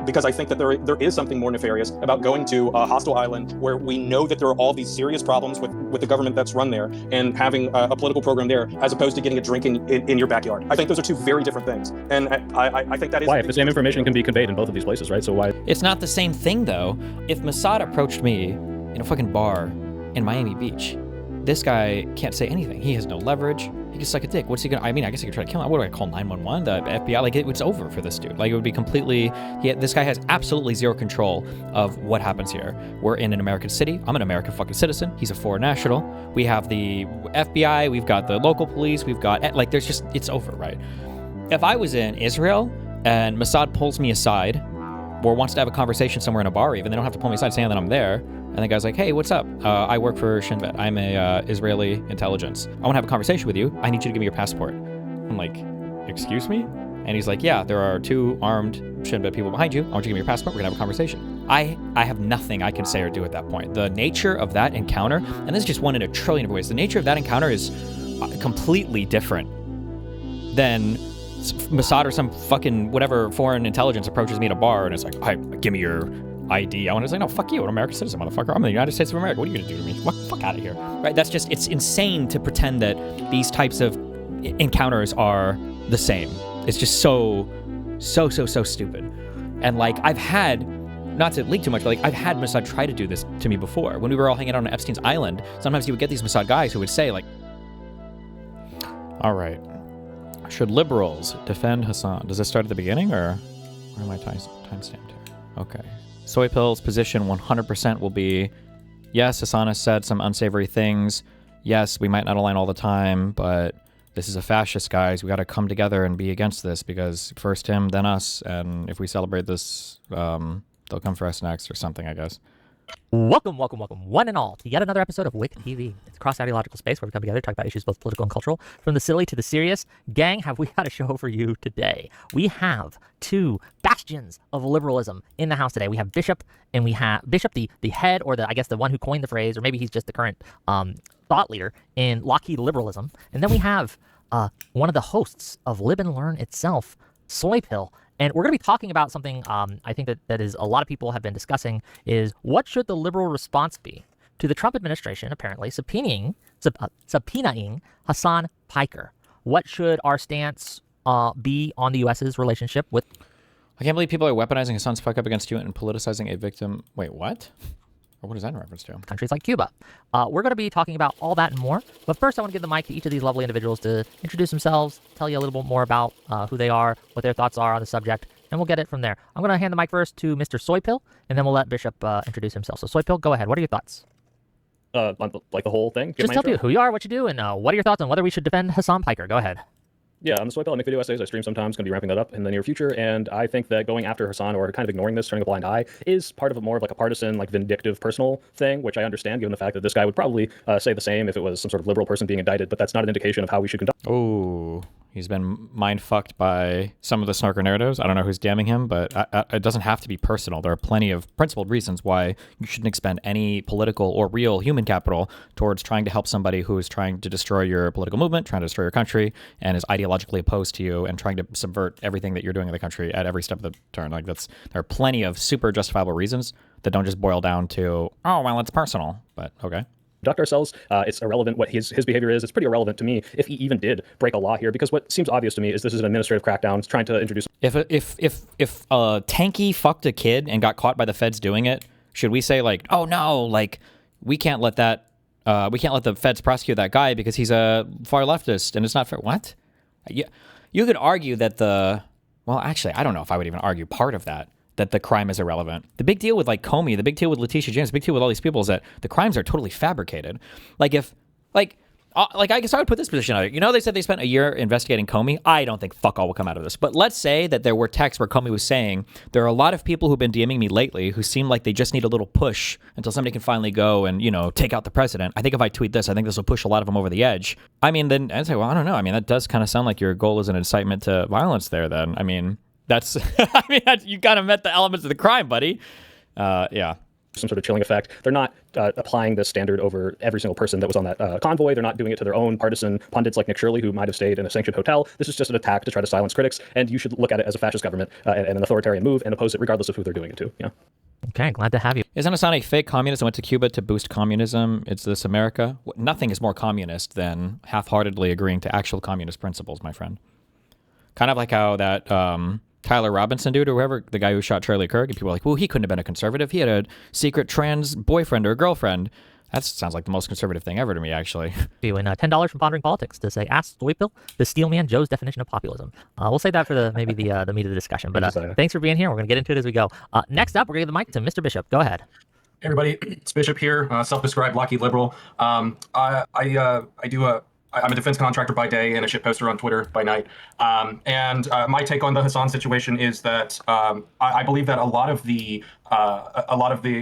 because I think that there is something more nefarious about going to a hostile island where we know that there are all these serious problems with the government that's run there and having a political program there, as opposed to getting a drink in your backyard. I think those are two very different things, and I think that is why, if the same information can be conveyed in both of these places, right? So why? It's not the same thing, though. If Mossad approached me in a fucking bar in Miami Beach, this guy can't say anything. He has no leverage. He can suck a dick. What's he gonna? I mean, I guess he could try to kill him. What do I call 911? The FBI? Like, it's over for this dude. Like, it would be completely. This guy has absolutely zero control of what happens here. We're in an American city. I'm an American fucking citizen. He's a foreign national. We have the FBI. We've got the local police. We've got there's just, it's over, right? If I was in Israel and Mossad pulls me aside, or wants to have a conversation somewhere in a bar, even they don't have to pull me aside saying that I'm there. And the guy's like, hey, what's up? I work for Shin Bet. I'm a Israeli intelligence. I want to have a conversation with you. I need you to give me your passport. I'm like, excuse me? And he's like, yeah, there are 2 armed Shin Bet people behind you. I want you to give me your passport. We're gonna have a conversation. I have nothing I can say or do at that point. The nature of that encounter, and this is just one in a trillion of ways, the nature of that encounter is completely different than Mossad or some fucking whatever foreign intelligence approaches me at a bar and it's like, hey, give me your ID. I want to say, no, fuck you. I'm an American citizen, motherfucker. I'm in the United States of America. What are you going to do to me? Fuck out of here. Right? That's just, it's insane to pretend that these types of encounters are the same. It's just so stupid. And like, I've had, not to leak too much, but like, I've had Mossad try to do this to me before. When we were all hanging out on Epstein's Island, sometimes you would get these Mossad guys who would say like, all right, should liberals defend Hasan? Does this start at the beginning, or where am I timestamped here? Okay. Soy Pill's position 100% will be, yes, Hasan has said some unsavory things. Yes, we might not align all the time, but this is a fascist, guys. We got to come together and be against this, because first him, then us, and if we celebrate this, they'll come for us next or something, I guess. Welcome, one and all, to yet another episode of Wick TV. It's a cross-ideological space where we come together to talk about issues both political and cultural, from the silly to the serious. Gang, have we got a show for you today? We have 2 bastions of liberalism in the house today. We have Bishop, and we have Bishop, the head, or I guess the one who coined the phrase, or maybe he's just the current thought leader in Lockheed liberalism. And then we have one of the hosts of Lib and Learn itself, Soy Pill. And we're going to be talking about something I think that is a lot of people have been discussing, is what should the liberal response be to the Trump administration apparently subpoenaing Hasan Piker? What should our stance be on the U.S.'s relationship with... I can't believe people are weaponizing Hasan's fuck up against you and politicizing a victim. Wait, what? Or what is that in reference to? Countries like Cuba. We're going to be talking about all that and more. But first, I want to give the mic to each of these lovely individuals to introduce themselves, tell you a little bit more about who they are, what their thoughts are on the subject, and we'll get it from there. I'm going to hand the mic first to Mr. Soypill, and then we'll let Bishop introduce himself. So Soypill, go ahead. What are your thoughts? Like the whole thing? Just tell people who you are, what you do, and what are your thoughts on whether we should defend Hasan Piker. Go ahead. Yeah, I'm the Swipe. I make video essays. I stream sometimes. Going to be ramping that up in the near future. And I think that going after Hasan, or kind of ignoring this, turning a blind eye, is part of more of like a partisan, like vindictive, personal thing, which I understand, given the fact that this guy would probably say the same if it was some sort of liberal person being indicted. But that's not an indication of how we should conduct. Oh, he's been mind-fucked by some of the snarker narratives. I don't know who's damning him, but it doesn't have to be personal. There are plenty of principled reasons why you shouldn't expend any political or real human capital towards trying to help somebody who is trying to destroy your political movement, trying to destroy your country, and is ideologically opposed to you and trying to subvert everything that you're doing in the country at every step of the turn. Like, there are plenty of super justifiable reasons that don't just boil down to, oh, well, it's personal, but okay. Conduct ourselves. It's irrelevant what his behavior is. It's pretty irrelevant to me if he even did break a law here, because what seems obvious to me is this is an administrative crackdown. It's trying to introduce. If Tanky fucked a kid and got caught by the feds doing it, should we say like, oh no, like we can't let the feds prosecute that guy because he's a far leftist and it's not fair? What? You could argue that well, actually, I don't know if I would even argue part of that the crime is irrelevant. The big deal with like Comey, the big deal with Letitia James, the big deal with all these people is that the crimes are totally fabricated. I guess I would put this position out. You know, they said they spent a year investigating Comey. I don't think fuck all will come out of this. But let's say that there were texts where Comey was saying, there are a lot of people who've been DMing me lately who seem like they just need a little push until somebody can finally go and, you know, take out the president. I think if I tweet this, I think this will push a lot of them over the edge. I mean, then I'd say, well, I don't know. I mean, that does kind of sound like your goal is an incitement to violence there then. I mean, that's, you kind of met the elements of the crime, buddy. Yeah. some sort of chilling effect. They're not applying this standard over every single person that was on that convoy. They're not doing it to their own partisan pundits like Nick Shirley, who might have stayed in a sanctioned hotel. This is just an attack to try to silence critics, and you should look at it as a fascist government and an authoritarian move and oppose it regardless of who they're doing it to. Yeah. Okay, glad to have you. Isn't Hasan a fake communist and went to Cuba to boost communism? It's this America? Nothing is more communist than half-heartedly agreeing to actual communist principles, my friend. Kind of like how that Tyler Robinson dude or whoever, the guy who shot Charlie Kirk, and people are like, well, he couldn't have been a conservative. He had a secret trans boyfriend or girlfriend. That sounds like the most conservative thing ever to me, actually. You and $10 from Pondering Politics to say, ask Stoypill, the Steelman Joe's definition of populism. We'll save that for maybe the meat of the discussion. But thanks for being here. We're going to get into it as we go. Next up, we're going to give the mic to Mr. Bishop. Go ahead. Hey everybody, it's Bishop here, self-described lucky liberal. I'm a defense contractor by day and a shit poster on Twitter by night. And my take on the Hasan situation is that I believe that a lot of the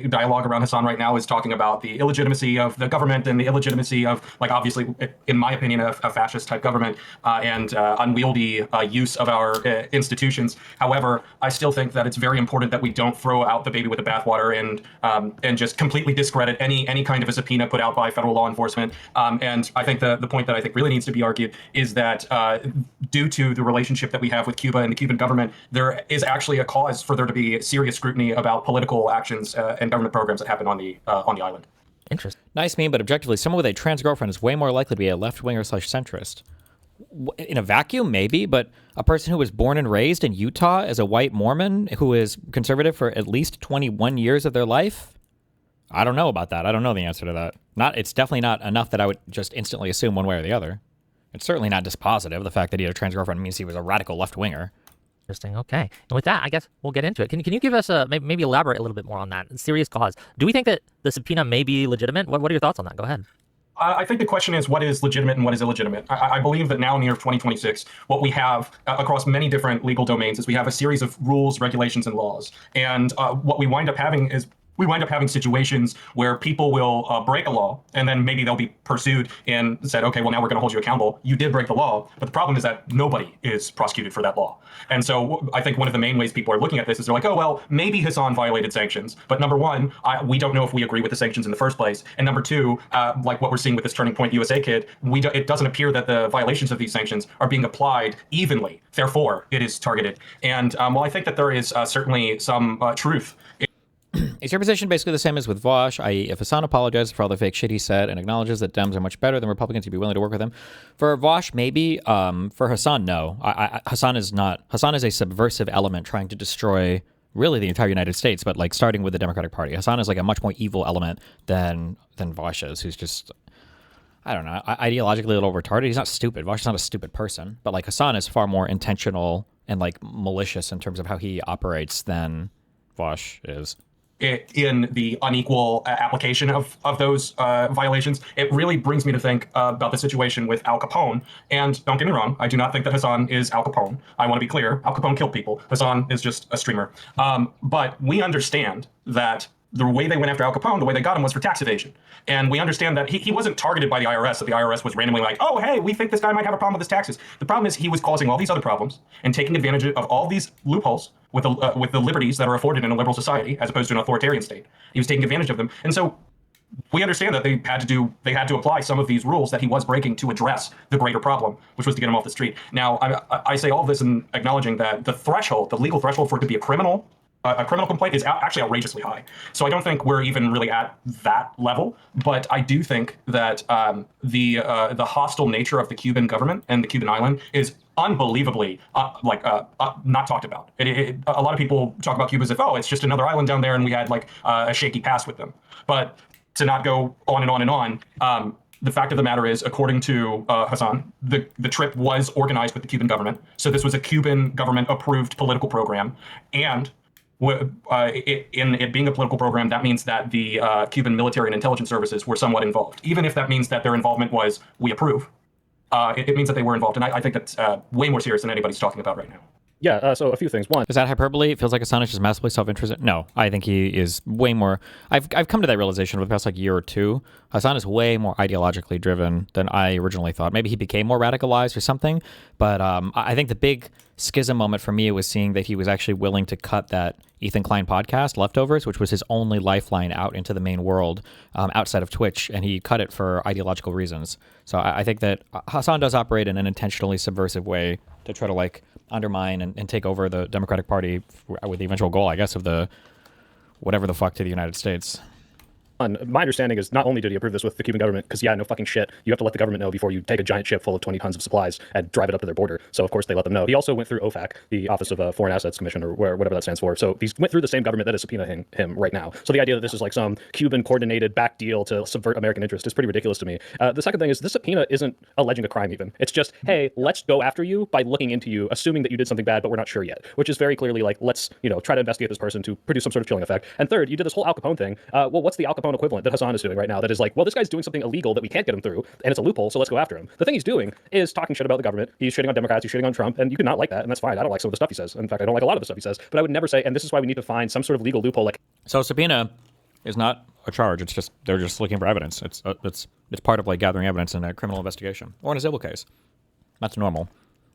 dialogue around Hasan right now is talking about the illegitimacy of the government and the illegitimacy of, like, obviously, in my opinion, a fascist type government and unwieldy use of our institutions. However, I still think that it's very important that we don't throw out the baby with the bathwater and just completely discredit any kind of a subpoena put out by federal law enforcement. And I think the point that I think really needs to be argued is that due to the relationship that we have with Cuba and the Cuban government, there is actually a cause for there to be serious scrutiny about political actions and government programs that happen on the island. Interesting. Nice meme, but objectively, someone with a trans girlfriend is way more likely to be a left-winger/centrist. In a vacuum, maybe, but a person who was born and raised in Utah as a white Mormon who is conservative for at least 21 years of their life? I don't know about that. I don't know the answer to that. It's definitely not enough that I would just instantly assume one way or the other. It's certainly not dispositive. The fact that he had a trans girlfriend means he was a radical left-winger. Interesting. Okay. And with that, I guess we'll get into it. Can you give us maybe elaborate a little bit more on that? Serious cause. Do we think that the subpoena may be legitimate? What are your thoughts on that? Go ahead. I think the question is what is legitimate and what is illegitimate. I believe that now in the year of 2026, what we have across many different legal domains is we have a series of rules, regulations, and laws. And what we wind up having is situations where people will break a law and then maybe they'll be pursued and said, okay, well, now we're going to hold you accountable. You did break the law. But the problem is that nobody is prosecuted for that law. And so I think one of the main ways people are looking at this is they're like, oh, well, maybe Hasan violated sanctions. But number one, we don't know if we agree with the sanctions in the first place. And number two, like what we're seeing with this Turning Point USA kid, it doesn't appear that the violations of these sanctions are being applied evenly. Therefore, it is targeted. And while I think that there is certainly some truth. Is your position basically the same as with Vosh, i.e. if Hasan apologizes for all the fake shit he said and acknowledges that Dems are much better than Republicans, you'd be willing to work with him? For Vosh, maybe. For Hasan, no. Hasan is not. Hasan is a subversive element trying to destroy really the entire United States, but like starting with the Democratic Party. Hasan is like a much more evil element than Vosh is, who's just, I don't know, ideologically a little retarded. He's not stupid. Vosh is not a stupid person, but like Hasan is far more intentional and like malicious in terms of how he operates than Vosh is. In the unequal application of those violations, it really brings me to think about the situation with Al Capone. And don't get me wrong, I do not think that Hasan is Al Capone. I want to be clear, Al Capone killed people. Hasan is just a streamer. But we understand that the way they went after Al Capone, the way they got him was for tax evasion. And we understand that he wasn't targeted by the IRS, that the IRS was randomly like, oh, hey, we think this guy might have a problem with his taxes. The problem is he was causing all these other problems and taking advantage of all these loopholes with the liberties that are afforded in a liberal society as opposed to an authoritarian state. He was taking advantage of them. And so we understand that they had to apply some of these rules that he was breaking to address the greater problem, which was to get him off the street. Now, I say all this in acknowledging that the legal threshold for it to be a criminal complaint is actually outrageously high. So I don't think we're even really at that level. But I do think that the hostile nature of the Cuban government and the Cuban island is unbelievably not talked about. A lot of people talk about Cuba as if, oh, it's just another island down there and we had like a shaky past with them. But to not go on and on and on, the fact of the matter is, according to Hasan, the trip was organized with the Cuban government. So this was a Cuban government-approved political program. And in it being a political program, that means that the Cuban military and intelligence services were somewhat involved. Even if that means that their involvement was, we approve, it means that they were involved. And I think that's way more serious than anybody's talking about right now. Yeah, so a few things. One, Is that hyperbole? It feels like Hasan is just massively self-interested. No, I think he is way more. I've come to that realization over the past like year or two. Hasan is way more ideologically driven than I originally thought. Maybe he became more radicalized or something, but I think the big schism moment for me was seeing that he was actually willing to cut that Ethan Klein podcast, Leftovers, which was his only lifeline out into the main world outside of Twitch, and he cut it for ideological reasons. So I think that Hasan does operate in an intentionally subversive way to try to like undermine and take over the Democratic Party with the eventual goal, I guess, of the whatever the fuck to the United States. my understanding is not only did he approve this with the Cuban government, because no fucking shit, you have to let the government know before you take a giant ship full of 20 tons of supplies and drive it up to their border. So of course they let them know. He also went through OFAC, the Office of Foreign Assets Commission, or whatever that stands for. So he went through the same government that is subpoenaing him right now. So the idea that this is like some Cuban coordinated back deal to subvert American interest is pretty ridiculous to me. The second thing is this subpoena isn't alleging a crime even. It's just, hey, let's go after you by looking into you, assuming that you did something bad, but we're not sure yet, which is very clearly like, let's, try to investigate this person to produce some sort of chilling effect. And third, you did this whole Al Capone thing. Well, what's the Al Capone equivalent that Hasan is doing right now that is like, well, this guy's doing something illegal that we can't get him through, and it's a loophole, so let's go after him. The thing he's doing is talking shit about the government. He's shitting on Democrats, he's shitting on Trump, and you can not like that, and that's fine. I don't like some of the stuff he says. In fact, I don't like a lot of the stuff he says, but I would never say, and this is why we need to find some sort of legal loophole. Like, so subpoena is not a charge. It's just they're just looking for evidence. It's part of like gathering evidence in a criminal investigation or in a civil case. That's normal.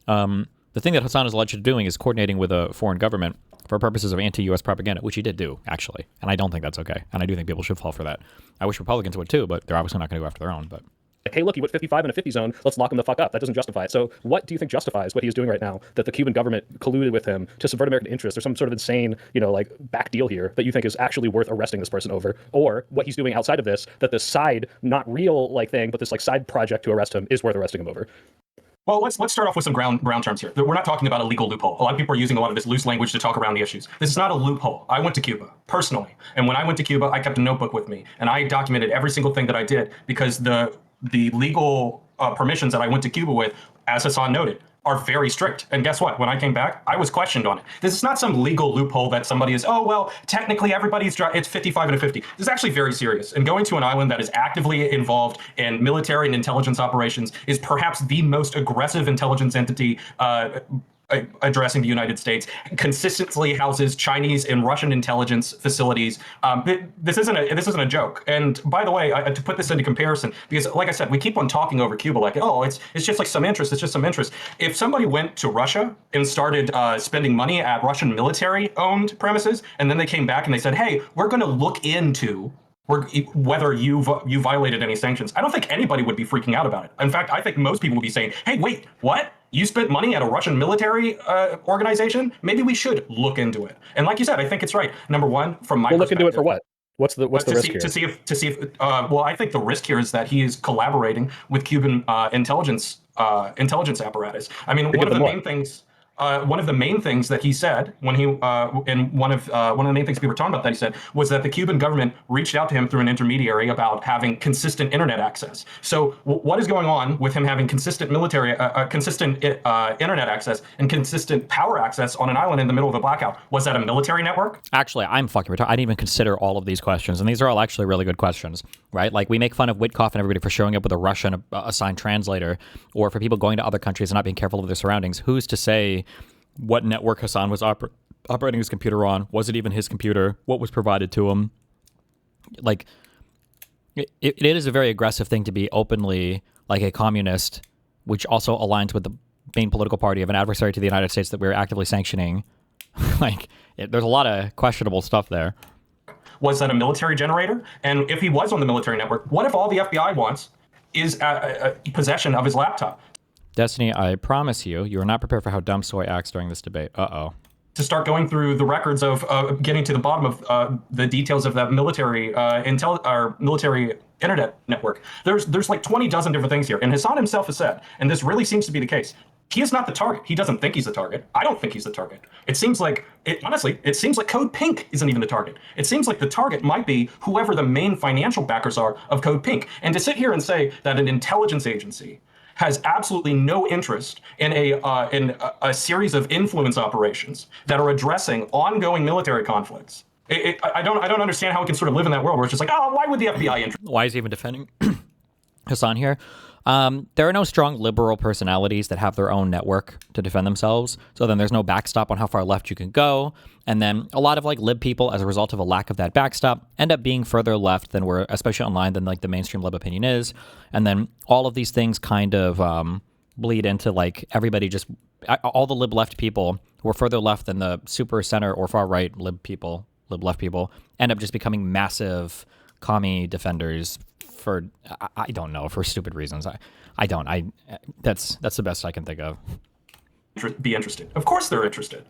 The thing that Hasan is alleged to doing is coordinating with a foreign government for purposes of anti-U.S. propaganda, which he did do, actually. And I don't think that's okay. And I do think people should fall for that. I wish Republicans would too, but they're obviously not going to go after their own. But hey, look, he went 55 in a 50 zone. Let's lock him the fuck up. That doesn't justify it. So what do you think justifies what he's doing right now, that the Cuban government colluded with him to subvert American interests? There's some sort of insane, like back deal here that you think is actually worth arresting this person over, or what he's doing outside of this, that this side, not real like thing, but this like side project to arrest him is worth arresting him over. Well, let's start off with some ground terms here. We're not talking about a legal loophole. A lot of people are using a lot of this loose language to talk around the issues. This is not a loophole. I went to Cuba, personally. And when I went to Cuba, I kept a notebook with me. And I documented every single thing that I did because the legal permissions that I went to Cuba with, as Hasan noted, are very strict. And guess what? When I came back, I was questioned on it. This is not some legal loophole that somebody is, oh, well, technically everybody's, it's 55 and a 50. This is actually very serious. And going to an island that is actively involved in military and intelligence operations is perhaps the most aggressive intelligence entity addressing the United States, consistently houses Chinese and Russian intelligence facilities. This isn't a joke. And by the way, to put this into comparison, because like I said, we keep on talking over Cuba like, oh, it's just like some interest. It's just some interest. If somebody went to Russia and started spending money at Russian military-owned premises, and then they came back and they said, hey, we're going to look into whether you violated any sanctions, I don't think anybody would be freaking out about it. In fact, I think most people would be saying, hey, wait, what? You spent money at a Russian military organization? Maybe we should look into it. And like you said, I think it's right. Number one, from my perspective. Look into it for what? What's the risk here? To see if well, I think the risk here is that he is collaborating with Cuban intelligence apparatus. I mean, one of the main things that he said when he and one of the main things we were talking about that he said was that the Cuban government reached out to him through an intermediary about having consistent internet access. So what is going on with him having consistent internet access and consistent power access on an island in the middle of a blackout? Was that a military network? actually, I'm fucking retarded. I didn't even consider all of these questions, and these are all actually really good questions, right? Like, we make fun of Witkoff and everybody for showing up with a Russian assigned translator, or for people going to other countries and not being careful of their surroundings. Who's to say what network Hasan was operating his computer on? Was it even his computer? What was provided to him? Like, it is a very aggressive thing to be openly like a communist, which also aligns with the main political party of an adversary to the United States that we're actively sanctioning. There's a lot of questionable stuff there. Was that a military generator? And if he was on the military network, what if all the FBI wants is possession of his laptop? Destiny, I promise you are not prepared for how dumb Soy acts during this debate. Uh-oh. To start going through the records of getting to the bottom of the details of that military military internet network. There's like 20 dozen different things here. And Hasan himself has said, and this really seems to be the case, he is not the target. He doesn't think he's the target. I don't think he's the target. It seems like Code Pink isn't even the target. It seems like the target might be whoever the main financial backers are of Code Pink. And to sit here and say that an intelligence agency has absolutely no interest in a series of influence operations that are addressing ongoing military conflicts. I don't understand how we can sort of live in that world where it's just like, oh, why would the FBI interest? Why is he even defending? Hasan here. There are no strong liberal personalities that have their own network to defend themselves. So then there's no backstop on how far left you can go. And then a lot of like lib people, as a result of a lack of that backstop, end up being further left than we're, especially online, than like the mainstream lib opinion is. And then all of these things kind of bleed into like everybody just, all the lib left people who are further left than the super center or far right lib left people end up just becoming massive commie defenders for, I don't know, for stupid reasons. That's the best I can think of. Be interested. Of course they're interested.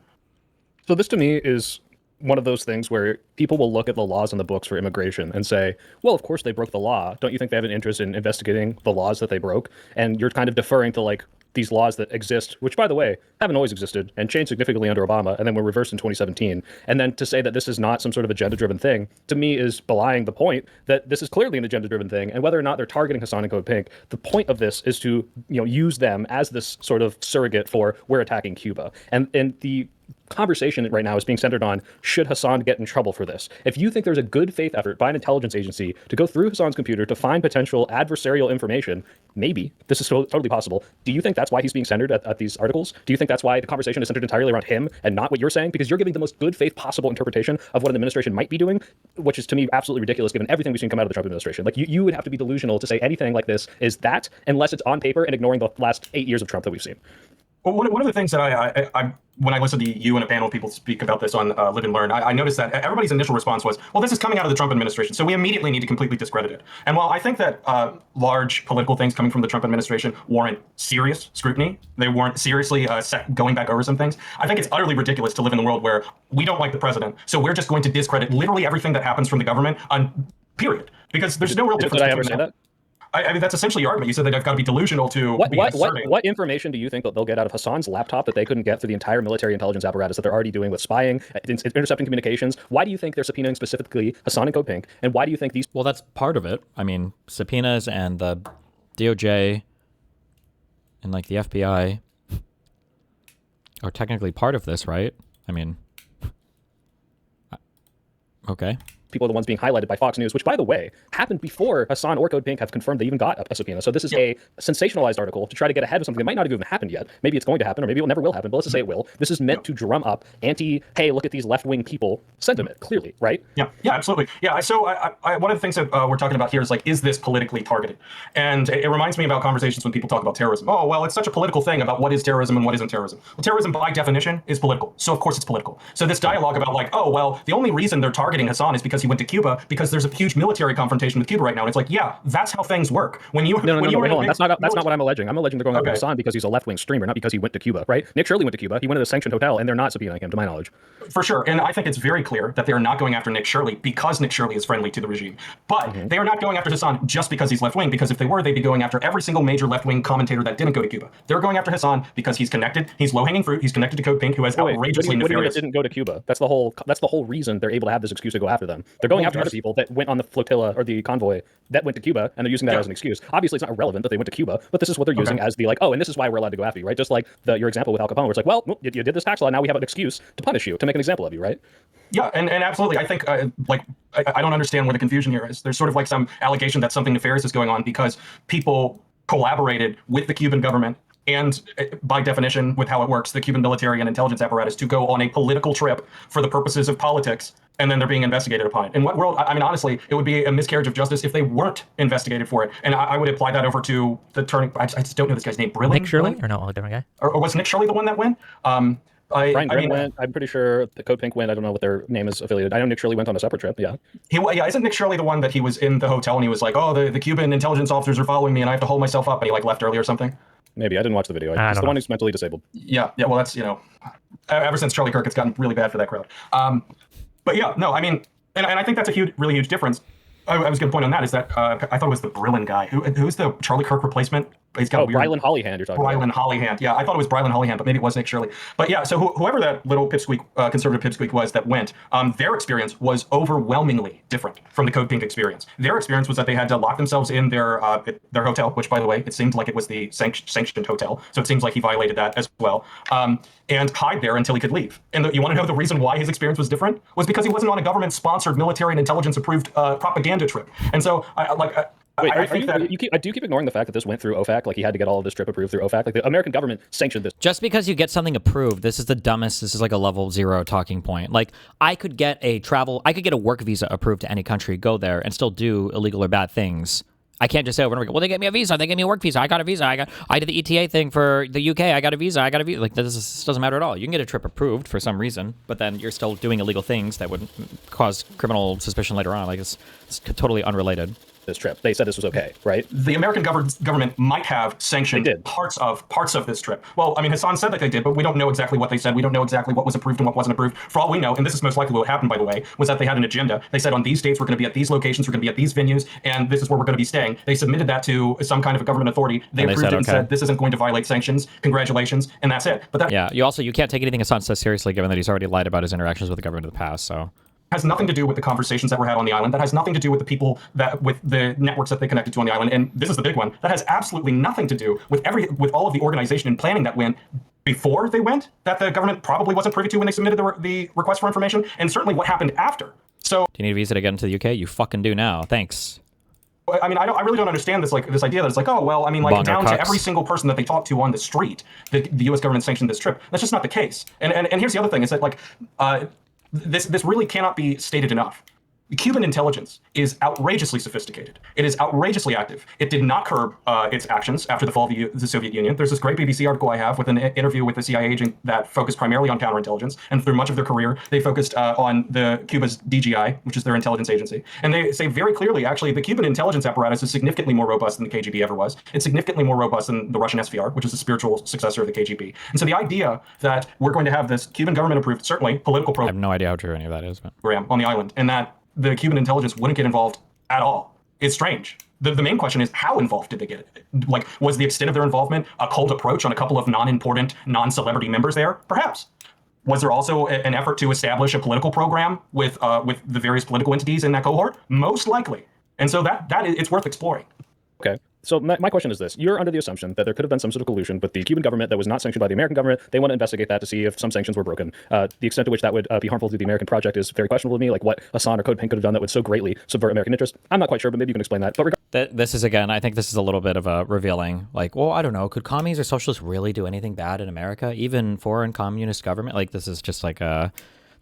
So this to me is one of those things where people will look at the laws in the books for immigration and say, well, of course they broke the law. Don't you think they have an interest in investigating the laws that they broke? And you're kind of deferring to like these laws that exist, which by the way, haven't always existed and changed significantly under Obama and then were reversed in 2017. And then to say that this is not some sort of agenda-driven thing, to me is belying the point that this is clearly an agenda-driven thing. And whether or not they're targeting Hasan and Code Pink, the point of this is to, use them as this sort of surrogate for we're attacking Cuba. And the conversation right now is being centered on, should Hasan get in trouble for this? If you think there's a good faith effort by an intelligence agency to go through Hasan's computer to find potential adversarial information, maybe this is totally possible. Do you think that's why he's being centered at these articles? Do you think that's why the conversation is centered entirely around him and not what you're saying? Because you're giving the most good faith possible interpretation of what an administration might be doing, which is to me absolutely ridiculous given everything we've seen come out of the Trump administration. Like you would have to be delusional to say anything like this is that, unless it's on paper and ignoring the last 8 years of Trump that we've seen. Well, one of the things that I when I listen to you and a panel of people speak about this on Live and Learn, I noticed that everybody's initial response was, well, this is coming out of the Trump administration, so we immediately need to completely discredit it. And while I think that large political things coming from the Trump administration warrant serious scrutiny, they warrant seriously going back over some things, I think it's utterly ridiculous to live in a world where we don't like the president, so we're just going to discredit literally everything that happens from the government, period. Because there's no real difference. Did I ever say that? I mean, that's essentially your argument. You said that I've got to be delusional to what information do you think that they'll get out of Hasan's laptop that they couldn't get through the entire military intelligence apparatus that they're already doing with spying, intercepting communications? Why do you think they're subpoenaing specifically Hasan and Code Pink? And why do you think these... Well, that's part of it. I mean, subpoenas and the DOJ and like the FBI are technically part of this, right? I mean, okay. People are the ones being highlighted by Fox News, which, by the way, happened before Hasan or Code Pink have confirmed they even got a subpoena. So this is a sensationalized article to try to get ahead of something that might not have even happened yet. Maybe it's going to happen, or maybe it never will happen, but let's just say it will. This is meant to drum up hey, look at these left-wing people sentiment, clearly, right? Yeah, absolutely. Yeah, so one of the things that we're talking about here is like, is this politically targeted? And it reminds me about conversations when people talk about terrorism. Oh, well, it's such a political thing about what is terrorism and what isn't terrorism. Well, terrorism by definition is political, so of course it's political. So this dialogue about like, oh, well, the only reason they're targeting Hasan is because he went to Cuba, because there's a huge military confrontation with Cuba right now. And it's like, yeah, that's how things work. When you No, hold on. That's not what I'm alleging. I'm alleging they're going after Hasan because he's a left-wing streamer, not because he went to Cuba, right? Nick Shirley went to Cuba. He went to a sanctioned hotel, and they're not subpoenaing him, to my knowledge. For sure. And I think it's very clear that they are not going after Nick Shirley because Nick Shirley is friendly to the regime. But they are not going after Hasan just because he's left-wing, because if they were, they'd be going after every single major left-wing commentator that didn't go to Cuba. They're going after Hasan because he's connected, he's low-hanging fruit, he's connected to Code Pink, who has outrageously nefarious... What do you mean it didn't go to Cuba? That's the whole reason they're able to have this excuse to go after them. They're going after other people that went on the flotilla or the convoy that went to Cuba, and they're using that as an excuse. Obviously, it's not irrelevant that they went to Cuba, but this is what they're using as the like, oh, and this is why we're allowed to go after you, right? Just like your example with Al Capone, where it's like, well, you did this tax law, now we have an excuse to punish you, to make an example of you, right? Yeah, and absolutely. I think, I don't understand where the confusion here is. There's sort of like some allegation that something nefarious is going on because people collaborated with the Cuban government and, by definition, with how it works, the Cuban military and intelligence apparatus to go on a political trip for the purposes of politics, and then they're being investigated upon it. In what world? I mean, honestly, it would be a miscarriage of justice if they weren't investigated for it. And I would apply that over to the turning... I just don't know this guy's name. Nick Shirley? Or no, a different guy? Or was Nick Shirley the one that went? Brian Grimm went. I'm pretty sure the Code Pink went. I don't know what their name is affiliated. I know Nick Shirley went on a separate trip. Yeah. Isn't Nick Shirley the one that he was in the hotel and he was like, oh, the Cuban intelligence officers are following me and I have to hold myself up, and he like left early or something? Maybe. I didn't watch the video. He's the one who's mentally disabled. Yeah. Well, that's, ever since Charlie Kirk, it's gotten really bad for that crowd. But yeah, no, I mean, and I think that's a really huge difference. I was going to point on that is that I thought it was the Brillin guy. Who's the Charlie Kirk replacement? He's got Brylan Hollyhand, you're talking about. Brylan Hollyhand. Yeah, I thought it was Brylan Hollyhand, but maybe it was Nick Shirley. But yeah, so whoever that little pipsqueak, conservative pipsqueak was that went, their experience was overwhelmingly different from the Code Pink experience. Their experience was that they had to lock themselves in their hotel, which, by the way, it seemed like it was the sanctioned hotel, so it seems like he violated that as well, and hide there until he could leave. And you want to know the reason why his experience was different? Was because he wasn't on a government-sponsored, military and intelligence-approved propaganda trip. And so, Wait, I think that do you keep ignoring the fact that this went through OFAC? Like he had to get all of this trip approved through OFAC. Like the American government sanctioned this. Just because you get something approved, this is the dumbest. This is like a level 0 talking point. Like I could get a work visa approved to any country, go there, and still do illegal or bad things. I can't just say over and over, well, they gave me a visa, they gave me a work visa, I got a visa, I did the ETA thing for the UK, I got a visa. Like this doesn't matter at all. You can get a trip approved for some reason, but then you're still doing illegal things that would cause criminal suspicion later on. Like it's totally unrelated. This trip, they said this was okay, right? The American government might have sanctioned parts of this trip. Well, I mean, Hasan said that they did, but we don't know exactly what they said. We don't know exactly what was approved and what wasn't approved. For all we know, and this is most likely what happened, by the way, was that they had an agenda. They said on these dates we're going to be at these locations, we're going to be at these venues, and this is where we're going to be staying. They submitted that to some kind of a government authority. They approved it and said this isn't going to violate sanctions. Congratulations, and that's it. But that you can't take anything Hasan says seriously, given that he's already lied about his interactions with the government in the past. So. Has nothing to do with the conversations that were had on the island. That has nothing to do with the people with the networks that they connected to on the island. And this is the big one. That has absolutely nothing to do with all of the organization and planning that went before they went, that the government probably wasn't privy to when they submitted the request for information, and certainly what happened after. So, do you need a visa to get into the UK? You fucking do now. Thanks. I mean, I really don't understand this idea that it's like, oh, well, I mean, like down to every single person that they talked to on the street, the U.S. government sanctioned this trip. That's just not the case. And here's the other thing is that this really cannot be stated enough. Cuban intelligence is outrageously sophisticated. It is outrageously active. It did not curb its actions after the fall of the Soviet Union. There's this great BBC article I have with an interview with a CIA agent that focused primarily on counterintelligence, and through much of their career, they focused on Cuba's DGI, which is their intelligence agency. And they say very clearly, actually, the Cuban intelligence apparatus is significantly more robust than the KGB ever was. It's significantly more robust than the Russian SVR, which is the spiritual successor of the KGB. And so the idea that we're going to have this Cuban government-approved, certainly political program, I have no idea how true any of that is, but on the island, and that the Cuban intelligence wouldn't get involved at all. It's strange. The main question is, how involved did they get? Like, was the extent of their involvement a cold approach on a couple of non-important, non-celebrity members there? Perhaps. Was there also an effort to establish a political program with the various political entities in that cohort? Most likely. And so it's worth exploring. Okay. So my question is this. You're under the assumption that there could have been some sort of collusion with the Cuban government that was not sanctioned by the American government. They want to investigate that to see if some sanctions were broken. The extent to which that would be harmful to the American project is very questionable to me, like what Hasan or Code Pink could have done that would so greatly subvert American interest. I'm not quite sure, but maybe you can explain that. But this is, again, I think this is a little bit of a revealing. Like, well, I don't know. Could commies or socialists really do anything bad in America? Even foreign communist government? Like, this is just like I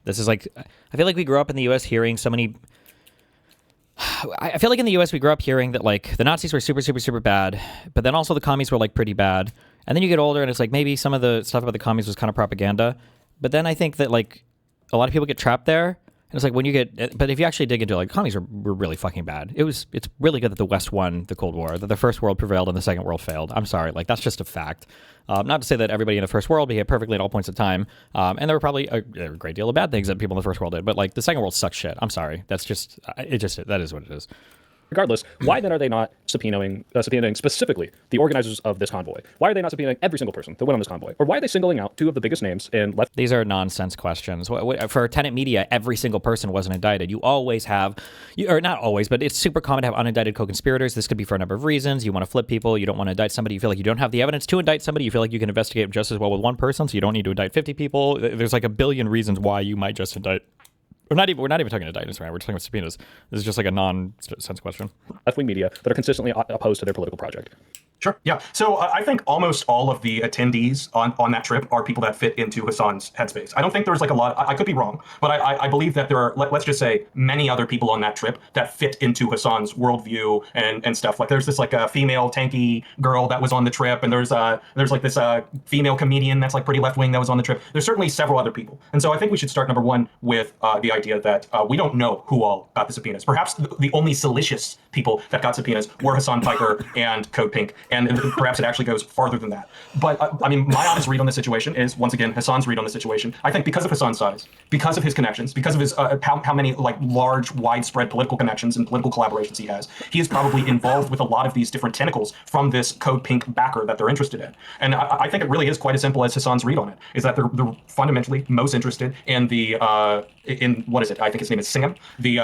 feel like we grew up in the U.S. hearing so many... I feel like in the U.S. we grew up hearing that like the Nazis were super, super, super bad, but then also the commies were like pretty bad. And then you get older and it's like maybe some of the stuff about the commies was kind of propaganda. But then I think that like a lot of people get trapped there. And it's like when you get, but if you actually dig into it, like commies were really fucking bad. It's really good that the West won the Cold War, that the First World prevailed and the Second World failed. I'm sorry, like that's just a fact. Not to say that everybody in the First World behaved perfectly at all points of time. And there were probably a great deal of bad things that people in the First World did, but like the Second World sucked shit. I'm sorry. That's just, that is what it is. regardless, why then are they not subpoenaing specifically the organizers of this convoy? Why are they not subpoenaing every single person that went on this convoy? Or why are they singling out two of the biggest names in left? These are nonsense questions. For tenant media, every single person wasn't indicted. You always have, or not always, but it's super common to have unindicted co-conspirators. This could be for a number of reasons. You want to flip people. You don't want to indict somebody. You feel like you don't have the evidence to indict somebody. You feel like you can investigate just as well with one person, so you don't need to indict 50 people. There's like a billion reasons why you might just indict. We're not even talking indictments, right? We're talking about subpoenas. This is just like a nonsense question. Left-wing media that are consistently opposed to their political project. Sure. Yeah. So I think almost all of the attendees on that trip are people that fit into Hasan's headspace. I don't think there's like a lot. I could be wrong, but I believe that there are, let's just say, many other people on that trip that fit into Hasan's worldview and stuff. Like there's this like a female tanky girl that was on the trip, and there's like this female comedian that's like pretty left wing that was on the trip. There's certainly several other people, and so I think we should start number one with the idea that we don't know who all got the subpoenas. Perhaps the only salacious people that got subpoenas were Hasan Piker and Code Pink. And perhaps it actually goes farther than that. But I mean, my honest read on the situation is, once again, Hasan's read on the situation. I think because of Hasan's size, because of his connections, because of his how many like large, widespread political connections and political collaborations he is probably involved with a lot of these different tentacles from this Code Pink backer that they're interested in. And I think it really is quite as simple as Hasan's read on it, is that they're fundamentally most interested in the in what is it? I think his name is Singham, the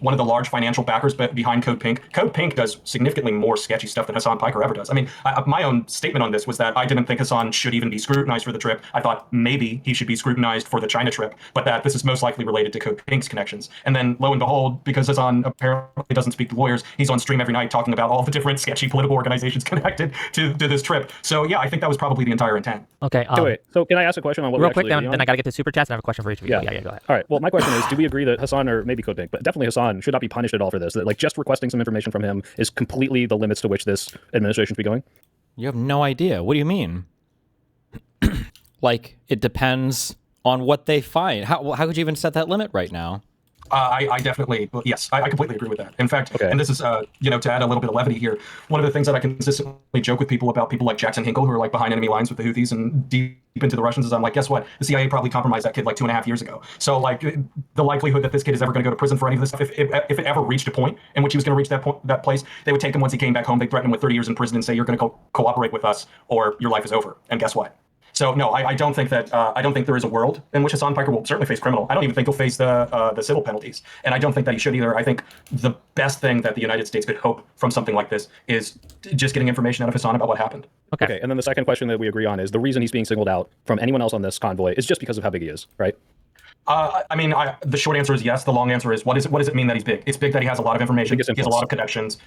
one of the large financial backers behind Code Pink. Code Pink does significantly more sketchy stuff than Hasan Piker ever does. ridiculous. I mean, my own statement on this was that I didn't think Hasan should even be scrutinized for the trip. I thought maybe he should be scrutinized for the China trip, but that this is most likely related to Code Pink's connections. And then lo and behold, because Hasan apparently doesn't speak to lawyers, he's on stream every night talking about all the different sketchy political organizations connected to this trip. So yeah, I think that was probably the entire intent. Okay. Wait, so can I ask a question on what real we're quick, actually then I got to get to super chats, and I have a question for each of you. Yeah, go ahead. All right. Well, my question is, do we agree that Hasan, or maybe Code Pink, but definitely Hasan, should not be punished at all for this? That like just requesting some information from him is completely the limits to which this administration should be going? You have no idea. What do you mean? Like, it depends on what they find. How could you even set that limit right now? I definitely, yes, I completely agree with that. In fact, and this is, to add a little bit of levity here, one of the things that I consistently joke with people about people like Jackson Hinkle, who are like behind enemy lines with the Houthis and deep into the Russians, is I'm like, guess what? The CIA probably compromised that kid like 2.5 years ago. So like the likelihood that this kid is ever going to go to prison for any of this stuff, if it ever reached a point in which he was going to reach that place, they would take him once he came back home. They threaten him with 30 years in prison and say, you're going to cooperate with us or your life is over. And guess what? So no, I don't think that I don't think there is a world in which Hasan Piker will certainly face criminal. I don't even think he'll face the civil penalties, and I don't think that he should either. I think the best thing that the United States could hope from something like this is just getting information out of Hasan about what happened. Okay, and then the second question that we agree on is the reason he's being singled out from anyone else on this convoy is just because of how big he is, right? The short answer is yes. The long answer is what does it mean that he's big? It's big that he has a lot of information. He has a lot of connections.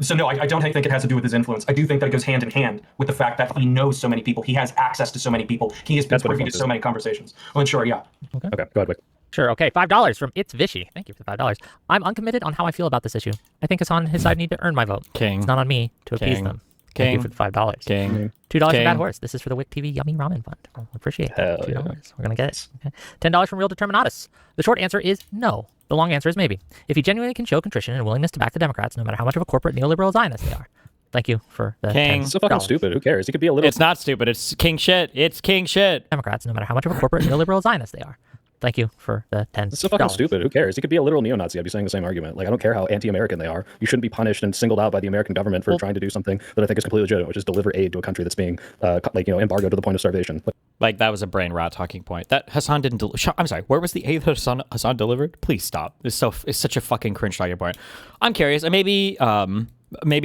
So no, I don't think it has to do with his influence. I do think that it goes hand in hand with the fact that he knows so many people. He has access to so many people. He has been privy to so many conversations. Well, sure, yeah. Okay, go ahead, Wick. Sure, okay. $5 from It's Vishy. Thank you for the $5. I'm uncommitted on how I feel about this issue. I think Hasan and his side need to earn my vote. King. It's not on me to appease them. Thank you for the $5. King. $2 for Bad Horse. This is for the Wick TV Yummy Ramen Fund. I appreciate that. $2. Yeah. We're going to get it. Okay. $10 from Real Determinatus. The short answer is no. The long answer is maybe. If he genuinely can show contrition and willingness to back the Democrats, no matter how much of a corporate neoliberal Zionist they are. Thank you for the King. It's so fucking stupid. Who cares? He could be a little... It's not stupid. It's king shit. It's king shit. Democrats, no matter how much of a corporate neoliberal Zionist they are. Thank you for the $10. It's so fucking stupid. Who cares? He could be a literal neo-Nazi. I'd be saying the same argument. Like, I don't care how anti-American they are. You shouldn't be punished and singled out by the American government for trying to do something that I think is completely legitimate, which is deliver aid to a country that's being, embargoed to the point of starvation. Like, that was a brain rot talking point. That Hasan didn't... I'm sorry. Where was the aid that Hasan delivered? Please stop. It's such a fucking cringe talking point. I'm curious. Maybe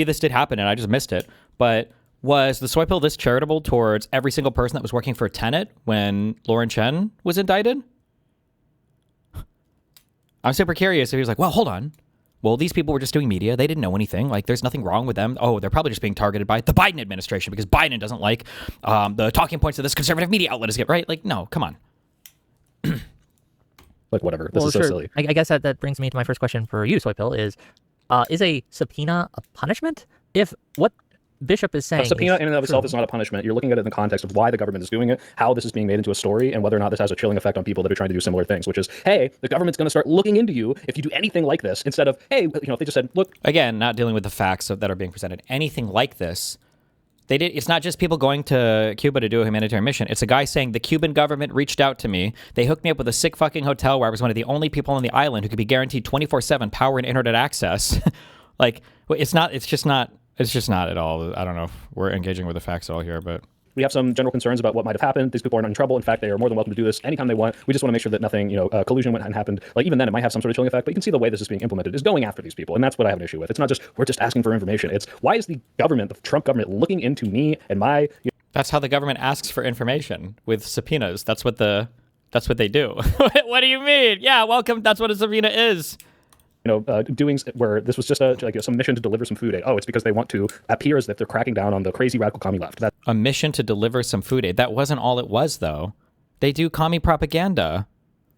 this did happen and I just missed it. But was the soy pill this charitable towards every single person that was working for Tenet when Lauren Chen was indicted? I'm super curious if he was like, well, hold on. Well, these people were just doing media. They didn't know anything. Like, there's nothing wrong with them. Oh, they're probably just being targeted by the Biden administration because Biden doesn't like the talking points of this conservative media outlet is get right. Like, no, come on. Like, whatever. This is so silly. I guess that brings me to my first question for you, Soy Pill, is a subpoena a punishment? If what Bishop is saying... A subpoena in and of itself is not a punishment. You're looking at it in the context of why the government is doing it, how this is being made into a story, and whether or not this has a chilling effect on people that are trying to do similar things, which is, hey, the government's going to start looking into you if you do anything like this, instead of, hey, if they just said, look... Again, not dealing with the facts that are being presented. Anything like this, it's not just people going to Cuba to do a humanitarian mission. It's a guy saying the Cuban government reached out to me. They hooked me up with a sick fucking hotel where I was one of the only people on the island who could be guaranteed 24/7 power and internet access. Like, it's just not at all. I don't know if we're engaging with the facts at all here, but... We have some general concerns about what might have happened. These people aren't in trouble. In fact, they are more than welcome to do this anytime they want. We just want to make sure that nothing, collusion hadn't happened. Like, even then, it might have some sort of chilling effect, but you can see the way this is being implemented is going after these people, and that's what I have an issue with. It's not just, we're just asking for information. It's, why is the government, the Trump government, looking into me and my... That's how the government asks for information, with subpoenas. That's what they do. What do you mean? Yeah, welcome. That's what a subpoena is. Doing where this was just some mission to deliver some food aid. Oh, it's because they want to appear as if they're cracking down on the crazy radical commie left. A mission to deliver some food aid. That wasn't all it was, though. They do commie propaganda.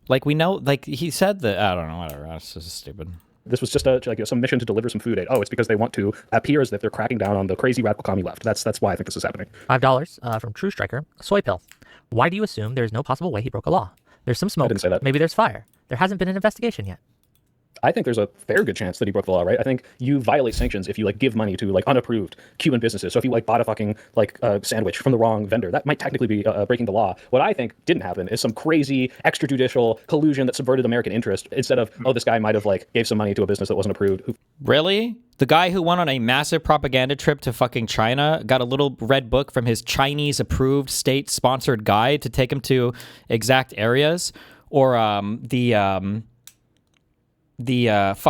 Like, we know, like he said that, I don't know, whatever. That's just stupid. This was just some mission to deliver some food aid. Oh, it's because they want to appear as if they're cracking down on the crazy radical commie left. That's why I think this is happening. $5 from True Striker. Soy Pill. Why do you assume there's no possible way he broke a law? There's some smoke. I didn't say that. Maybe there's fire. There hasn't been an investigation yet. I think there's a fair good chance that he broke the law, right? I think you violate sanctions if you give money to unapproved Cuban businesses. So if you bought a fucking sandwich from the wrong vendor, that might technically be breaking the law. What I think didn't happen is some crazy extrajudicial collusion that subverted American interest instead of, this guy might have gave some money to a business that wasn't approved. Really? The guy who went on a massive propaganda trip to fucking China got a little red book from his Chinese approved state sponsored guide to take him to exact areas? Or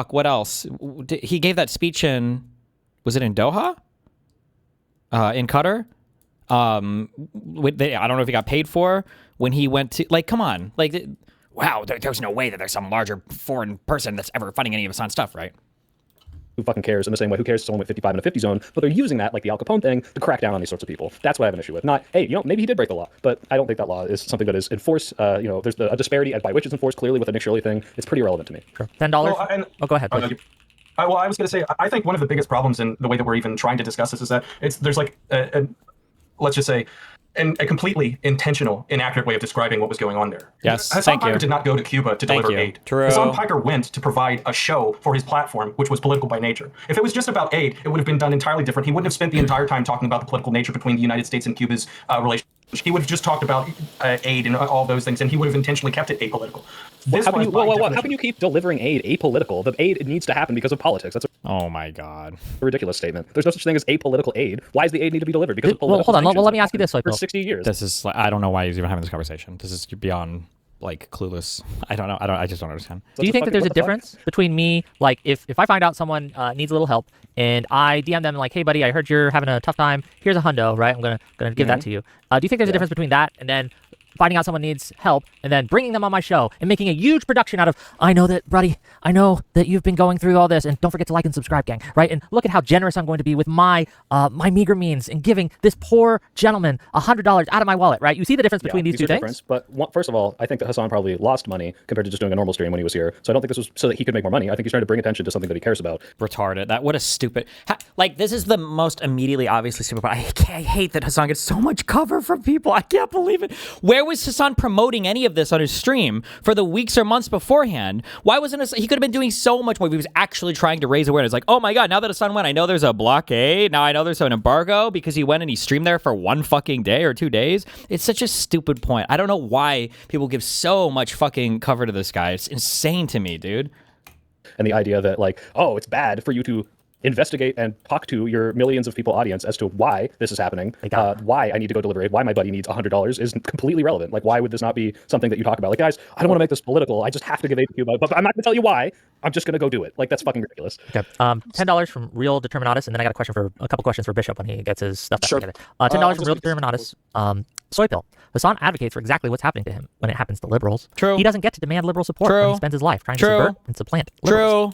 what else? He gave that speech was it in Doha? in Qatar. I don't know if he got paid for when he went to, like, come on, like, wow, there's no way that there's some larger foreign person that's ever funding any of Hasan's stuff, right? Who fucking cares? In the same way, who cares if someone with 55 in a 50 zone? But they're using that, like the Al Capone thing, to crack down on these sorts of people. That's what I have an issue with. Not, hey, maybe he did break the law, but I don't think that law is something that is enforced. There's a disparity by which it's enforced clearly with the Nick Shirley thing. It's pretty irrelevant to me. Sure. $10. Go ahead. Well, I was going to say, I think one of the biggest problems in the way that we're even trying to discuss this is that there's like, let's just say, a completely intentional, inaccurate way of describing what was going on there. Yes, Hasan Piker did not go to Cuba to deliver aid. True. Hasan Piker went to provide a show for his platform, which was political by nature. If it was just about aid, it would have been done entirely different. He wouldn't have spent the entire time talking about the political nature between the United States and Cuba's relationship. He would have just talked about aid and all those things, and he would have intentionally kept it apolitical. How can you keep delivering aid apolitical? The aid needs to happen because of politics. That's Oh my God. a ridiculous statement. There's no such thing as apolitical aid. Why does the aid need to be delivered? Because of political hold on. sanctions Let me ask you this, for Soypil. 60 years. This is like, I don't know why he's even having this conversation. This is beyond like clueless. I don't know. I just don't understand. Do you think that there's a difference between me, like if I find out someone needs a little help and I DM them like, hey buddy, I heard you're having a tough time. Here's a hundo, right? I'm gonna give that to you. Do you think there's a difference between that and then finding out someone needs help and then bringing them on my show and making a huge production out of, I know that, buddy, I know that you've been going through all this, and don't forget to like and subscribe, gang, right? And look at how generous I'm going to be with my my meager means in giving this poor gentleman $100 out of my wallet, right? You see the difference between these two things? But first of all, I think that Hasan probably lost money compared to just doing a normal stream when he was here. So I don't think this was so that he could make more money. I think he's trying to bring attention to something that he cares about. Retarded. What a stupid. Like, this is the most immediately obviously stupid part. I hate that Hasan gets so much cover from people. I can't believe it. Where was Hasan promoting any of this on his stream for the weeks or months beforehand? Why wasn't he could have been doing so much more if he was actually trying to raise awareness? Like, oh my God, now that Hasan went, I know there's a blockade. Now I know there's an embargo because he went and he streamed there for 1 fucking day or 2 days. It's such a stupid point. I don't know why people give so much fucking cover to this guy. It's insane to me, dude. And the idea that, like, oh, it's bad for you to investigate and talk to your millions of people audience as to why this is happening, why I need to go deliver aid, why my buddy needs $100 is completely irrelevant. Like, why would this not be something that you talk about? Like, guys, I don't want to make this political. I just have to give aid to Cuba, but I'm not going to tell you why. I'm just going to go do it. Like, that's fucking ridiculous. Okay. $10 from Real Determinatus, and then I got a couple questions for Bishop when he gets his stuff back together. $10 from Real Determinatus. Soypil. Hasan advocates for exactly what's happening to him when it happens to liberals. True. He doesn't get to demand liberal support when he spends his life trying to subvert and supplant liberals.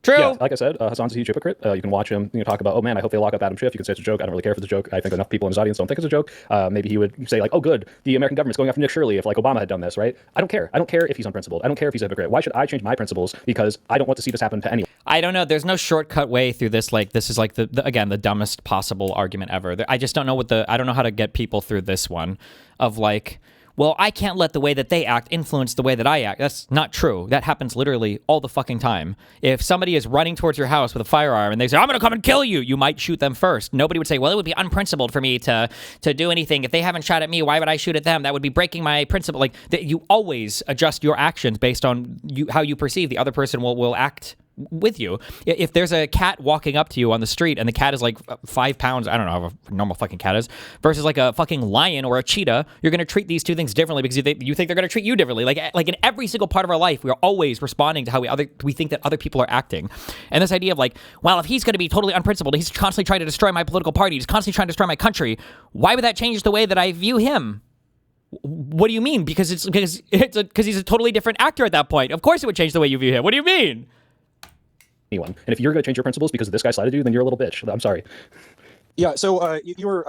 True. Yeah, like I said, Hasan's a huge hypocrite. You can watch him talk about, oh man, I hope they lock up Adam Schiff. You can say it's a joke. I don't really care if it's a joke. I think enough people in his audience don't think it's a joke. Maybe he would say like, oh good, the American government's going after Nick Shirley if like Obama had done this, right? I don't care. I don't care if he's unprincipled. I don't care if he's a hypocrite. Why should I change my principles because I don't want to see this happen to anyone? I don't know. There's no shortcut way through this. Like, this is like again, the dumbest possible argument ever. I just don't know I don't know how to get people through this one of like, well, I can't let the way that they act influence the way that I act. That's not true. That happens literally all the fucking time. If somebody is running towards your house with a firearm and they say, I'm going to come and kill you, you might shoot them first. Nobody would say, well, it would be unprincipled for me to do anything. If they haven't shot at me, why would I shoot at them? That would be breaking my principle. Like, you always adjust your actions based on how you perceive the other person will act with you. If there's a cat walking up to you on the street and the cat is like 5 pounds, I don't know how a normal fucking cat is, versus like a fucking lion or a cheetah, you're going to treat these two things differently because you think they're going to treat you differently. Like in every single part of our life, we are always responding to how we think that other people are acting. And this idea of like, well, if he's going to be totally unprincipled, he's constantly trying to destroy my political party, he's constantly trying to destroy my country, why would that change the way that I view him? What do you mean? Because he's a totally different actor at that point. Of course it would change the way you view him. What do you mean? Anyone. And if you're going to change your principles because this guy slighted you, then you're a little bitch. I'm sorry. Yeah, so you were,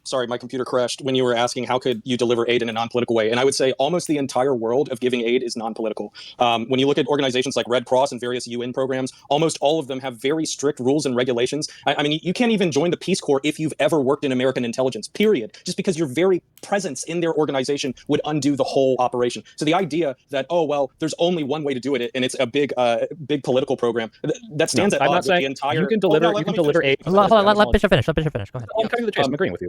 sorry, my computer crashed when you were asking how could you deliver aid in a non-political way. And I would say almost the entire world of giving aid is non-political. When you look at organizations like Red Cross and various UN programs, almost all of them have very strict rules and regulations. I mean, you can't even join the Peace Corps if you've ever worked in American intelligence, period. Just because your very presence in their organization would undo the whole operation. So the idea that, oh, well, there's only one way to do it, and it's a big political program, that stands at odds with the entire... You can deliver aid. Let Bishop finish. Let Bishop finish. Go ahead. I'm cutting to the chase. I'm agreeing with you.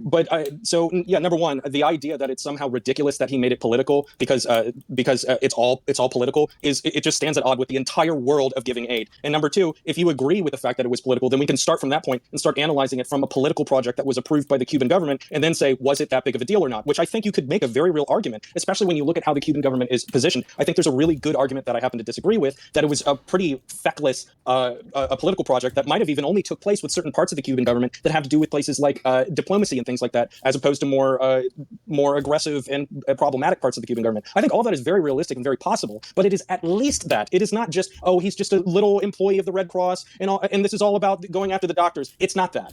But okay. So number one, the idea that it's somehow ridiculous that he made it political because it's all political it just stands at odds with the entire world of giving aid. And number two, if you agree with the fact that it was political, then we can start from that point and start analyzing it from a political project that was approved by the Cuban government, and then say, was it that big of a deal or not? Which I think you could make a very real argument, especially when you look at how the Cuban government is positioned. I think there's a really good argument that I happen to disagree with, that it was a pretty feckless a political project that might have even only took place with certain parts of the Cuban government that have to do with places like diplomacy and things like that, as opposed to more aggressive and problematic parts of the Cuban government. I think all that is very realistic and very possible, but it is at least that. It is not just, oh, he's just a little employee of the Red Cross and this is all about going after the doctors. It's not that.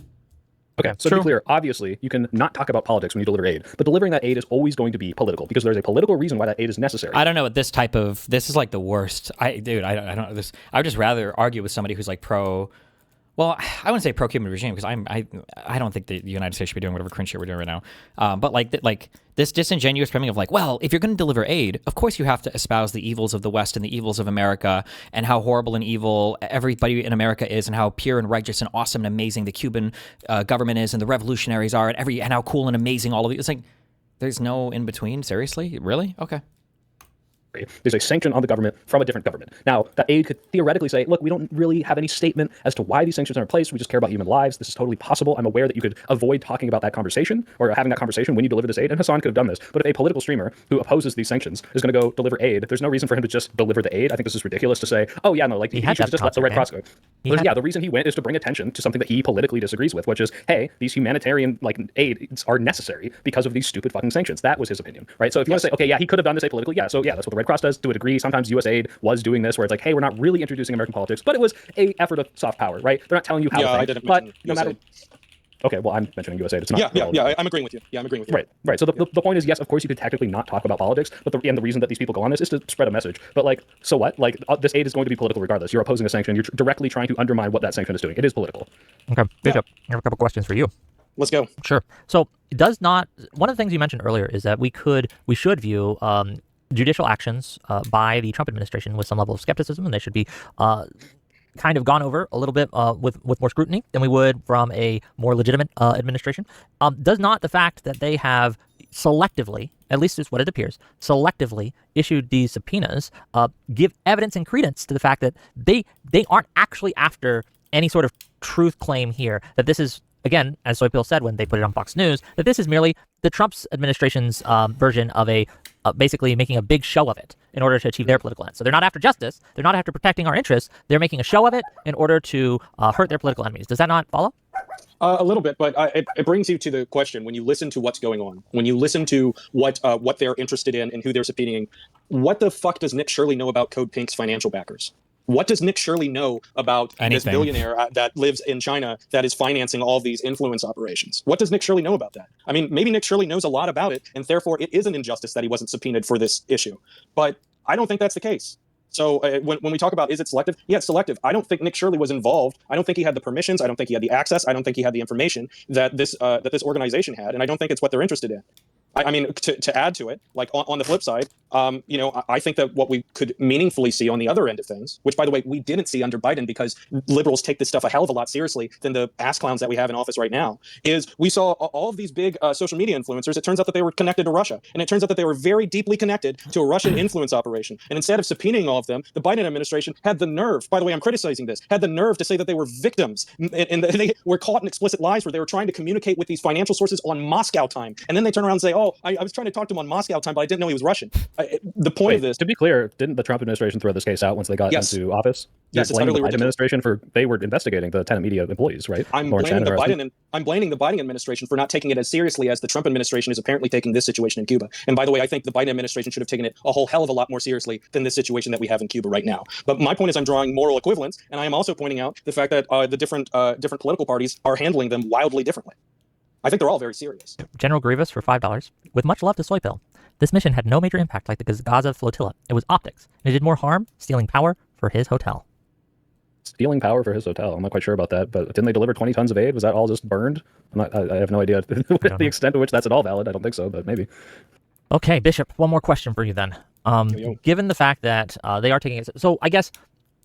Okay, so to be clear, obviously, you can not talk about politics when you deliver aid, but delivering that aid is always going to be political because there's a political reason why that aid is necessary. I don't know what this is like the worst. I don't this. I would just rather argue with somebody who's like pro. Well, I wouldn't say pro-Cuban regime because I don't think the United States should be doing whatever cringe shit we're doing right now. But like this disingenuous framing of like, well, if you're going to deliver aid, of course you have to espouse the evils of the West and the evils of America and how horrible and evil everybody in America is and how pure and righteous and awesome and amazing the Cuban government is and the revolutionaries are and how cool and amazing all of it. It's like there's no in between. Seriously, really? Okay. There's a sanction on the government from a different government. Now, that aid could theoretically say, look, we don't really have any statement as to why these sanctions are in place. We just care about human lives. This is totally possible. I'm aware that you could avoid talking about that conversation or having that conversation when you deliver this aid, and Hasan could have done this. But if a political streamer who opposes these sanctions is going to go deliver aid, there's no reason for him to just deliver the aid. I think this is ridiculous to say, oh, yeah, no, like he should just let the Red Cross go. The reason he went is to bring attention to something that he politically disagrees with, which is, hey, these humanitarian aids are necessary because of these stupid fucking sanctions. That was his opinion, right? So if you want to say, okay, yeah, he could have done this apolitically, yeah, so yeah, that's what the Red Cross does to a degree. Sometimes USAID was doing this where it's like, hey, we're not really introducing American politics, but it was a effort of soft power, right? They're not telling you how to think. I didn't but mention no matter. Okay, well, I'm mentioning USAID. It's not. I'm agreeing with you. Yeah, I'm agreeing with you. Right. So the point is, yes, of course, you could technically not talk about politics, but the reason that these people go on this is to spread a message. But like, so what? Like, this aid is going to be political regardless. You're opposing a sanction. You're directly trying to undermine what that sanction is doing. It is political. Okay, Bishop, I have a couple questions for you. Let's go. Sure. So, one of the things you mentioned earlier is that we should view judicial actions by the Trump administration with some level of skepticism, and they should be kind of gone over a little bit with more scrutiny than we would from a more legitimate administration. Does not the fact that they have selectively, at least is what it appears, selectively issued these subpoenas give evidence and credence to the fact that they aren't actually after any sort of truth claim here, that this is, again, as Soypil said when they put it on Fox News, that this is merely the Trump's administration's version of basically making a big show of it in order to achieve their political ends. So they're not after justice. They're not after protecting our interests. They're making a show of it in order to hurt their political enemies. Does that not follow? A little bit, but it brings you to the question, when you listen to what's going on, when you listen to what they're interested in and who they're subpoenaing, what the fuck does Nick Shirley know about Code Pink's financial backers? What does Nick Shirley know about this billionaire that lives in China that is financing all these influence operations? What does Nick Shirley know about that? I mean, maybe Nick Shirley knows a lot about it, and therefore it is an injustice that he wasn't subpoenaed for this issue. But I don't think that's the case. So when we talk about, is it selective? Yeah, it's selective. I don't think Nick Shirley was involved. I don't think he had the permissions. I don't think he had the access. I don't think he had the information that this organization had, and I don't think it's what they're interested in. I mean, to add to it, like on the flip side, I think that what we could meaningfully see on the other end of things, which, by the way, we didn't see under Biden because liberals take this stuff a hell of a lot seriously than the ass clowns that we have in office right now, is we saw all of these big social media influencers. It turns out that they were connected to Russia, and it turns out that they were very deeply connected to a Russian influence operation. And instead of subpoenaing all of them, the Biden administration had the nerve, by the way, I'm criticizing this, had the nerve to say that they were victims, and they were caught in explicit lies where they were trying to communicate with these financial sources on Moscow time. And then they turn around and say, oh, I was trying to talk to him on Moscow time, but I didn't know he was Russian. The point of this... To be clear, didn't the Trump administration throw this case out once they got into office? Yes, it's utterly ridiculous. Administration they were investigating the Tenet Media employees, right? I'm blaming the Biden administration for not taking it as seriously as the Trump administration is apparently taking this situation in Cuba. And by the way, I think the Biden administration should have taken it a whole hell of a lot more seriously than this situation that we have in Cuba right now. But my point is, I'm drawing moral equivalence, and I am also pointing out the fact that the different political parties are handling them wildly differently. I think they're all very serious. General Grievous for $5. With much love to Soypil, this mission had no major impact like the Gaza flotilla. It was optics, and it did more harm stealing power for his hotel. Stealing power for his hotel. I'm not quite sure about that, but didn't they deliver 20 tons of aid? Was that all just burned? I have no idea the extent to which that's at all valid. I don't think so, but maybe. Okay, Bishop, one more question for you then. Given the fact that they are taking it, so I guess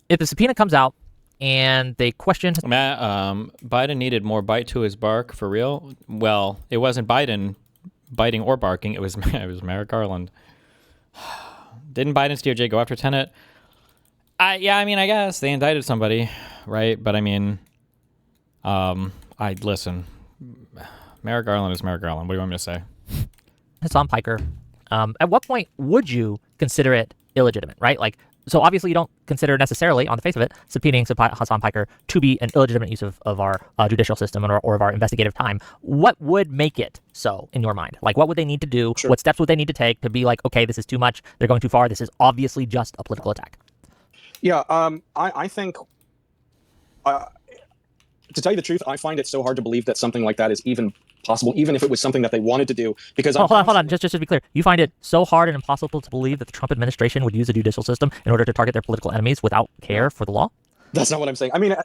if the subpoena comes out and they question... Matt, Biden needed more bite to his bark, for real? Well, it wasn't Biden biting or barking. It was Merrick Garland. Didn't Biden's DOJ go after Tenet? I guess they indicted somebody, right? But I mean, listen. Merrick Garland is Merrick Garland. What do you want me to say? Hasan Piker. At what point would you consider it illegitimate, right? Like, So obviously you don't consider necessarily, on the face of it, subpoenaing Hasan Piker to be an illegitimate use of our judicial system or of our investigative time. What would make it so in your mind? Like, what would they need to do? Sure. What steps would they need to take to be like, okay, this is too much, they're going too far, this is obviously just a political attack? Yeah, I think, to tell you the truth, I find it so hard to believe that something like that is even possible, even if it was something that they wanted to do. Because hold on. Just to be clear, you find it so hard and impossible to believe that the Trump administration would use the judicial system in order to target their political enemies without care for the law? That's not what I'm saying. I mean,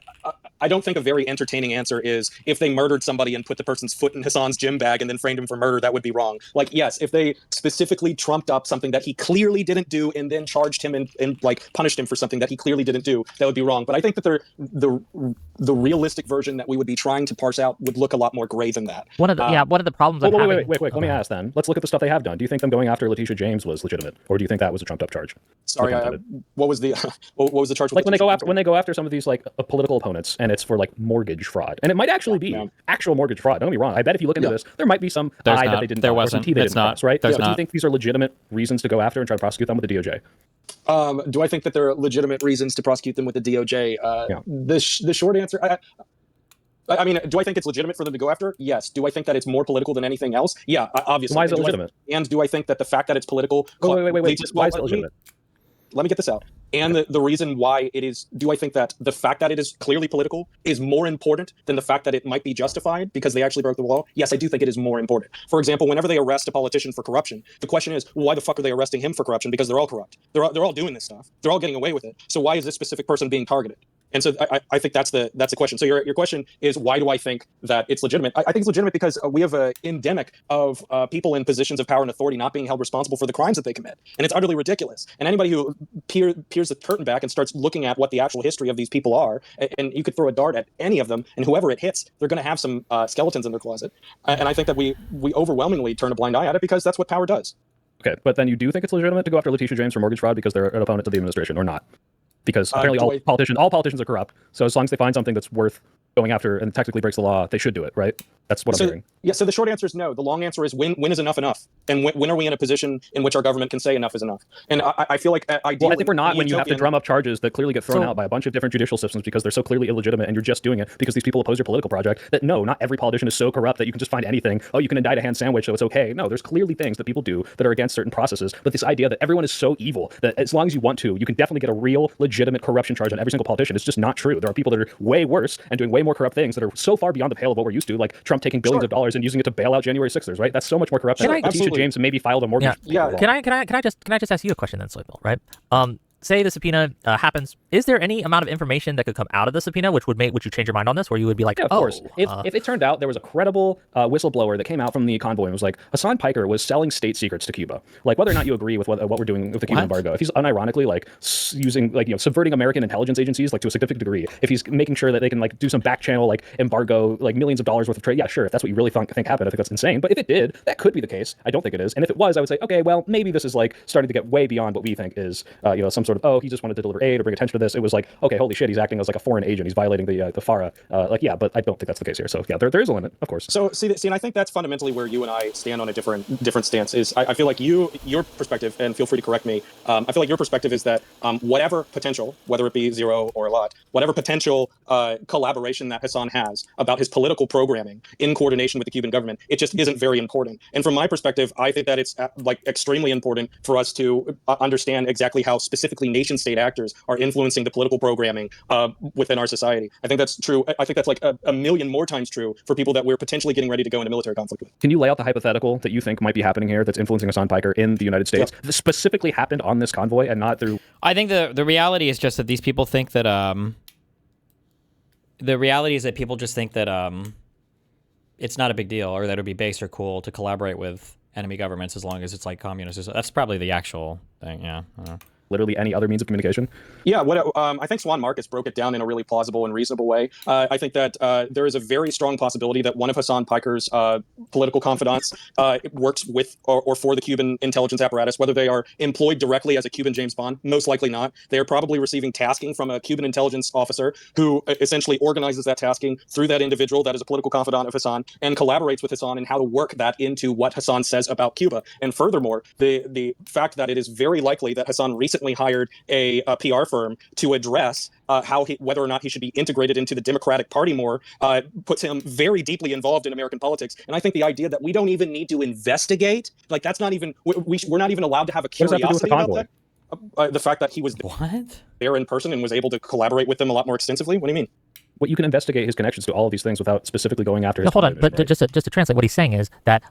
I don't think a very entertaining answer is if they murdered somebody and put the person's foot in Hasan's gym bag and then framed him for murder, that would be wrong. Like, yes, if they specifically trumped up something that he clearly didn't do and then charged him and like punished him for something that he clearly didn't do, that would be wrong. But I think that the realistic version that we would be trying to parse out would look a lot more gray than that. One of the problems I'm having... Wait. Let me ask then. Let's look at the stuff they have done. Do you think them going after Letitia James was legitimate, or do you think that was a trumped up charge? Sorry, what was the charge? Like when they go after some of these like political opponents, and it's for like mortgage fraud, and it might actually be actual mortgage fraud. Don't get me wrong. I bet if you look into this, there might be some I that they didn't. There wasn't. T they it's didn't not. cross, right? There's Do not. you think these are legitimate reasons to go after and try to prosecute them with the DOJ? Do I think that there are legitimate reasons to prosecute them with the DOJ? The short answer. I mean, do I think it's legitimate for them to go after? Yes. Do I think that it's more political than anything else? Yeah, obviously. Why is it legitimate? And do I think that the fact that it's political... Wait. Why is it legitimate? Let me get this out. And the reason why it is, do I think that the fact that it is clearly political is more important than the fact that it might be justified because they actually broke the law? Yes, I do think it is more important. For example, whenever they arrest a politician for corruption, the question is, well, why the fuck are they arresting him for corruption? Because they're all corrupt. They're all doing this stuff. They're all getting away with it. So why is this specific person being targeted? And so I think that's the question. So your question is, why do I think that it's legitimate? I think it's legitimate because we have an endemic of people in positions of power and authority not being held responsible for the crimes that they commit. And it's utterly ridiculous. And anybody who peers the curtain back and starts looking at what the actual history of these people are, and you could throw a dart at any of them, and whoever it hits, they're going to have some skeletons in their closet. And I think that we overwhelmingly turn a blind eye at it because that's what power does. Okay, but then you do think it's legitimate to go after Letitia James for mortgage fraud because they're an opponent of the administration, or not? Because apparently all politicians are corrupt. So as long as they find something that's worth going after and technically breaks the law, they should do it, right? That's what I'm hearing. Yeah, so the short answer is no. The long answer is when is enough enough? And when are we in a position in which our government can say enough is enough? And I feel like ideally... Well, I think we're not when you have to drum up charges that clearly get thrown out by a bunch of different judicial systems because they're so clearly illegitimate and you're just doing it because these people oppose your political project. That no, not every politician is so corrupt that you can just find anything. Oh, you can indict a hand sandwich, so it's okay. No, there's clearly things that people do that are against certain processes. But this idea that everyone is so evil that as long as you want to, you can definitely get a real legitimate corruption charge on every single politician. It's just not true. There are people that are way worse and doing way more corrupt things that are so far beyond the pale of what we're used to, like Trump taking billions of dollars and using it to bail out January 6ers, right? That's so much more corrupt than Letitia James maybe filed a mortgage. Yeah. Can I just ask you a question then, Soybill, right? Say the subpoena happens. Is there any amount of information that could come out of the subpoena which would you change your mind on this, where you would be like, of course. If it turned out there was a credible whistleblower that came out from the convoy and was like, Hasan Piker was selling state secrets to Cuba, like whether or not you agree with what we're doing with the Cuban embargo, if he's unironically like using subverting American intelligence agencies like to a significant degree, if he's making sure that they can like do some back channel like embargo like millions of dollars worth of trade, yeah, sure. If that's what you really think happened, I think that's insane. But if it did, that could be the case. I don't think it is. And if it was, I would say, okay, well maybe this is like starting to get way beyond what we think is some sort of he just wanted to deliver aid or bring attention to this. It was like, okay, holy shit, he's acting as like a foreign agent. He's violating the FARA. But I don't think that's the case here. So yeah, there is a limit, of course. So see, and I think that's fundamentally where you and I stand on a different stance. Is I feel like your perspective, and feel free to correct me. I feel like your perspective is that whatever potential, whether it be zero or a lot, whatever potential collaboration that Hasan has about his political programming in coordination with the Cuban government, it just isn't very important. And from my perspective, I think that it's like extremely important for us to understand exactly how specifically nation-state actors are influencing the political programming within our society. I think that's true. I think that's like a million more times true for people that we're potentially getting ready to go into military conflict with. Can you lay out the hypothetical that you think might be happening here that's influencing Hasan Piker in the United States? This specifically happened on this convoy and not through... I think the reality is just that these people think that... the reality is that people just think that it's not a big deal, or that it would be base or cool to collaborate with enemy governments as long as it's like communists. That's probably the actual thing, yeah. I don't know. Literally any other means of communication? Yeah, I think Swan Marcus broke it down in a really plausible and reasonable way. I think that there is a very strong possibility that one of Hasan Piker's political confidants works with or for the Cuban intelligence apparatus, whether they are employed directly as a Cuban James Bond, most likely not. They are probably receiving tasking from a Cuban intelligence officer who essentially organizes that tasking through that individual that is a political confidant of Hasan and collaborates with Hasan in how to work that into what Hasan says about Cuba. And furthermore, the fact that it is very likely that Hasan recently recently hired a PR firm to address whether or not he should be integrated into the Democratic Party more, puts him very deeply involved in American politics. And I think the idea that we don't even need to investigate, like that's not even, we're not even allowed to have a curiosity about that. The fact that he was there in person and was able to collaborate with them a lot more extensively. What do you mean? Well, you can investigate his connections to all of these things without specifically going after his. No, hold on, but just to translate, what he's saying is that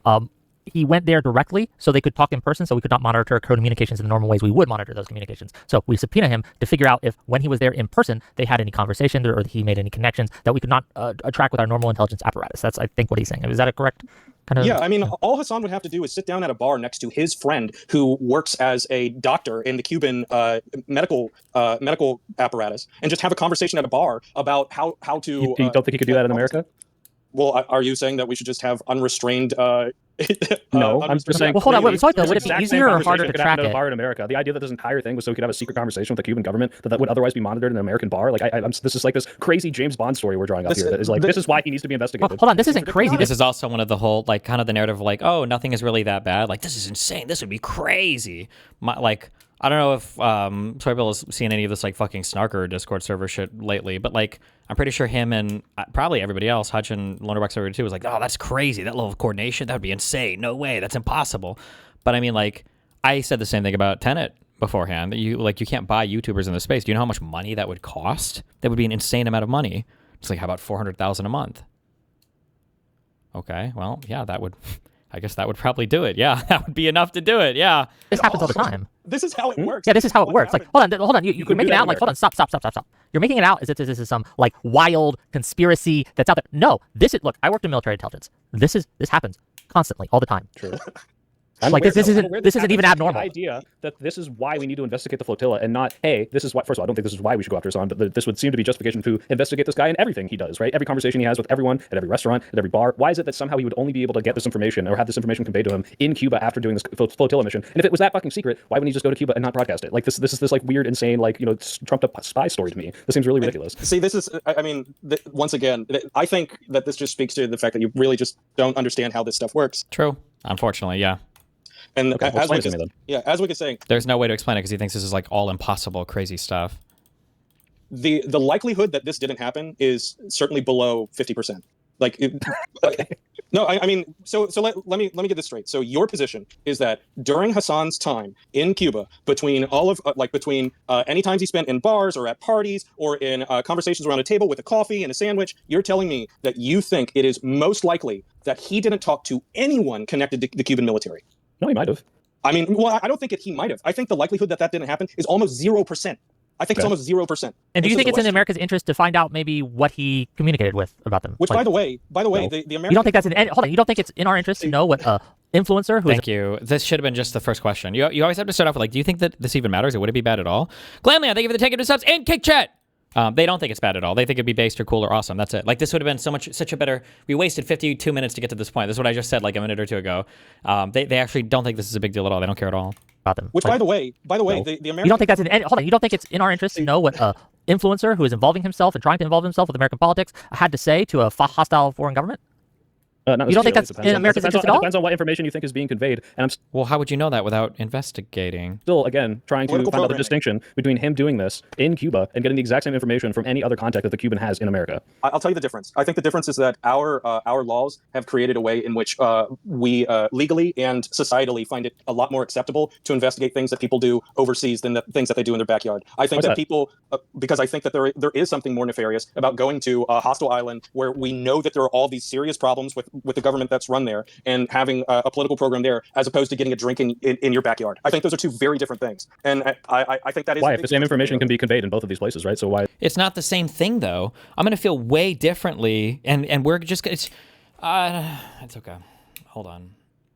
he went there directly so they could talk in person, so we could not monitor communications in the normal ways we would monitor those communications. So we subpoena him to figure out if when he was there in person, they had any conversations or he made any connections that we could not track with our normal intelligence apparatus. That's, I think, what he's saying. Is that a correct kind of? Yeah, I mean, all Hasan would have to do is sit down at a bar next to his friend who works as a doctor in the Cuban medical apparatus and just have a conversation at a bar about how to... You don't think he could do that in America? Well, are you saying that we should just have unrestrained... No, I'm just saying. Well, hold on. Wait, sorry, though. Would it be easier or harder to track it? Bar in America. The idea that this entire thing was so we could have a secret conversation with the Cuban government that would otherwise be monitored in an American bar. Like, this is like this crazy James Bond story we're drawing up here. That is like, this is why he needs to be investigated. Hold on, this isn't crazy. This is also one of the whole, like, kind of the narrative of like, oh, nothing is really that bad. Like, this is insane. This would be crazy. I don't know if Soybill has seen any of this like fucking snarker Discord server shit lately, but like I'm pretty sure him and probably everybody else, Hutch and Lonerbox server too, was like, oh, that's crazy. That level of coordination, that would be insane. No way, that's impossible. But I mean, like, I said the same thing about Tenet beforehand. You can't buy YouTubers in this space. Do you know how much money that would cost? That would be an insane amount of money. It's like, how about $400,000 a month? Okay, well, yeah, that would. I guess that would probably do it. Yeah, that would be enough to do it. Yeah. This happens all the time. This is how it works. Yeah, this is how it works. Like, hold on. You're making it out like, hold on, stop. You're making it out as if this is some like wild conspiracy that's out there. No, look, I worked in military intelligence. This happens constantly, all the time. True. Like this isn't even abnormal. The idea that this is why we need to investigate the flotilla and not, hey, this is why. First of all, I don't think this is why we should go after Hasan, but this would seem to be justification to investigate this guy and everything he does, right? Every conversation he has with everyone at every restaurant, at every bar. Why is it that somehow he would only be able to get this information or have this information conveyed to him in Cuba after doing this flotilla mission? And if it was that fucking secret, why wouldn't he just go to Cuba and not broadcast it? Like this is this like weird, insane, like trumped up spy story to me. This seems really ridiculous. See, this is, I mean, once again, I think that this just speaks to the fact that you really just don't understand how this stuff works. True. Unfortunately, yeah. And okay, as we could say, there's no way to explain it because he thinks this is like all impossible, crazy stuff. The likelihood that this didn't happen is certainly below 50%. Like, no, I mean, so let me get this straight. So your position is that during Hasan's time in Cuba, between any times he spent in bars or at parties or in conversations around a table with a coffee and a sandwich, you're telling me that you think it is most likely that he didn't talk to anyone connected to the Cuban military. No, he might have. I mean, well, I don't think he might have. I think the likelihood that didn't happen is almost 0%. I think it's almost 0%. And do you think it's in America's interest to find out maybe what he communicated with about them? Which, like, by the way, the American... You don't think that's hold on, you don't think it's in our interest to know what influencer who Thank you. This should have been just the first question. You always have to start off with, like, do you think that this even matters or would it be bad at all? Glamly, thank you for the 10 gifted subs and kick chat. They don't think it's bad at all. They think it'd be based or cool or awesome. That's it. Like, this would have been such a better... We wasted 52 minutes to get to this point. This is what I just said like a minute or two ago. They actually don't think this is a big deal at all. They don't care at all. About them. Which, like, by the way, the American... You don't think that's hold on, you don't think it's in our interest to know what influencer who is involving himself and trying to involve himself with American politics had to say to a hostile foreign government? You don't think that's in America's interest at all? It depends on what information you think is being conveyed. And well, how would you know that without investigating? Still, again, trying to find out the distinction between him doing this in Cuba and getting the exact same information from any other contact that the Cuban has in America. I'll tell you the difference. I think the difference is that our laws have created a way in which we legally and societally find it a lot more acceptable to investigate things that people do overseas than the things that they do in their backyard. I think that people, because I think that there is something more nefarious about going to a hostile island where we know that there are all these serious problems with the government that's run there and having a political program there, as opposed to getting a drink in your backyard. I think those are two very different things. And I think that is... Why? If the same information can be conveyed in both of these places, right? So why... It's not the same thing, though. I'm going to feel way differently, and we're just... It's okay. Hold on.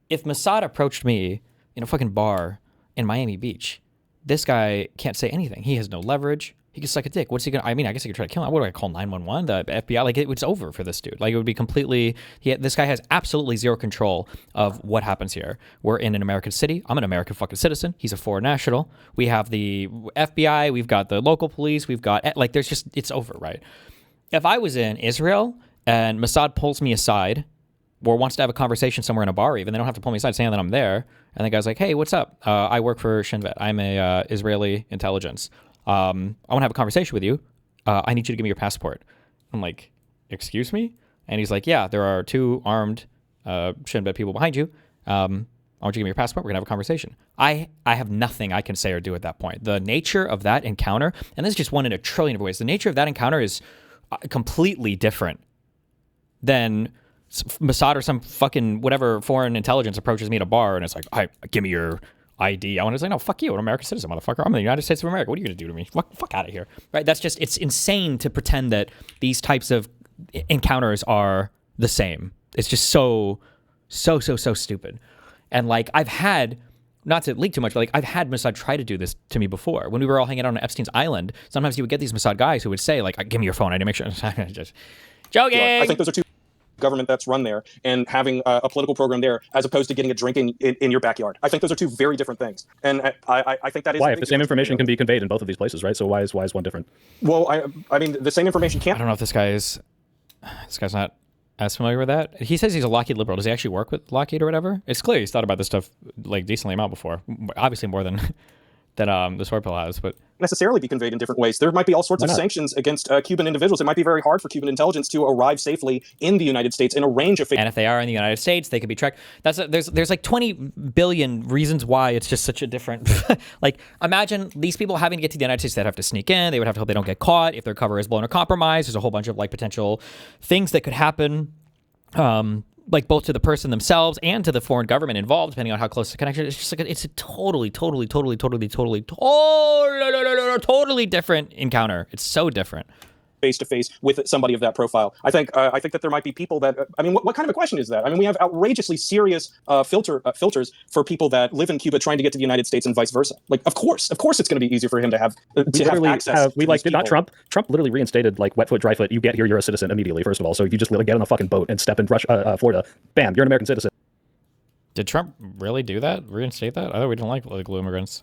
If Mossad approached me in a fucking bar in Miami Beach, this guy can't say anything. He has no leverage. He can suck a dick. What's he gonna... I mean, I guess I could try to kill him. What do I call 911? The FBI? Like, it's over for this dude. Like, it would be completely... This guy has absolutely zero control of what happens here. We're in an American city. I'm an American fucking citizen. He's a foreign national. We have the FBI. We've got the local police. We've got... Like, there's just... It's over, right? If I was in Israel and Mossad pulls me aside or wants to have a conversation somewhere in a bar, even they don't have to pull me aside saying that I'm there. And the guy's like, hey, what's up? I work for Shin Bet. I'm a Israeli intelligence. I want to have a conversation with you. I need you to give me your passport. I'm like, excuse me? And he's like, yeah, there are 2 armed Shin Bet people behind you. I want you to give me your passport. We're going to have a conversation. I have nothing I can say or do at that point. The nature of that encounter, and this is just one in a trillion of ways, the nature of that encounter is completely different than Mossad or some fucking whatever foreign intelligence approaches me at a bar and it's like, give me your ID. I want to say, no, fuck you. I'm an American citizen, motherfucker. I'm in the United States of America. What are you going to do to me? Fuck out of here. Right? That's just, it's insane to pretend that these types of encounters are the same. It's just so stupid. And like, I've had, not to leak too much, but like, I've had Mossad try to do this to me before. When we were all hanging out on Epstein's Island, sometimes you would get these Mossad guys who would say, like, give me your phone. I need to make sure. Just joking. I think those are 2 government that's run there and having a political program there as opposed to getting a drink in your backyard. I think those are 2 very different things. And I think that is... Why? If the same information can be conveyed in both of these places, right? So why is one different? Well, I mean, the same information can't... I don't know if this guy's not as familiar with that. He says he's a Lockheed liberal. Does he actually work with Lockheed or whatever? It's clear he's thought about this stuff like decently amount before. Obviously more than the Sword Pill has, but necessarily be conveyed in different ways. There might be all sorts of sanctions against Cuban individuals. It might be very hard for Cuban intelligence to arrive safely in the United States in a range of... And if they are in the United States, they could be tracked. There's like 20 billion reasons why it's just such a different... like, imagine these people having to get to the United States. They'd have to sneak in. They would have to hope they don't get caught. If their cover is blown or compromised, there's a whole bunch of like potential things that could happen. Like both to the person themselves and to the foreign government involved, depending on how close the connection is. It's just like, it's a totally different encounter. It's so different. Face-to-face with somebody of that profile. I think that there might be people that... I mean, what kind of a question is that? I mean, we have outrageously serious filters for people that live in Cuba trying to get to the United States and vice versa. Like, of course, it's going to be easier for him to have access. Did not Trump literally reinstated like wet foot, dry foot. You get here, you're a citizen immediately. First of all, so if you just get on a fucking boat and step in Florida, bam, you're an American citizen. Did Trump really do that? Reinstate that? I thought we didn't like illegal immigrants.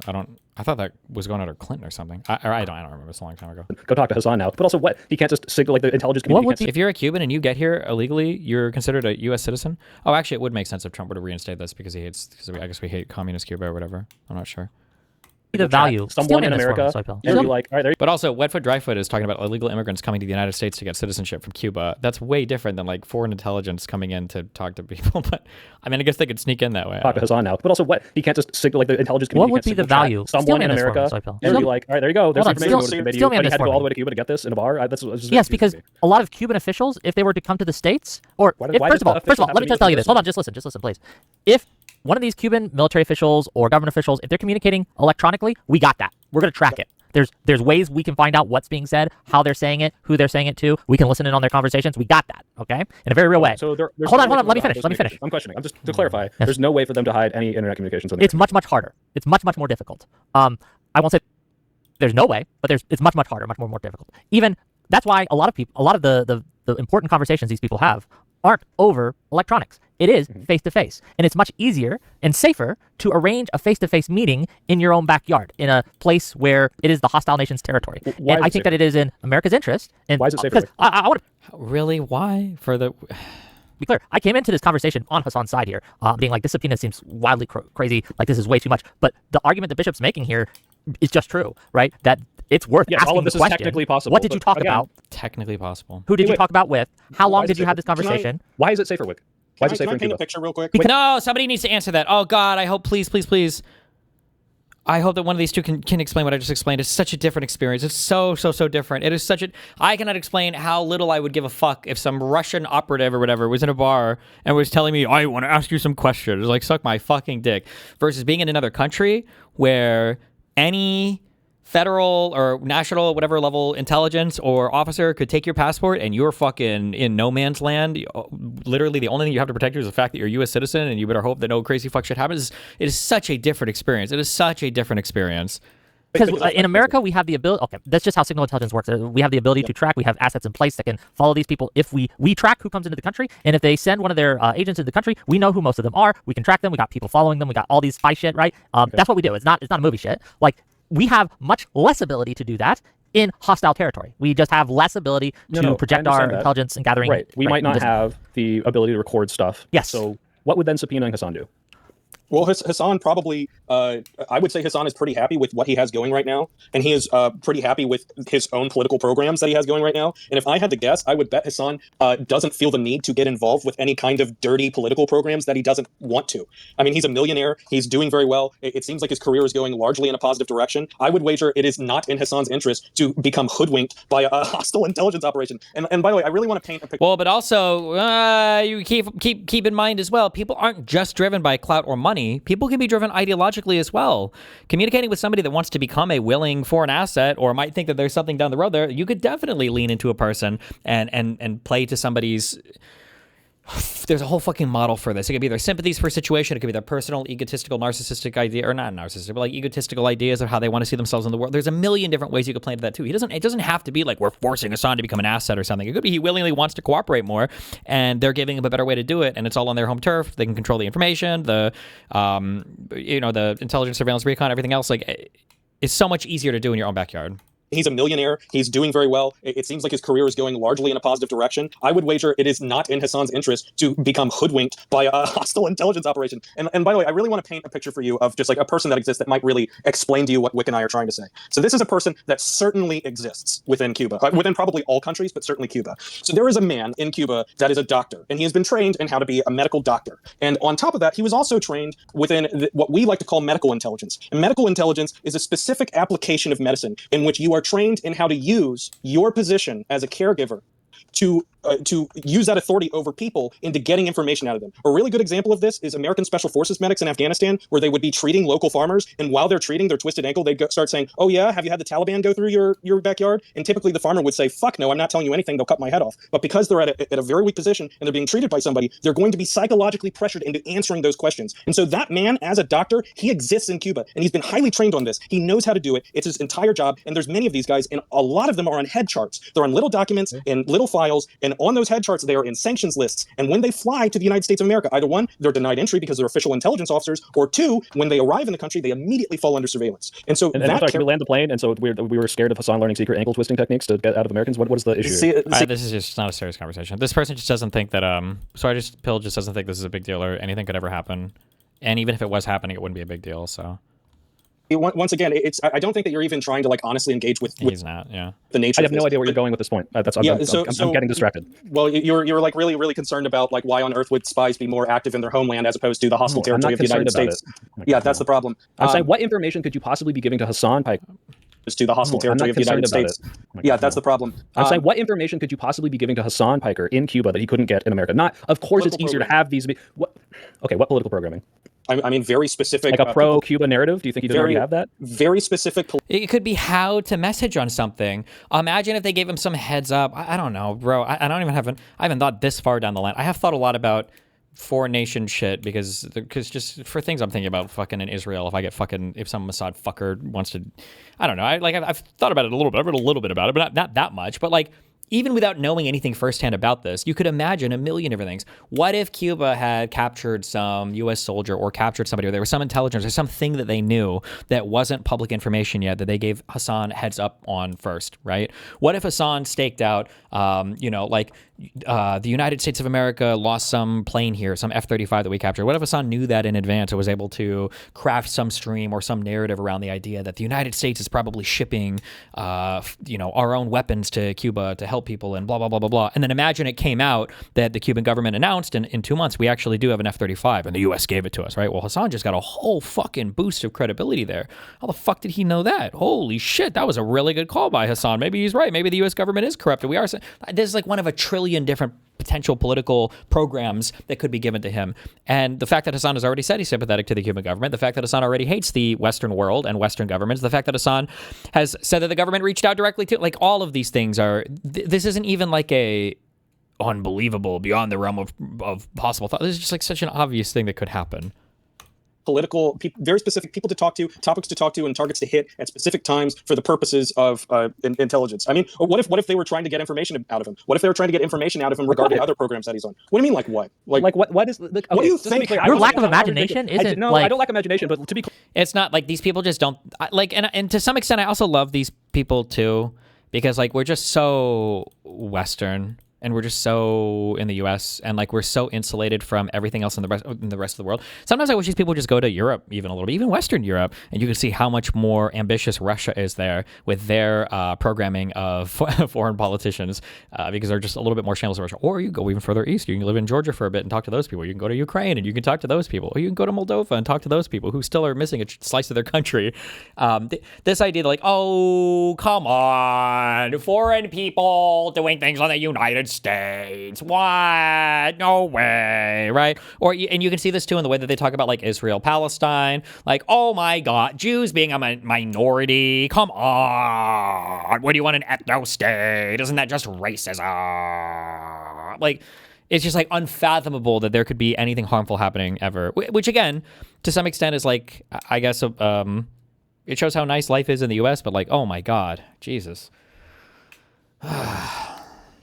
I thought that was going under Clinton or something. I don't remember. It's a long time ago. Go talk to Hasan now. But also, what he can't just signal like the intelligence community. If you're a Cuban and you get here illegally, you're considered a U.S. citizen. Oh, actually, it would make sense if Trump were to reinstate this because I guess we hate communist Cuba or whatever. I'm not sure. The value someone in America and be like, all right, there you But also, wet foot, dry foot is talking about illegal immigrants coming to the United States to get citizenship from Cuba. That's way different than like foreign intelligence coming in to talk to people. But I mean, I guess they could sneak in that way. Talk to Hasan now. But also, what he can't just signal like the intelligence community. What would be the value? Someone in America and be like, all right, there you go. There's information to the video. But he had to go all the way to Cuba to get this in a bar. Yes, because a lot of Cuban officials, if they were to come to the States, or first of all, let me just tell you this. Hold on, just listen, please. If one of these Cuban military officials or government officials, if they're communicating electronically, we got that. We're going to track it. There's ways we can find out what's being said, how they're saying it, who they're saying it to. We can listen in on their conversations. We got that, okay? In a very real way. So hold on. Let me finish. I'm questioning. I'm just to clarify. Yes. There's no way for them to hide any internet communications. It's much harder. It's much more difficult. I won't say there's no way, but it's much harder, much more difficult. Even that's why a lot of the important conversations these people have aren't over electronics. It is face-to-face. And it's much easier and safer to arrange a face-to-face meeting in your own backyard, in a place where it is the hostile nation's territory. And I think that it is in America's interest. And why is it safer? Because I want to... Really? Why? Be clear, I came into this conversation on Hasan's side here, being like, this subpoena seems wildly crazy, like this is way too much. But the argument the Bishop's making here is just true, right? That it's worth asking all of this the question. Is technically possible. What did you talk about? Technically possible. Who did you talk about with? How long did you have this conversation? Why is it safer, Wick? Why is it safer in Can I paint Cuba? a picture real quick? No, somebody needs to answer that. Oh, God, I hope, please. I hope that one of these two can explain what I just explained. It's such a different experience. It's so different. It is I cannot explain how little I would give a fuck if some Russian operative or whatever was in a bar and was telling me, I want to ask you some questions. Like, suck my fucking dick. Versus being in another country where any federal or national, whatever level intelligence or officer could take your passport and you're fucking in no man's land. Literally, the only thing you have to protect you is the fact that you're a U.S. citizen and you better hope that no crazy fuck shit happens. It is such a different experience. Because in America, we have the ability... Okay, that's just how signal intelligence works. We have the ability to track. We have assets in place that can follow these people. If we track who comes into the country, and if they send one of their agents into the country, we know who most of them are. We can track them. We got people following them. We got all these spy shit, right? That's what we do. It's not a movie shit. Like, we have much less ability to do that in hostile territory. We just have less ability to project our intelligence and gathering. Right. We might not have the ability to record stuff. Yes. So what would then subpoenaing Hasan do? Well, Hasan probably, I would say Hasan is pretty happy with what he has going right now. And he is pretty happy with his own political programs that he has going right now. And if I had to guess, I would bet Hasan doesn't feel the need to get involved with any kind of dirty political programs that he doesn't want to. I mean, he's a millionaire. He's doing very well. It seems like his career is going largely in a positive direction. I would wager it is not in Hasan's interest to become hoodwinked by a hostile intelligence operation. And by the way, I really want to paint a picture. Well, but also, you keep in mind as well, people aren't just driven by clout or money. People can be driven ideologically as well. Communicating with somebody that wants to become a willing foreign asset or might think that there's something down the road there, you could definitely lean into a person and play to somebody's... There's a whole fucking model for this. It could be their sympathies for a situation. It could be their personal, egotistical, narcissistic idea, or not narcissistic, but like egotistical ideas of how they want to see themselves in the world. There's a million different ways you could play into that too. It doesn't have to be like we're forcing Hasan to become an asset or something. It could be he willingly wants to cooperate more, and they're giving him a better way to do it, and it's all on their home turf. They can control the information, the intelligence, surveillance, recon, everything else. Like, it's so much easier to do in your own backyard. He's a millionaire. He's doing very well. It seems like his career is going largely in a positive direction. I would wager it is not in Hasan's interest to become hoodwinked by a hostile intelligence operation. And by the way, I really want to paint a picture for you of just like a person that exists that might really explain to you what Wick and I are trying to say. So this is a person that certainly exists within Cuba, within probably all countries, but certainly Cuba. So there is a man in Cuba that is a doctor, and he has been trained in how to be a medical doctor. And on top of that, he was also trained within what we like to call medical intelligence. And medical intelligence is a specific application of medicine in which you are trained in how to use your position as a caregiver to use that authority over people into getting information out of them. A really good example of this is American Special Forces medics in Afghanistan, where they would be treating local farmers, and while they're treating their twisted ankle, they'd start saying, "Oh yeah, have you had the Taliban go through your backyard?" And typically the farmer would say, "Fuck no, I'm not telling you anything, they'll cut my head off." But because they're at a very weak position and they're being treated by somebody, they're going to be psychologically pressured into answering those questions. And so that man, as a doctor, he exists in Cuba, and he's been highly trained on this. He knows how to do it. It's his entire job, and there's many of these guys, and a lot of them are on head charts. They're on little documents and little files, and on those head charts, they are in sanctions lists. And when they fly to the United States of America, either one, they're denied entry because they're official intelligence officers, or two, when they arrive in the country, they immediately fall under surveillance. And so can we land the plane? And so we were scared of Hasan learning secret ankle twisting techniques to get out of Americans. What is the issue? This is just not a serious conversation. This person just doesn't think that Pill just doesn't think this is a big deal or anything could ever happen. And even if it was happening, it wouldn't be a big deal. So once again, I don't think that you're even trying to like honestly engage with he's not. Yeah. The nature. I have no idea where you're going with this point. I'm getting distracted. Well, you're like really concerned about like why on earth would spies be more active in their homeland as opposed to the hostile territory of the United States? Yeah, that's the problem. I'm saying, what information could you possibly be giving to Hasan Piker? To the hostile territory of the United States. Yeah, that's the problem. I'm saying, what information could you possibly be giving to Hasan Piker in Cuba that he couldn't get in America? Not, of course, it's easier to have these. What political programming? I mean, very specific. Like a pro-Cuba narrative? Do you think he doesn't already have that? Very specific. It could be how to message on something. Imagine if they gave him some heads up. I don't know, bro. I haven't thought this far down the line. I have thought a lot about foreign nation shit because just for things I'm thinking about fucking in Israel, if some Mossad fucker wants to, I don't know. I've thought about it a little bit. I've read a little bit about it, but not that much. But like, even without knowing anything firsthand about this, you could imagine a million different things. What if Cuba had captured some U.S. soldier or captured somebody, or there was some intelligence or something that they knew that wasn't public information yet that they gave Hasan heads up on first, right? What if Hasan staked out, the United States of America lost some plane here, some F-35 that we captured. What if Hasan knew that in advance and was able to craft some stream or some narrative around the idea that the United States is probably shipping, our own weapons to Cuba to help people and blah, blah, blah, blah, blah. And then imagine it came out that the Cuban government announced in 2 months, we actually do have an F-35 and the U.S. gave it to us, right? Well, Hasan just got a whole fucking boost of credibility there. How the fuck did he know that? Holy shit, that was a really good call by Hasan. Maybe he's right. Maybe the U.S. government is corrupted. This is like one of a trillion different potential political programs that could be given to him. And the fact that Hasan has already said he's sympathetic to the Cuban government, the fact that Hasan already hates the Western world and Western governments, the fact that Hasan has said that the government reached out directly to, like, all of these things are, this isn't even like a unbelievable, beyond the realm of possible thought. This is just like such an obvious thing that could happen. Political, very specific people to talk to, topics to talk to, and targets to hit at specific times for the purposes of intelligence. I mean, what if they were trying to get information out of him? What if they were trying to get information out of him regarding other programs that he's on? What do you mean, like what? Like what is? What do you think? Your lack of imagination isn't. No, I don't lack imagination, but to be clear, it's not like these people just don't like. And to some extent, I also love these people too. because like we're just so Western. And we're just so in the U.S. and like we're so insulated from everything else in the rest of the world. Sometimes I wish these people would just go to Europe, even a little bit, even Western Europe, and you can see how much more ambitious Russia is there with their programming of foreign politicians, because they're just a little bit more shambles in Russia. Or you go even further east. You can live in Georgia for a bit and talk to those people. You can go to Ukraine and you can talk to those people. Or you can go to Moldova and talk to those people who still are missing a slice of their country. This idea that like, oh, come on, foreign people doing things on the United States. What? No way, right? And you can see this too in the way that they talk about like Israel, Palestine. Like, oh my God, Jews being a minority. Come on. What do you want an ethno state? Isn't that just racism? Like, it's just like unfathomable that there could be anything harmful happening ever. Which again, to some extent is like, I guess, it shows how nice life is in the U.S., but like, oh my God, Jesus.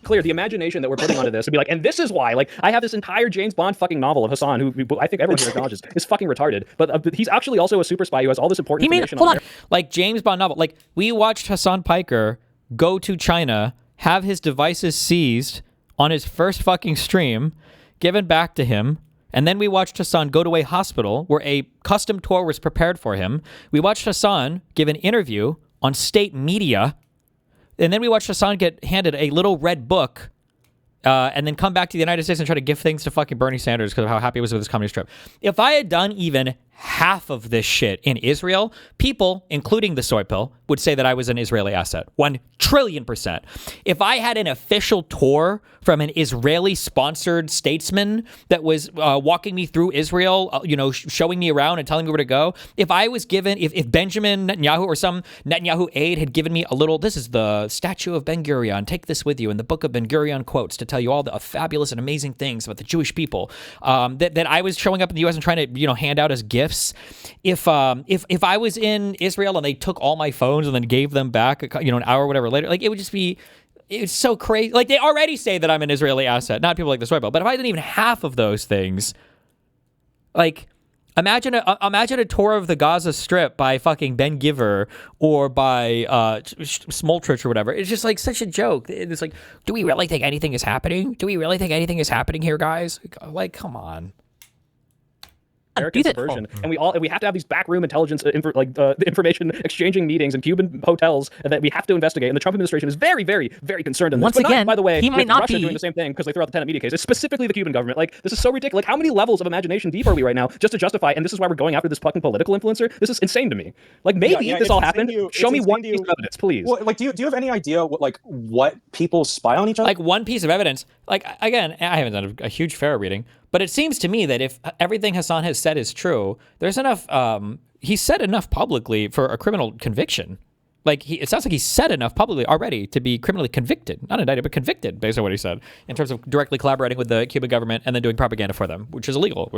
Clear the imagination that we're putting onto this would be like, and this is why, like, I have this entire James Bond fucking novel of Hasan, who I think everyone here acknowledges is fucking retarded, but he's actually also a super spy who has all this important information. Hold on. Like James Bond novel. Like we watched Hasan Piker go to China, have his devices seized on his first fucking stream, given back to him. And then we watched Hasan go to a hospital where a custom tour was prepared for him. We watched Hasan give an interview on state media. And then we watched Hasan get handed a little red book and then come back to the United States and try to give things to fucking Bernie Sanders because of how happy he was with his comedy trip. If I had done even half of this shit in Israel, people, including the soy pill, would say that I was an Israeli asset. 1,000,000,000,000%. If I had an official tour from an Israeli-sponsored statesman that was walking me through Israel, showing me around and telling me where to go, if I was given, if Benjamin Netanyahu or some Netanyahu aide had given me a little, this is the statue of Ben Gurion, take this with you, in the book of Ben Gurion quotes to tell you all the fabulous and amazing things about the Jewish people, that I was showing up in the U.S. and trying to, hand out as gifts. If I was in Israel and they took all my phones and then gave them back, an hour or whatever later, like it would just be, it's so crazy. Like they already say that I'm an Israeli asset, not people like the soy pill. But if I did even half of those things, like imagine a tour of the Gaza Strip by fucking Ben Giver or by Smoltrich or whatever. It's just like such a joke. It's like, do we really think anything is happening? Do we really think anything is happening here, guys? Like, come on. American subversion, and we have to have these backroom intelligence information exchanging meetings in Cuban hotels that we have to investigate. And the Trump administration is very, very, very concerned in this. Once but again, not, by the way, he might not Russia be doing the same thing because they threw out the Tenet media case. It's specifically the Cuban government. Like this is so ridiculous. Like how many levels of imagination deep are we right now just to justify? And this is why we're going after this fucking political influencer. This is insane to me. Like maybe this all happened. Show me one piece of evidence, please. Well, like, do you have any idea what people spy on each other? Like one piece of evidence. Like again, I haven't done a huge Farah reading. But it seems to me that if everything Hasan has said is true, there's enough, he said enough publicly for a criminal conviction. Like, it sounds like he said enough publicly already to be criminally convicted. Not indicted, but convicted, based on what he said, in terms of directly collaborating with the Cuban government and then doing propaganda for them, which is illegal.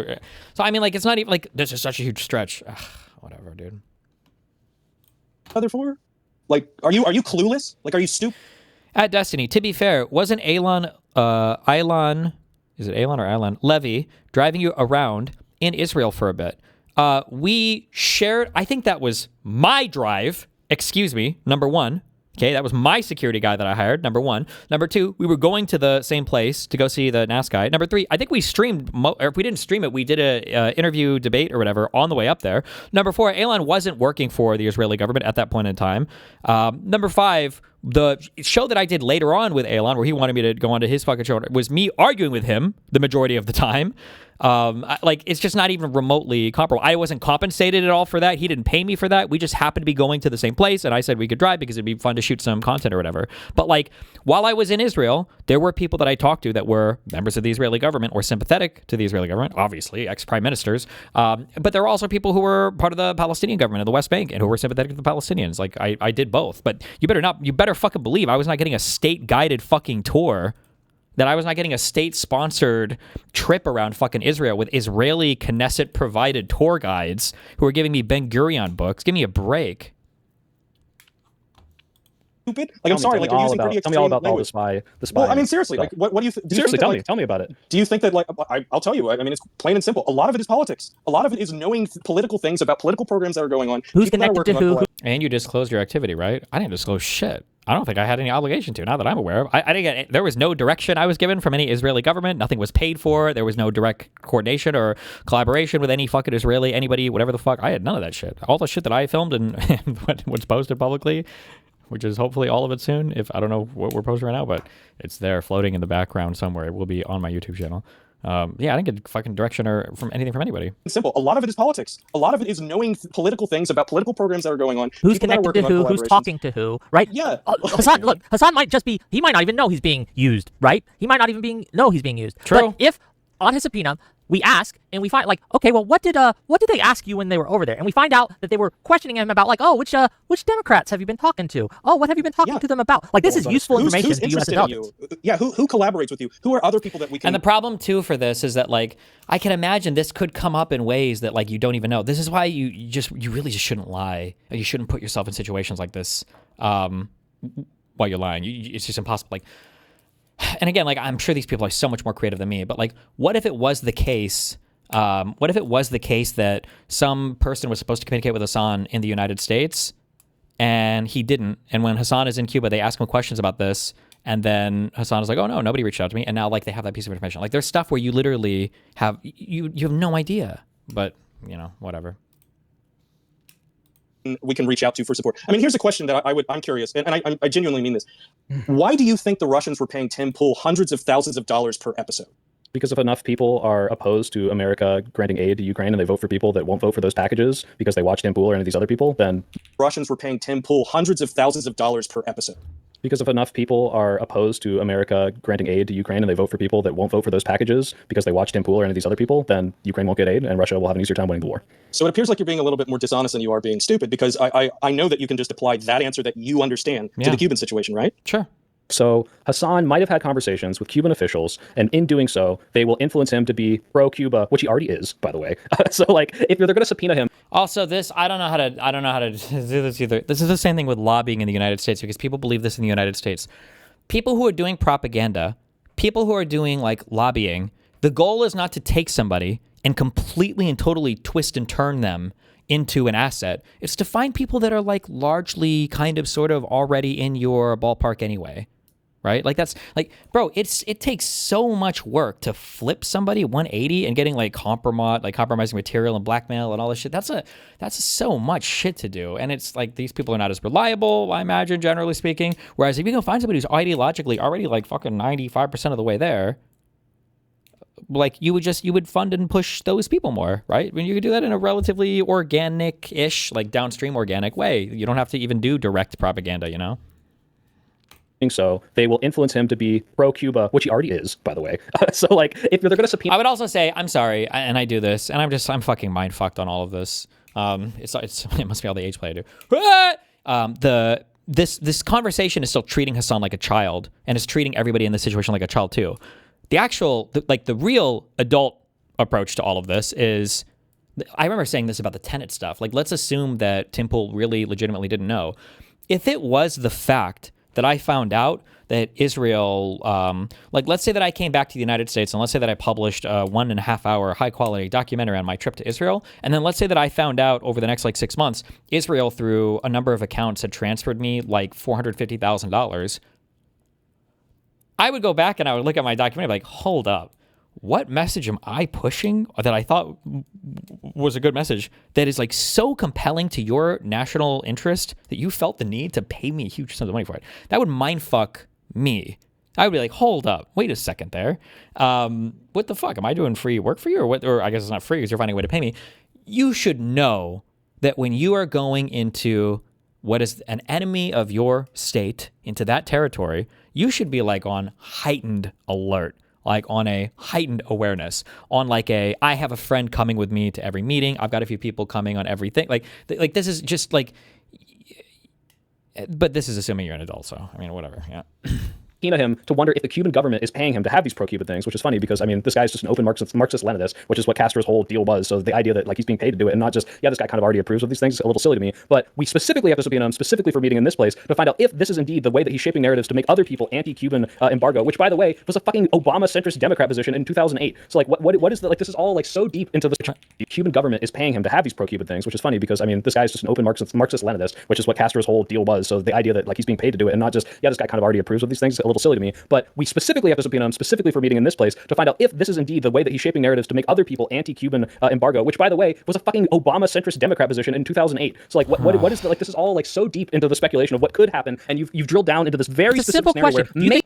So, I mean, like, it's not even, like, this is such a huge stretch. Ugh, whatever, dude. Other for? Like, are you clueless? Like, are you stupid? At Destiny, to be fair, wasn't is it Elon or Alan Levy driving you around in Israel for a bit? We shared, I think that was my drive, number one. Okay, that was my security guy that I hired, number one. Number two, we were going to the same place to go see the NAS guy. Number three, I think we streamed, or if we didn't stream it, we did a interview debate or whatever on the way up there. Number four, Elon wasn't working for the Israeli government at that point in time. Number five, the show that I did later on with Elon, where he wanted me to go onto his fucking show, was me arguing with him the majority of the time. Like, it's just not even remotely comparable. I wasn't compensated at all for that. He didn't pay me for that. We just happened to be going to the same place, and I said we could drive because it'd be fun to shoot some content or whatever. But, like, while I was in Israel, there were people that I talked to that were members of the Israeli government or sympathetic to the Israeli government, obviously, ex-prime ministers. But there were also people who were part of the Palestinian government of the West Bank and who were sympathetic to the Palestinians. Like, I did both. But you better fucking believe I was not getting a state-guided fucking tour, that I was not getting a state-sponsored trip around fucking Israel with Israeli Knesset-provided tour guides who were giving me Ben Gurion books. Give me a break. Stupid? Like, I'm sorry, like, you're using pretty extreme Tell me all about all language. the spy. Well, I mean, seriously, like, what do you think? Seriously, tell me about it. Do you think that, like, I'll tell you, I mean, it's plain and simple. A lot of it is politics. A lot of it is knowing political things about political programs that are going on. Who's connected to who? And you disclosed your activity, right? I didn't disclose shit. I don't think I had any obligation to, not that I'm aware of. I didn't get, there was no direction I was given from any Israeli government. Nothing was paid for. There was no direct coordination or collaboration with any fucking Israeli, anybody, whatever the fuck. I had none of that shit. All the shit that I filmed and was posted publicly, which is hopefully all of it soon. If I don't know what we're posting right now, but it's there floating in the background somewhere. It will be on my YouTube channel. I didn't get fucking direction or from anything from anybody. It's simple. A lot of it is politics. A lot of it is knowing political things about political programs that are going on. Who's connected to who? Who's talking to who? Right? Yeah. Hasan, look, Hasan might just be. He might not even know he's being used. Right? He might not even know he's being used. True. But if on his subpoena we ask and we find like, okay, well, what did they ask you when they were over there? And we find out that they were questioning him about like, oh, which Democrats have you been talking to? Oh, what have you been talking to them about? Like, this is useful information who's to you as interested in you? Yeah, who collaborates with you? Who are other people that we can? And the problem too for this is that like I can imagine this could come up in ways that like you don't even know. This is why you really just shouldn't lie. You shouldn't put yourself in situations like this while you're lying. It's just impossible. Like, and again, like I'm sure these people are so much more creative than me. But like, what if it was the case? What if it was the case that some person was supposed to communicate with Hasan in the United States and he didn't? And when Hasan is in Cuba, they ask him questions about this. And then Hasan is like, oh, no, nobody reached out to me. And now like they have that piece of information. Like there's stuff where you literally have, you have no idea. But, you know, whatever. We can reach out to for support. I mean, here's a question that I'm curious, and I genuinely mean this. Why do you think the Russians were paying Tim Pool hundreds of thousands of dollars per episode? Because if enough people are opposed to America granting aid to Ukraine and they vote for people that won't vote for those packages because they watch Tim Pool or any of these other people, then Russians were paying Tim Pool hundreds of thousands of dollars per episode. because if enough people are opposed to America granting aid to Ukraine and they vote for people that won't vote for those packages because they watch Tim Pool or any of these other people, then Ukraine won't get aid and Russia will have an easier time winning the war. So it appears like you're being a little bit more dishonest than you are being stupid, because I know that you can just apply that answer that you understand to the Cuban situation, right? Sure. So Hasan might have had conversations with Cuban officials, and in doing so, they will influence him to be pro-Cuba, which he already is, by the way. So, like, if they're going to subpoena him. Also, I don't know how to do this either. This is the same thing with lobbying in the United States, because people believe this in the United States. People who are doing propaganda, people who are doing like lobbying, the goal is not to take somebody and completely and totally twist and turn them into an asset. It's to find people that are like largely kind of sort of already in your ballpark anyway. Right? Like that's like, bro, it takes so much work to flip somebody 180 and getting like compromising material and blackmail and all this shit. That's so much shit to do. And it's like, these people are not as reliable, I imagine, generally speaking. Whereas if you go find somebody who's ideologically already like fucking 95% of the way there, like you would fund and push those people more, right? When you could do that in a relatively organic-ish, like downstream organic way. You don't have to even do direct propaganda, you know? So they will influence him to be pro-Cuba, which he already is, by the way. So like, if they're going to subpoena, I would also say, I'm sorry, and I do this, and I'm fucking mind fucked on all of this. It must be all the age play I do. This conversation is still treating Hasan like a child, and is treating everybody in this situation like a child too. The real adult approach to all of this is, I remember saying this about the Tenet stuff. Like, let's assume that Tim Pool really legitimately didn't know. If it was the fact that I found out that Israel, like let's say that I came back to the United States and let's say that I published a 1.5 hour high quality documentary on my trip to Israel. And then let's say that I found out over the next like 6 months, Israel through a number of accounts had transferred me like $450,000. I would go back and I would look at my documentary like, hold up. What message am I pushing that I thought was a good message that is like so compelling to your national interest that you felt the need to pay me a huge sum of money for it? That would mindfuck me. I would be like, hold up, wait a second there. What the fuck? Am I doing free work for you or what? Or I guess it's not free because you're finding a way to pay me. You should know that when you are going into what is an enemy of your state, into that territory, you should be like on heightened alert. Like on a heightened awareness, on like I have a friend coming with me to every meeting. I've got a few people coming on everything. Like this is just like, but this is assuming you're an adult. So, I mean, whatever. Yeah. subpoena him to wonder if the Cuban government is paying him to have these pro-Cuban things, which is funny because, I mean, this guy's just an open Marxist-Leninist, which is what Castro's whole deal was. So the idea that, like, he's being paid to do it and not just, yeah, this guy kind of already approves of these things is a little silly to me. But we specifically have to subpoena him specifically for meeting in this place to find out if this is indeed the way that he's shaping narratives to make other people anti-Cuban embargo, which, by the way, was a fucking Obama-centrist Democrat position in 2008. So, like, what is the, like, this is all, like, so deep into the Cuban government is paying him to have these pro-Cuban things, which is funny because, I mean, this guy's just an open Marxist-Leninist, which is what Castro's whole deal was. So the idea that, like, he's being paid to do it and not just, yeah, this guy kind of already approves of these things is a little silly to me. But we specifically have to subpoena him specifically for meeting in this place to find out if this is indeed the way that he's shaping narratives to make other people anti-Cuban embargo, which, by the way, was a fucking Obama-centrist Democrat position in 2008. So, like, what is the, like, this is all, like, so deep into the speculation of what could happen, and you've drilled down into this very It's a specific simple scenario question. where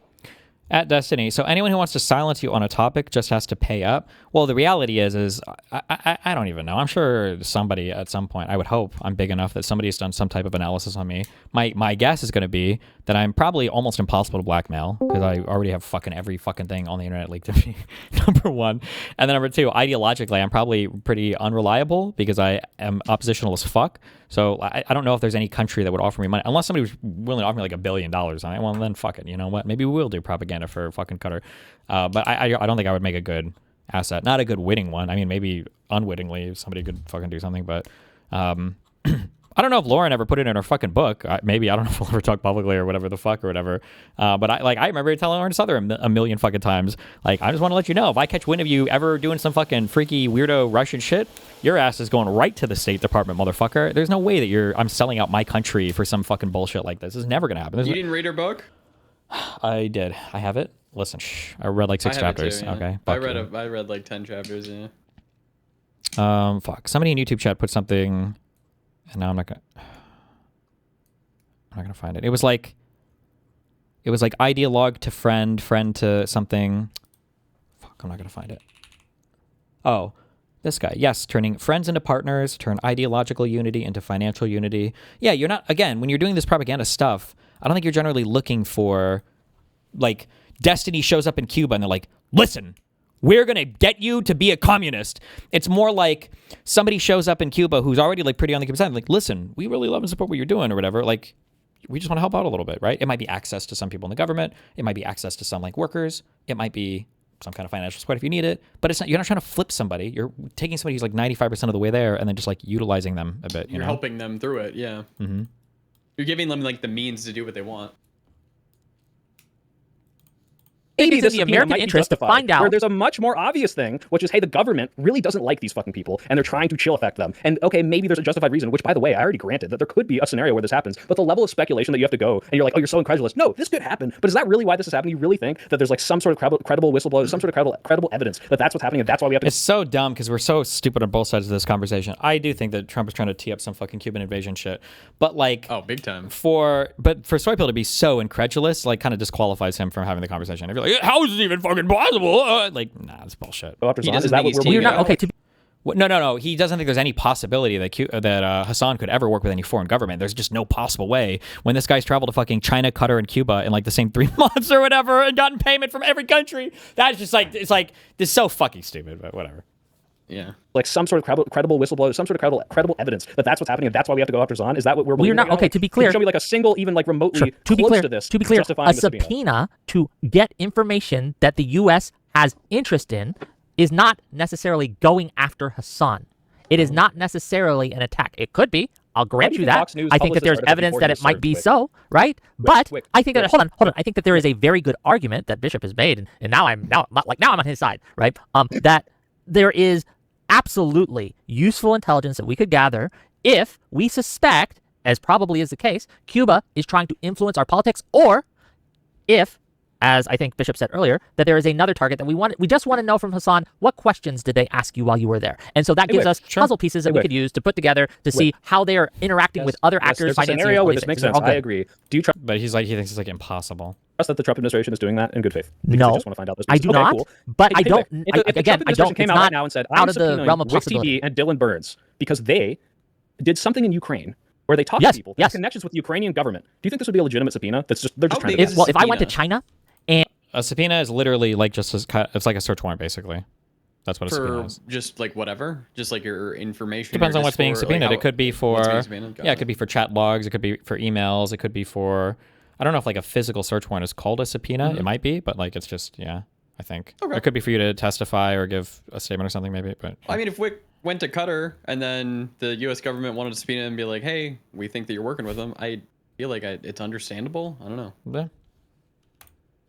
At Destiny, so anyone who wants to silence you on a topic just has to pay up. Well, the reality is I don't even know. I'm sure somebody at some point, I would hope I'm big enough that somebody has done some type of analysis on me. My guess is going to be that I'm probably almost impossible to blackmail because I already have fucking every fucking thing on the internet leaked to me, number one. And then number two, ideologically, I'm probably pretty unreliable because I am oppositional as fuck. So I don't know if there's any country that would offer me money unless somebody was willing to offer me like $1 billion on it. Well, then fuck it. You know what? Maybe we will do propaganda for fucking Qatar. But I don't think I would make a good asset. Not a good winning one. I mean, maybe unwittingly somebody could fucking do something. But I don't know if Lauren ever put it in her fucking book. Maybe I don't know if we'll ever talk publicly or whatever the fuck or whatever. But I remember telling Lauren Southern a million fucking times. Like, I just want to let you know, if I catch wind of you ever doing some fucking freaky weirdo Russian shit, your ass is going right to the State Department, motherfucker. There's no way that I'm selling out my country for some fucking bullshit like this. This is never gonna happen. You didn't read her book? I did. I have it. Listen, I read like 6 chapters. Too, yeah. Okay. I read like 10 chapters. Yeah. Fuck. Somebody in YouTube chat put something, and now I'm not gonna find it. It was like ideologue to friend to something. Fuck. I'm not gonna find it. Oh. This guy, yes, turning friends into partners, turn ideological unity into financial unity. Yeah, you're not, again, when you're doing this propaganda stuff, I don't think you're generally looking for, like, Destiny shows up in Cuba and they're like, listen, we're going to get you to be a communist. It's more like somebody shows up in Cuba who's already, like, pretty on the Cuban side, like, listen, we really love and support what you're doing or whatever. Like, we just want to help out a little bit, right? It might be access to some people in the government. It might be access to some, like, workers. It might be some kind of financial support if you need it, but it's not. You're not trying to flip somebody. You're taking somebody who's like 95% of the way there, and then just like utilizing them a bit. You're helping them through it. Yeah. Mm-hmm. You're giving them like the means to do what they want. maybe it's in the American interest to find out. Where there's a much more obvious thing, which is, hey, the government really doesn't like these fucking people, and they're trying to chill affect them. And okay, maybe there's a justified reason, which, by the way, I already granted that there could be a scenario where this happens. But the level of speculation that you have to go, and you're like, oh, you're so incredulous. No, this could happen. But is that really why this is happening? You really think that there's like some sort of credible whistleblower, some sort of credible evidence that that's what's happening, and that's why we have to? It's so dumb because we're so stupid on both sides of this conversation. I do think that Trump is trying to tee up some fucking Cuban invasion shit, but like, oh, big time. But for Soypill to be so incredulous, like, kind of disqualifies him from having the conversation. If you're like, how is this even fucking possible? Like, nah, it's bullshit. Is that what You're not okay to. No. He doesn't think there's any possibility that Hasan could ever work with any foreign government. There's just no possible way. When this guy's traveled to fucking China, Qatar, and Cuba in like the same 3 months or whatever, and gotten payment from every country, that's just like, it's so fucking stupid. But whatever. Yeah, like some sort of credible whistleblower, some sort of credible evidence that that's what's happening, and that's why we have to go after Hasan. Is that what we're? We're not okay. To be clear, show me like a single, even like remotely to be close clear, to this. To be clear, justifying a the subpoena to get information that the U.S. has interest in is not necessarily going after Hasan. It is not necessarily an attack. It could be. I'll grant you that. I think that there's evidence that it might be so, right? But I think that hold on. I think that there is a very good argument that Bishop has made, and now I'm on his side, right? That there is absolutely useful intelligence that we could gather if we suspect, as probably is the case, Cuba is trying to influence our politics, or if, as I think Bishop said earlier, that there is another target that we want. We just want to know from Hasan, what questions did they ask you while you were there? And so that gives us puzzle pieces that we could use to put together to see how they are interacting with other actors. There's a scenario where this makes sense. I agree. Do you trust? But he thinks it's like impossible. Trust that the Trump administration is doing that in good faith? No, I just want to find out this. I do not. Cool. But I don't. If the Trump administration came out right now and said, "I'm subpoenaing Rick TV and Dylan Burns because they did something in Ukraine where they talked to people, they have connections with the Ukrainian government," do you think this would be a legitimate subpoena? They're just trying to. Well, if I went to China and a subpoena is literally like it's like a search warrant basically. That's what a subpoena is. Just like whatever, just like your information. Depends on what's being subpoenaed. It could be for it could be for chat logs. It could be for emails. It could be for I don't know if like a physical search warrant is called a subpoena. It might be, but like it's just I think it could be for you to testify or give a statement or something maybe. But I mean, if Wick went to Qatar and then the U.S. government wanted to subpoena and be like, "Hey, we think that you're working with them," I feel like it's understandable. I don't know. Yeah.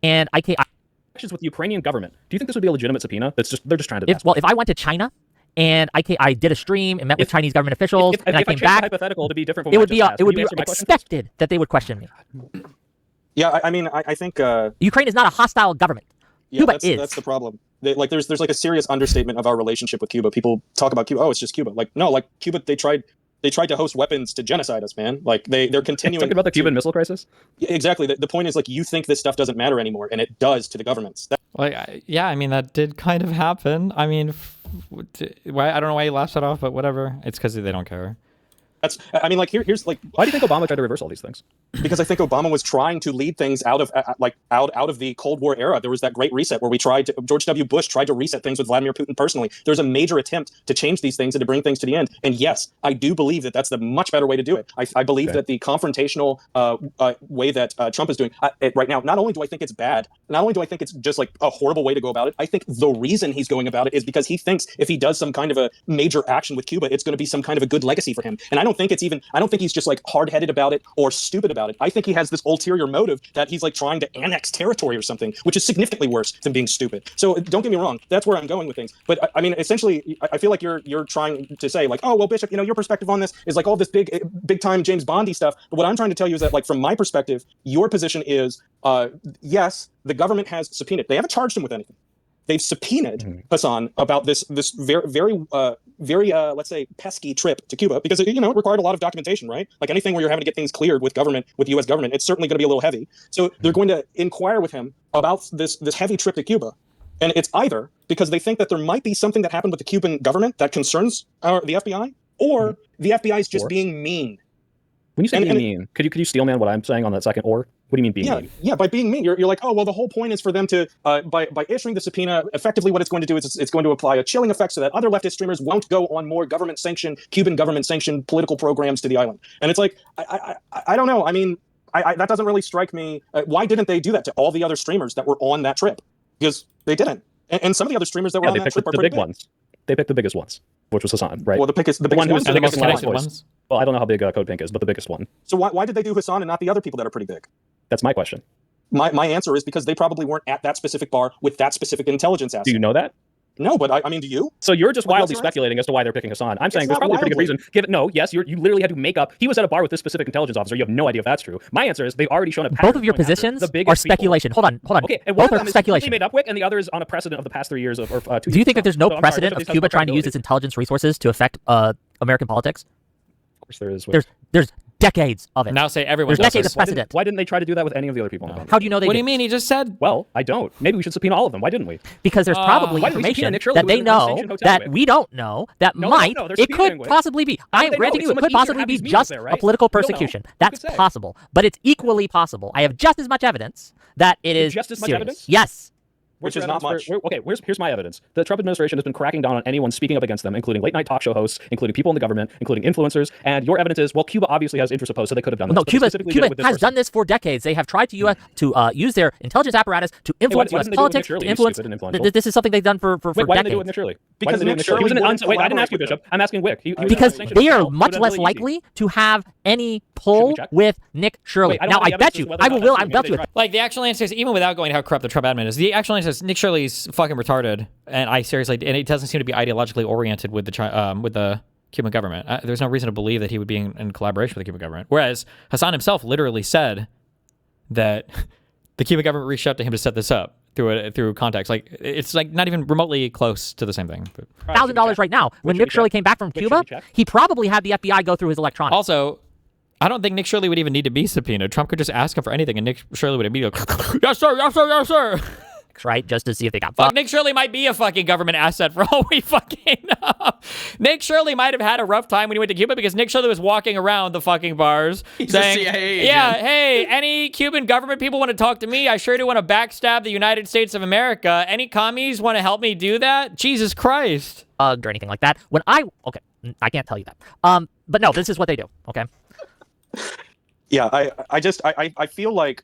And Actions with the Ukrainian government. Do you think this would be a legitimate subpoena? They're just trying to. if I went to China and I did a stream and met with Chinese government officials and I came back, hypothetical to be different from it what would I just asked. be it would Can you be answer my question, expected that they would question me. Yeah, I mean, I think Ukraine is not a hostile government. yeah, Cuba is. that's the problem. Like there's like a serious understatement of our relationship with Cuba. People talk about Cuba. Oh, it's just Cuba. Like no, like Cuba, they tried to host weapons to genocide us, man. Like they're continuing. Talking about the Cuban Missile Crisis. Exactly. The point is like you think this stuff doesn't matter anymore, and it does to the governments. Yeah, I mean that did kind of happen. I mean, why I don't know why you laughed it off, but whatever. It's because they don't care. I mean, like here's like Why do you think Obama tried to reverse all these things? because I think Obama was trying to lead things out of the Cold War era. There was that great reset where George W. Bush tried to reset things with Vladimir Putin personally. There's a major attempt to change these things and to bring things to the end. And yes, I do believe that that's the much better way to do it. I believe that the confrontational way that Trump is doing it right now, not only do I think it's bad, not only do I think it's just like a horrible way to go about it, I think the reason he's going about it is because he thinks if he does some kind of a major action with Cuba, it's going to be some kind of a good legacy for him. And I don't think he's just like hard-headed about it or stupid about it. I think he has this ulterior motive that he's like trying to annex territory or something, which is significantly worse than being stupid. So don't get me wrong, that's where I'm going with things. But I mean, essentially, I feel like you're trying to say like, oh well, Bishop, your perspective on this is like all this big time James Bondy stuff. But what I'm trying to tell you is that like from my perspective, your position is yes, the government has subpoenaed. They haven't charged him with anything. They've subpoenaed Hasan about this very let's say pesky trip to Cuba because it required a lot of documentation, right? Like anything where you're having to get things cleared with U.S. government, it's certainly going to be a little heavy. So they're going to inquire with him about this heavy trip to Cuba, and it's either because they think that there might be something that happened with the Cuban government that concerns the FBI, or the FBI is just being mean. When you say being mean, could you steel man what I'm saying on that second or? What do you mean being mean? Yeah, by being mean, you're like, oh, well, the whole point is for them to, by issuing the subpoena, effectively what it's going to do is it's going to apply a chilling effect so that other leftist streamers won't go on more Cuban government-sanctioned political programs to the island. And it's like, I don't know. I mean, that doesn't really strike me. Why didn't they do that to all the other streamers that were on that trip? Because they didn't. And some of the other streamers that were on that trip are pretty big. Ones. They picked the biggest ones, which was Hasan, right? Well, the biggest one who's the most connected voice. ones. Well, I don't know how big Code Pink is, but the biggest one. So why did they do Hasan and not the other people that are pretty big? That's my question. My answer is because they probably weren't at that specific bar with that specific intelligence asset. Do you know that? No, but I mean, do you? So you're just wildly speculating as to why they're picking Hasan. I'm saying there's probably a pretty good reason. You literally had to make up. He was at a bar with this specific intelligence officer. You have no idea if that's true. My answer is they've already shown a pattern. Both of your positions are speculation. Hold on. Okay, and both one are of them is speculation. made up with, and the other is on a precedent of the past 3 years or 2 years. Do you think that there's no So, precedent of Cuba trying to use its intelligence resources to affect American politics? Of course there is. There's decades of it. Now say everyone. There's decades of precedent. Why didn't they try to do that with any of the other people? How do you know they What did? do you mean? He just said. Well, I don't. Maybe we should subpoena all of them. Why didn't we? Because there's probably why didn't we subpoena information Nick Shirley, that who they was in an know unsanctioned hotel that with? we don't know that No, might, they're it could subpoenaing with. possibly be. I am they know? granting It's you, so it much could easier to possibly have be these meetings just there, a right? political You don't know. persecution. Who That's could say? possible. But it's equally possible. I have just as much evidence that it is Just as much serious. evidence? Yes. Which is not much. Here's my evidence. The Trump administration has been cracking down on anyone speaking up against them, including late night talk show hosts, including people in the government, including influencers. And your evidence is, well, Cuba obviously has interest opposed, so they could have done this. No, But they Cuba specifically did it with this has person. done this for decades. They have tried to use their intelligence apparatus to influence why U.S. didn't they do it with Nick politics, Shirley? to You influence. stupid and influential. This is something they've done for Wait, why didn't they do it with decades. Nick Shirley? Because Nick He was Shirley wait, I didn't ask you, collaborate with Bishop. I'm asking Wick. He was Because unsanctioned they are himself. much It would less have been really easy. likely to have any pull check? with Nick Shirley. Wait, I don't Now, know the I bet evidence you, is whether I or will, not I bet they you. tried. Like the actual answer is, even without going how corrupt the Trump admin is, the actual answer is Nick Shirley's fucking retarded, and it doesn't seem to be ideologically oriented with the Cuban government. There's no reason to believe that he would be in collaboration with the Cuban government. Whereas Hasan himself literally said that the Cuban government reached out to him to set this up through contacts. Like it's like not even remotely close to the same thing. But $1,000 right now. When Nick Shirley came back from Cuba, he probably had the FBI go through his electronics. also, I don't think Nick Shirley would even need to be subpoenaed. Trump could just ask him for anything, and Nick Shirley would immediately go, yes, sir, yes, sir, yes, sir. Right, just to see if they got Fuck, fucked. Nick Shirley might be a fucking government asset for all we fucking know. Nick Shirley might have had a rough time when he went to Cuba because Nick Shirley was walking around the fucking bars saying, a CIA agent. yeah, hey, any Cuban government people want to talk to me? I sure do want to backstab the United States of America. Any commies want to help me do that? Jesus Christ. Or anything like that. I can't tell you that. But no, this is what they do. Okay. Yeah, I feel like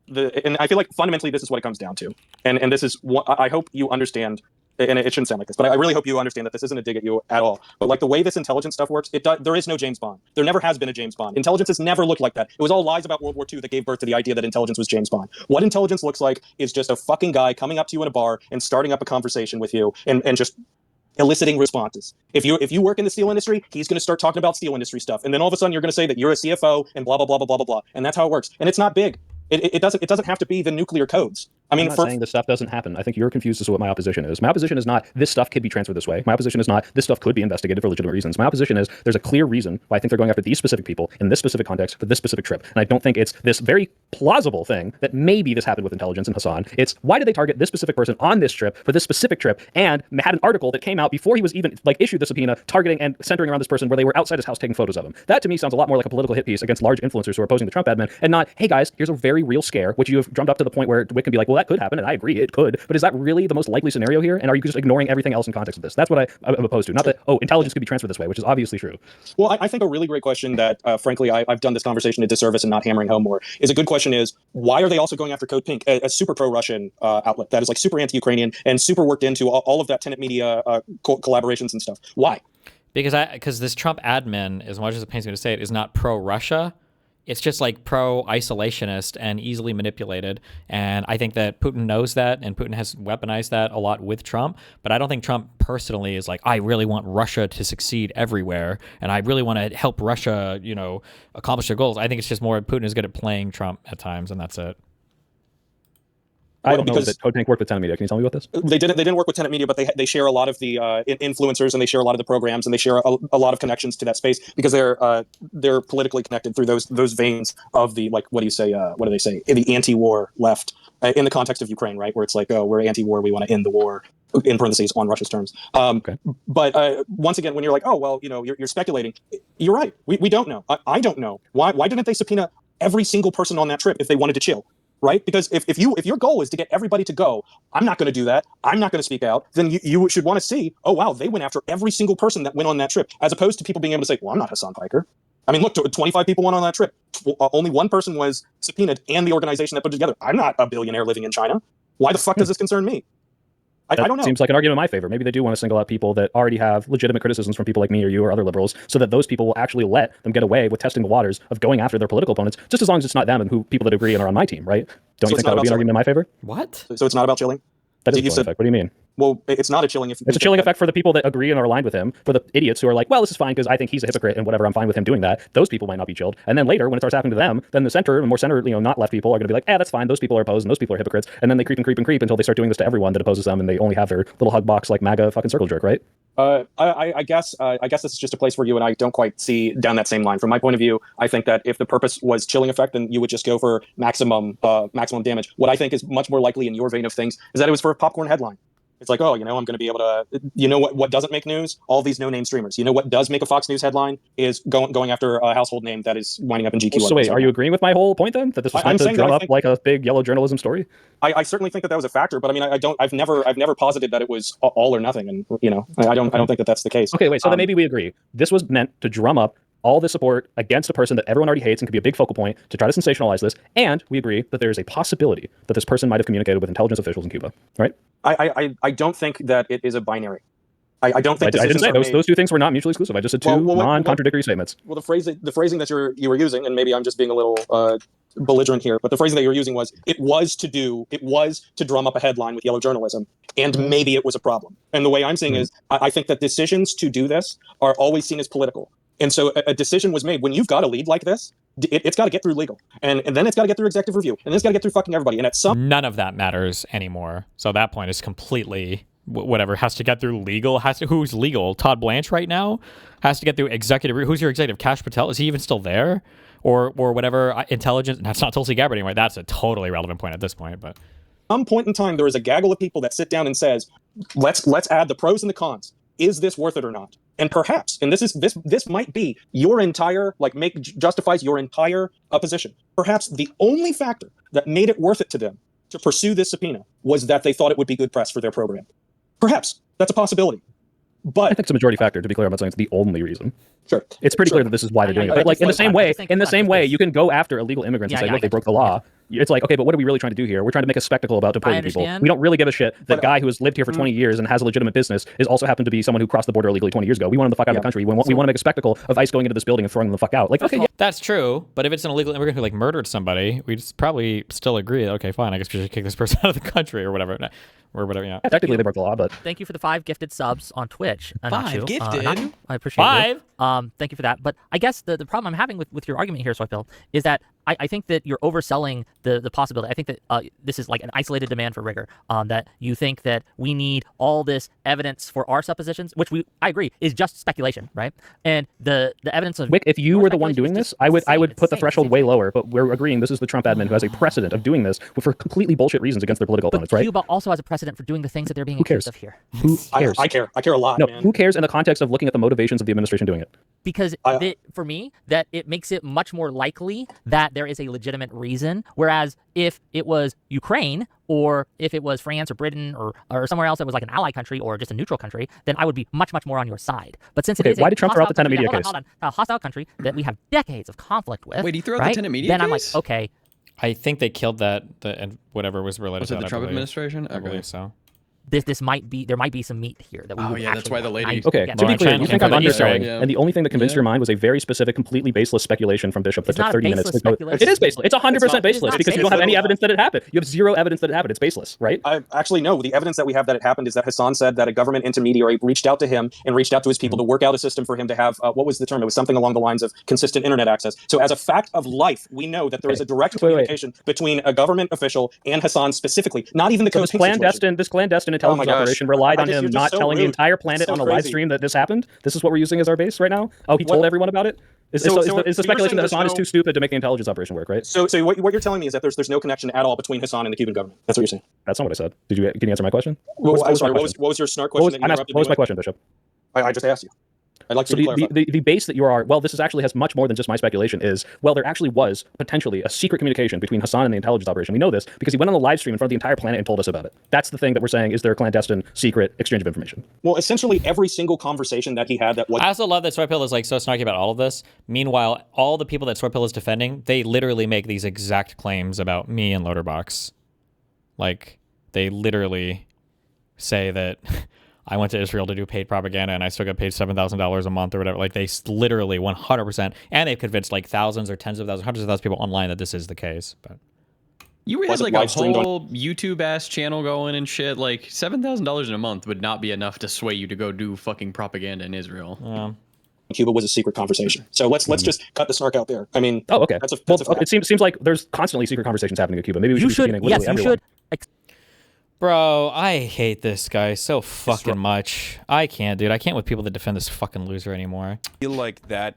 and I feel like fundamentally this is what it comes down to, and this is what I hope you understand. And it shouldn't sound like this, but I really hope you understand that this isn't a dig at you at all. But like the way this intelligence stuff works, there is no James Bond. There never has been a James Bond. Intelligence has never looked like that. It was all lies about World War II that gave birth to the idea that intelligence was James Bond. What intelligence looks like is just a fucking guy coming up to you in a bar and starting up a conversation with you and just eliciting responses. If you work in the steel industry, he's going to start talking about steel industry stuff, and then all of a sudden you're going to say that you're a CFO and blah blah blah blah blah blah blah, and that's how it works. And it's not big. It doesn't have to be the nuclear codes. I mean, I'm not saying this stuff doesn't happen. I think you're confused as to what my opposition is. My opposition is not this stuff could be transferred this way. My opposition is not this stuff could be investigated for legitimate reasons. My opposition is there's a clear reason why I think they're going after these specific people in this specific context for this specific trip. And I don't think it's this very plausible thing that maybe this happened with intelligence and Hasan. It's why did they target this specific person on this trip for this specific trip and had an article that came out before he was even like issued the subpoena targeting and centering around this person where they were outside his house taking photos of him. That to me sounds a lot more like a political hit piece against large influencers who are opposing the Trump admin and not, hey guys, here's a very real scare, which you have drummed up to the point where Wick can be like, well, that could happen, and I agree, it could, but is that really the most likely scenario here? And are you just ignoring everything else in context of this? That's what I'm opposed to. Not that, oh, intelligence could be transferred this way, which is obviously true. Well, I think a really great question that, frankly, I've done this conversation a disservice and not hammering home more, is a good question is, why are they also going after Code Pink, a super pro-Russian outlet that is like super anti-Ukrainian and super worked into all of that tenant media collaborations and stuff? Why? Because this Trump admin, as much as it pains me to say it, is not pro-Russia. It's just like pro-isolationist and easily manipulated. And I think that Putin knows that, and Putin has weaponized that a lot with Trump. But I don't think Trump personally is like, I really want Russia to succeed everywhere, and I really want to help Russia, accomplish their goals. I think it's just more Putin is good at playing Trump at times, and that's it. I don't know that Code Pink worked with tenant media. Can you tell me about this? They didn't work with tenant media, but they share a lot of the influencers, and they share a lot of the programs, and they share a lot of connections to that space because they're politically connected through those veins of the, like, what do they say, the anti-war left in the context of Ukraine, right? Where it's like, oh, we're anti-war, we want to end the war, in parentheses, on Russia's terms. Okay. But once again, when you're like, oh, well, you're speculating, you're right. We don't know. I don't know. Why didn't they subpoena every single person on that trip if they wanted to chill? Right? Because if your goal is to get everybody to go, I'm not going to do that, I'm not going to speak out, then you should want to see, oh, wow, they went after every single person that went on that trip, as opposed to people being able to say, well, I'm not Hasan Piker. I mean, look, 25 people went on that trip. Only one person was subpoenaed and the organization that put it together. I'm not a billionaire living in China. Why the fuck does this concern me? I don't know. Seems like an argument in my favor. Maybe they do want to single out people that already have legitimate criticisms from people like me or you or other liberals, so that those people will actually let them get away with testing the waters of going after their political opponents, just as long as it's not them and people that agree and are on my team, right? Don't you think that would be an argument in my favor? What? So it's not about chilling? That is a chilling effect. What do you mean? Well, it's not a chilling effect. It's a chilling effect for the people that agree and are aligned with him. For the idiots who are like, well, this is fine because I think he's a hypocrite and whatever, I'm fine with him doing that. Those people might not be chilled. And then later, when it starts happening to them, then the center and more center, not left people are going to be like, that's fine. Those people are opposed and those people are hypocrites. And then they creep and creep and creep until they start doing this to everyone that opposes them, and they only have their little hug box like MAGA fucking circle jerk, right? I guess this is just a place where you and I don't quite see down that same line. From my point of view, I think that if the purpose was chilling effect, then you would just go for maximum damage. What I think is much more likely in your vein of things is that it was for a popcorn headline. It's like, oh, I'm going to be able to, what doesn't make news? All these no-name streamers. What does make a Fox News headline is going after a household name that is winding up in GQ. So wait, are you agreeing with my whole point then? That this was meant to drum up like a big yellow journalism story? I certainly think that was a factor, but I mean, I've never posited that it was all or nothing, and I don't think that that's the case. Okay, wait, so then maybe we agree. This was meant to drum up all the support against a person that everyone already hates and could be a big focal point to try to sensationalize this. And we agree that there is a possibility that this person might have communicated with intelligence officials in Cuba, right? I don't think that it is a binary. I don't think I didn't say those two things were not mutually exclusive. I just said two non-contradictory statements. Well, the phrasing that you were using, and maybe I'm just being a little belligerent here, but the phrasing that you were using was it was to drum up a headline with yellow journalism, and maybe it was a problem. And the way I'm saying is, I think that decisions to do this are always seen as political. And so a decision was made when you've got a lead like this. It's got to get through legal, and then it's got to get through executive review, and then it's got to get through fucking everybody. And at some none of that matters anymore. So that point is completely whatever has to get through legal. Who's legal? Todd Blanche right now has to get through executive. Who's your executive? Kash Patel? Is he even still there? Or whatever intelligence? That's not Tulsi Gabbard anymore. That's a totally relevant point at this point. But some point in time, there is a gaggle of people that sit down and says, let's add the pros and the cons. Is this worth it or not? And perhaps, and this might be your entire, justifies your entire position. Perhaps the only factor that made it worth it to them to pursue this subpoena was that they thought it would be good press for their program. Perhaps that's a possibility. I But think it's a majority factor. To be clear, I'm not saying it's the only reason. sure, It's pretty Sure. clear that this is why they're doing it. know, But like just in the like same that. way, Just think in the about same it, way, because- you can go after illegal immigrants Yeah, and say, yeah, look, I they get broke the you. law. It's like, okay, but what are we really trying to do here? We're trying to make a spectacle about deporting people. understand. We don't really give a shit that But, guy who has lived here for 20 years and has a legitimate business is also happened to be someone who crossed the border illegally 20 years ago. We want him the fuck out of the country. We want to make a spectacle of ICE going into this building and throwing them the fuck out. Like, okay, yeah. That's true, but if it's an illegal immigrant who like murdered somebody, we'd probably still agree. Okay, fine. I guess we should kick this person out of the country or whatever. Yeah. Technically, they broke the law, but Thank you for the 5 gifted subs on Twitch. Five Nacho. gifted? Nacho, I appreciate 5? it. Thank you for that. But I guess the problem I'm having with your argument here, Swipebill, is that I think that you're overselling the possibility. I think that this is like an isolated demand for rigor. That you think that we need all this evidence for our suppositions, which I agree is just speculation, right? And the evidence of Wick, if you your were the one speculation doing is this, just I would insane. put the It's threshold insane. way lower. But we're agreeing this is the Trump admin who has a precedent of doing this for completely bullshit reasons against their political But opponents, right? Cuba also has a precedent for doing the things that they're being Who cares? accused of here. Who cares? I care. I care a lot, No, man. who cares in the context of looking at the motivations of the administration doing it? Because for me, that it makes it much more likely that there is a legitimate reason. Whereas if it was Ukraine or if it was France or Britain or somewhere else that was like an ally country or just a neutral country, then I would be much more on your side. But since it Okay, is why a did Trump throw out the hostile Tenet country media hold on, a hostile country that we have decades of conflict with. Wait, he threw out the right? Tenet media Then I'm like, case? okay, I think they killed that and whatever was related Was to it that. the I Trump believe. administration? I Okay. believe so. there might be some meat here that we Oh, would yeah, that's actually why the want. lady- I Okay, get to that. be clear, Chen you came think from I'm the Easter underselling, egg. Yeah. and the only thing that convinced Yeah. your mind was a very specific, completely baseless speculation from Bishop that It's took not 30 minutes. baseless to go- speculation. It is baseless. It's 100% It's baseless not because you don't have any baseless. evidence that it happened. You have zero evidence that it happened. It's baseless, right? I actually no. The evidence that we have that it happened is that Hasan said that a government intermediary reached out to him and reached out to his people to work out a system for him to have what was the term? It was something along the lines of consistent internet access. So as a fact of life, we know that there is a direct Wait. communication between a government official and Hasan specifically. Not even the So code pink situation. this clandestine intelligence gosh. operation relied on You're him just not so telling the rude. entire planet It's so on a live crazy. stream that this happened. This is what we're using as our base right now. Oh, he What- told everyone about it. Is So- the so you're speculation saying that Hasan there's is no- too stupid to make the intelligence operation work, right? So what you're telling me is that there's no connection at all between Hasan and the Cuban government. That's what you're saying. That's not what I said. Can you answer my question? I'm my sorry. question? What was your snark What question? was, that you I'm asking, interrupted what was me my with? question, Bishop? I just asked you. I'd like So you to clarify. the base that you are, well, this is actually has much more than just my speculation is, well, there actually was potentially a secret communication between Hasan and the intelligence operation. We know this because he went on the live stream in front of the entire planet and told us about it. That's the thing that we're saying is there a clandestine, secret exchange of information. Well, essentially every single conversation that he had that was I also love that Swipehill is like so snarky about all of this. Meanwhile, all the people that Swipehill is defending, they literally make these exact claims about me and Loaderbox. Like, they literally say that I went to Israel to do paid propaganda and I still got paid $7,000 a month or whatever. Like, they literally 100%, and they've convinced like thousands or tens of thousands, hundreds of thousands of people online that this is the case. But You had Wasn't like a live streamed on- whole YouTube ass channel going and shit. Like $7,000 in a month would not be enough to sway you to go do fucking propaganda in Israel. Cuba was a secret conversation. So let's just cut the snark out there. I mean, Oh, okay. That's a Well, fact. it seems like there's constantly secret conversations happening in Cuba. Maybe we You should be should, subpoenaing yes, literally you everyone. should. Bro, I hate this guy so fucking much. I can't, dude. I can't with people that defend this fucking loser anymore. Feel like that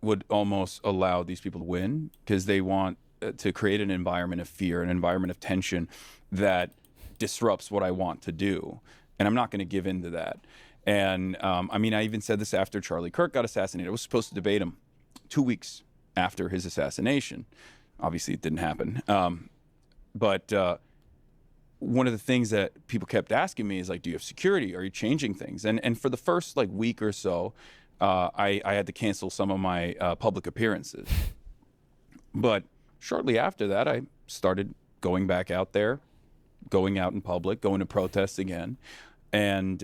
would almost allow these people to win because they want to create an environment of fear, an environment of tension that disrupts what I want to do. And I'm not going to give in to that. And I mean, I even said this after Charlie Kirk got assassinated. I was supposed to debate him 2 weeks after his assassination. Obviously, it didn't happen. But one of the things that people kept asking me is like, do you have security? Are you changing things? And for the first like week or so, I had to cancel some of my public appearances. But shortly after that, I started going back out there, going out in public, going to protests again. And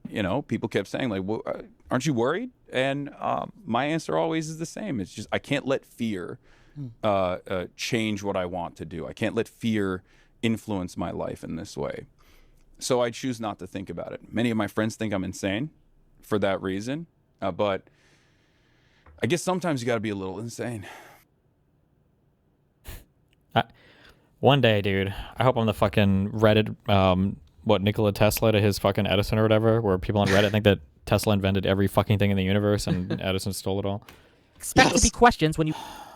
you know, people kept saying like, well, aren't you worried? And my answer always is the same. It's just, I can't let fear change what I want to do. I can't let fear influence my life in this way. So I choose not to think about it. Many of my friends think I'm insane for that reason. But I guess sometimes you got to be a little insane. One day, dude, I hope I'm the fucking Reddit, Nikola Tesla to his fucking Edison or whatever, where people on Reddit think that Tesla invented every fucking thing in the universe and Edison stole it all. Expect to be questions when you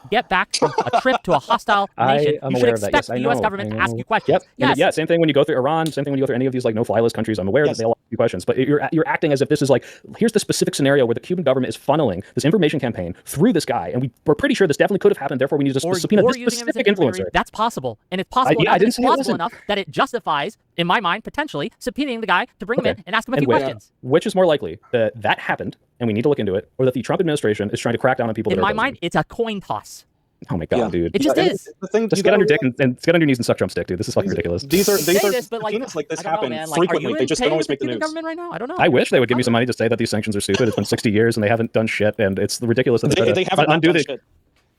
get back from a trip to a hostile I nation. am You should aware of that. expect Yes, I the U.S. know. government I to ask know. you questions. Yep. Yes. Yeah. Same thing when you go through Iran. Same thing when you go through any of these like no-fly list countries. I'm aware that they all ask you questions, but you're acting as if this is like, here's the specific scenario where the Cuban government is funneling this information campaign through this guy, and we're pretty sure this definitely could have happened. Therefore, we need to Or subpoena this using him as specific an intermediary. influencer. That's possible, and it's possible. I enough, didn't it's say it plausible wasn't. enough that it justifies in my mind, potentially subpoenaing the guy to bring him in and ask him a few questions. Which is more likely, that happened, and we need to look into it, or that the Trump administration is trying to crack down on people In that my are mind, it's a coin toss. Oh my god, dude! It just is. The thing, Just get on your dick and get on your knees and suck drumstick, dude. This is fucking ridiculous. These are but like, subpoenas like this I don't know, happen man. Like, frequently. They just don't always make the Cuban news. government right now? I don't know. I wish they would give me some money to say that these sanctions are stupid. It's been 60 years and they haven't done shit, and it's ridiculous that They haven't undo done the. shit.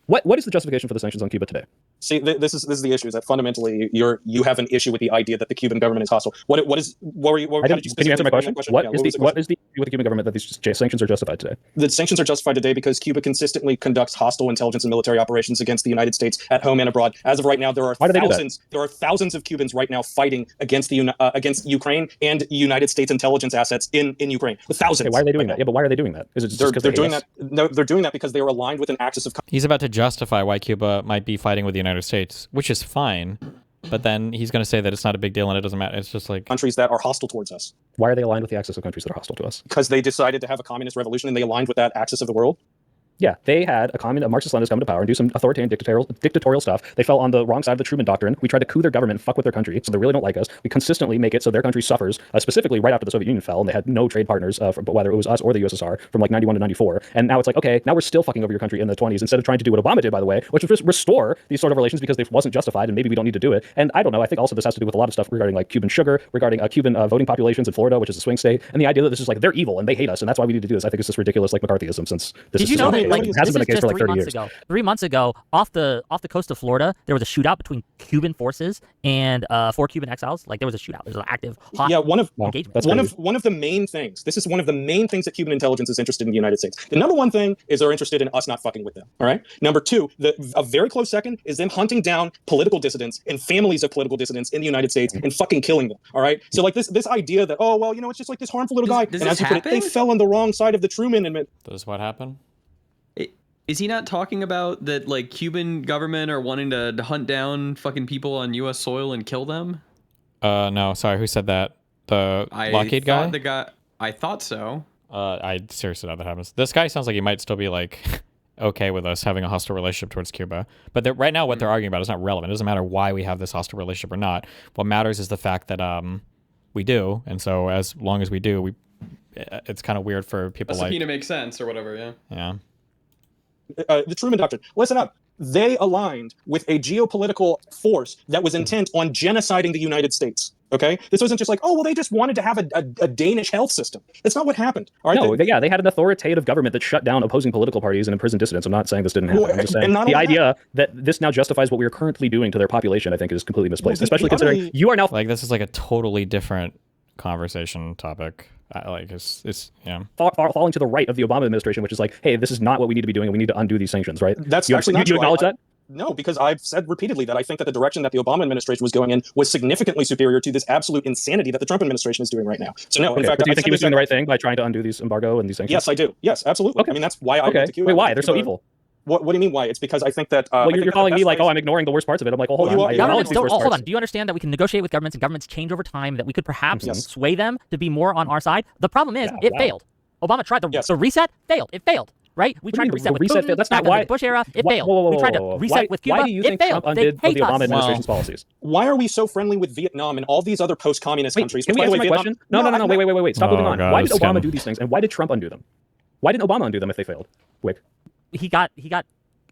What is the justification for the sanctions on Cuba today? See, this is the issue. Is that fundamentally you have an issue with the idea that the Cuban government is hostile. What did you Can you answer my question? What is the issue with the Cuban government that these sanctions are justified today? The sanctions are justified today because Cuba consistently conducts hostile intelligence and military operations against the United States at home and abroad. As of right now, there are thousands of Cubans right now fighting against against Ukraine and United States intelligence assets in Ukraine. Thousands. Okay, why are they doing that? Yeah, but why are they doing that? Is it just because they're doing that? No, they're doing that because they are aligned with an axis of. He's about to justify why Cuba might be fighting with the United States, which is fine. But then he's going to say that it's not a big deal and it doesn't matter. It's just like countries that are hostile towards us. Why are they aligned with the axis of countries that are hostile to us? Because they decided to have a communist revolution and they aligned with that axis of the world. Yeah, they had a Marxist-Leninist come to power and do some authoritarian dictatorial stuff. They fell on the wrong side of the Truman Doctrine. We tried to coup their government and fuck with their country, so they really don't like us. We consistently make it so their country suffers, specifically right after the Soviet Union fell, and they had no trade partners, whether it was us or the USSR, from like 91 to 94. And now it's like, okay, now we're still fucking over your country in the 20s instead of trying to do what Obama did, by the way, which was just restore these sort of relations because they wasn't justified, and maybe we don't need to do it. And I don't know, I think also this has to do with a lot of stuff regarding like Cuban sugar, regarding Cuban voting populations in Florida, which is a swing state, and the idea that this is like, they're evil and they hate us, and that's why we need to do this. I think it's just ridiculous, like McCarthyism, since this Did you know that like, it hasn't been the case for like 30 years. 3 months ago, off the coast of Florida, there was a shootout between Cuban forces and 4 Cuban exiles. Like there was a shootout. There's an active hot engagement. One of the main things. This is one of the main things that Cuban intelligence is interested in the United States. The number one thing is they're interested in us not fucking with them. All right. Number two, a very close second is them hunting down political dissidents and families of political dissidents in the United States and fucking killing them. All right. So like this idea that it's just like this harmful little guy. Does and this as you put it, they fell on the wrong side of the Truman admit. Does what happen? Is he not talking about that like Cuban government are wanting to hunt down fucking people on U.S. soil and kill them? No, sorry. Who said that? The Lockheed guy? I thought so. I seriously doubt that happens. This guy sounds like he might still be like okay with us having a hostile relationship towards Cuba. But right now what they're arguing about is not relevant. It doesn't matter why we have this hostile relationship or not. What matters is the fact that we do. And so as long as we do, it's kind of weird for people like... subpoena makes sense or whatever, yeah. Yeah. The Truman Doctrine. Listen up. They aligned with a geopolitical force that was intent on genociding the United States. Okay, this wasn't just like, they just wanted to have a Danish health system. That's not what happened. All right. No, they had an authoritative government that shut down opposing political parties and imprisoned dissidents. I'm not saying this didn't happen. I'm just saying the idea that this now justifies what we are currently doing to their population, I think, is completely misplaced. Especially considering you are now like this is like a totally different conversation topic. Falling to the right of the Obama administration, which is like, hey, this is not what we need to be doing, and we need to undo these sanctions, right? That's actually not true. You acknowledge that? No, because I've said repeatedly that I think that the direction that the Obama administration was going in was significantly superior to this absolute insanity that the Trump administration is doing right now. So no, in fact, do you think he was doing the right thing by trying to undo these embargo and these sanctions? Yes, I do. Yes, absolutely. Okay. I mean, that's why I went to Cuba. Wait, why? They're so evil. What do you mean why? It's because I think that... you're calling me like, I'm ignoring the worst parts of it. I'm like, hold on. Hold on. Do you understand that we can negotiate with governments and governments change over time, that we could perhaps sway them to be more on our side? The problem is, it failed. Obama tried the reset, failed. It failed. Right? We tried to reset with Putin. That's not why. The Bush era, it failed. We tried to reset with Cuba. Why do you think Trump undid the Obama administration's policies? Why are we so friendly with Vietnam and all these other post-communist countries? Can we answer my question? No. Wait. Stop moving on. Why did Obama do these things, and why did Trump undo them? Why didn't Obama undo them if they failed? Wick. He got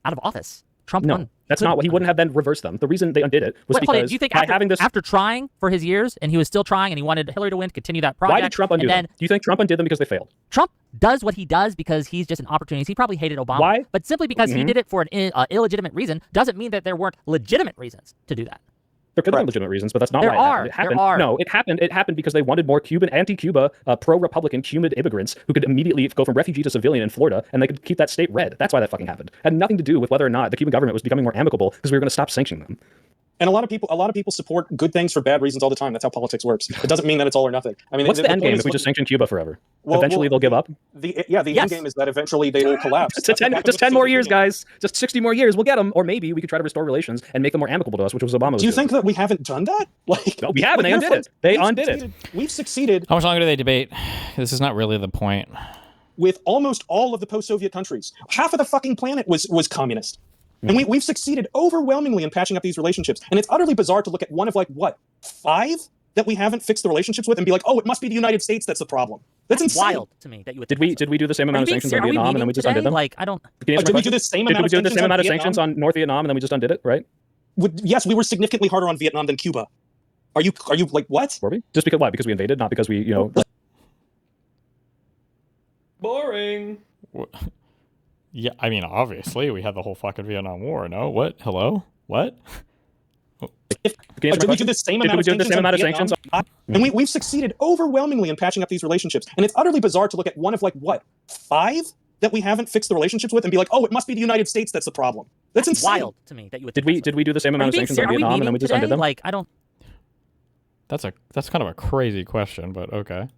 out of office. Trump won. That's not what he wouldn't have then reversed them. The reason they undid it was because do you think having this after trying for his years and he was still trying and he wanted Hillary to win, continue that project. Why did Trump undo them? Do you think Trump undid them because they failed? Trump does what he does because he's just an opportunist. He probably hated Obama. Why? But simply because he did it for an illegitimate reason doesn't mean that there weren't legitimate reasons to do that. There could have been legitimate reasons, but that's not why it happened. No, it happened because they wanted more anti-Cuba, pro-Republican Cuban immigrants who could immediately go from refugee to civilian in Florida, and they could keep that state red. That's why that fucking happened. It had nothing to do with whether or not the Cuban government was becoming more amicable because we were going to stop sanctioning them. And a lot of people support good things for bad reasons all the time. That's how politics works. It doesn't mean that it's all or nothing. I mean, what's the end game if we just sanction Cuba forever? Eventually they'll give up? The end game is that eventually they will collapse. Just 10 more years, guys. Just 60 more years. We'll get them. Or maybe we could try to restore relations and make them more amicable to us, which was Obama's. Do you think that we haven't done that? No, we haven't. They undid it. They undid it. We've succeeded. How much longer do they debate? This is not really the point. With almost all of the post-Soviet countries. Half of the fucking planet was communist. And we've succeeded overwhelmingly in patching up these relationships. And it's utterly bizarre to look at one of 5 that we haven't fixed the relationships with and be like, oh, it must be the United States that's the problem. That's insane. Wild to me that you would. Did we do the same amount of sanctions on Vietnam and then we just undid them? Like, I don't. Did we do the same amount of sanctions? Did we do the same amount of sanctions on North Vietnam and then we just undid it, right? Yes, we were significantly harder on Vietnam than Cuba. Are you like what? Were we? Just because why? Because we invaded, not because we, you know. Boring. Yeah, I mean, obviously we had the whole fucking Vietnam War. No, what? Hello, what? Did we do the same amount of sanctions? And we've succeeded overwhelmingly in patching up these relationships. And it's utterly bizarre to look at one of like what 5 that we haven't fixed the relationships with and be like, oh, it must be the United States that's the problem. That's insane. Wild to me that you would. Did we do the same amount of sanctions on Vietnam and then we just undid them? Like, I don't. That's kind of a crazy question, but okay.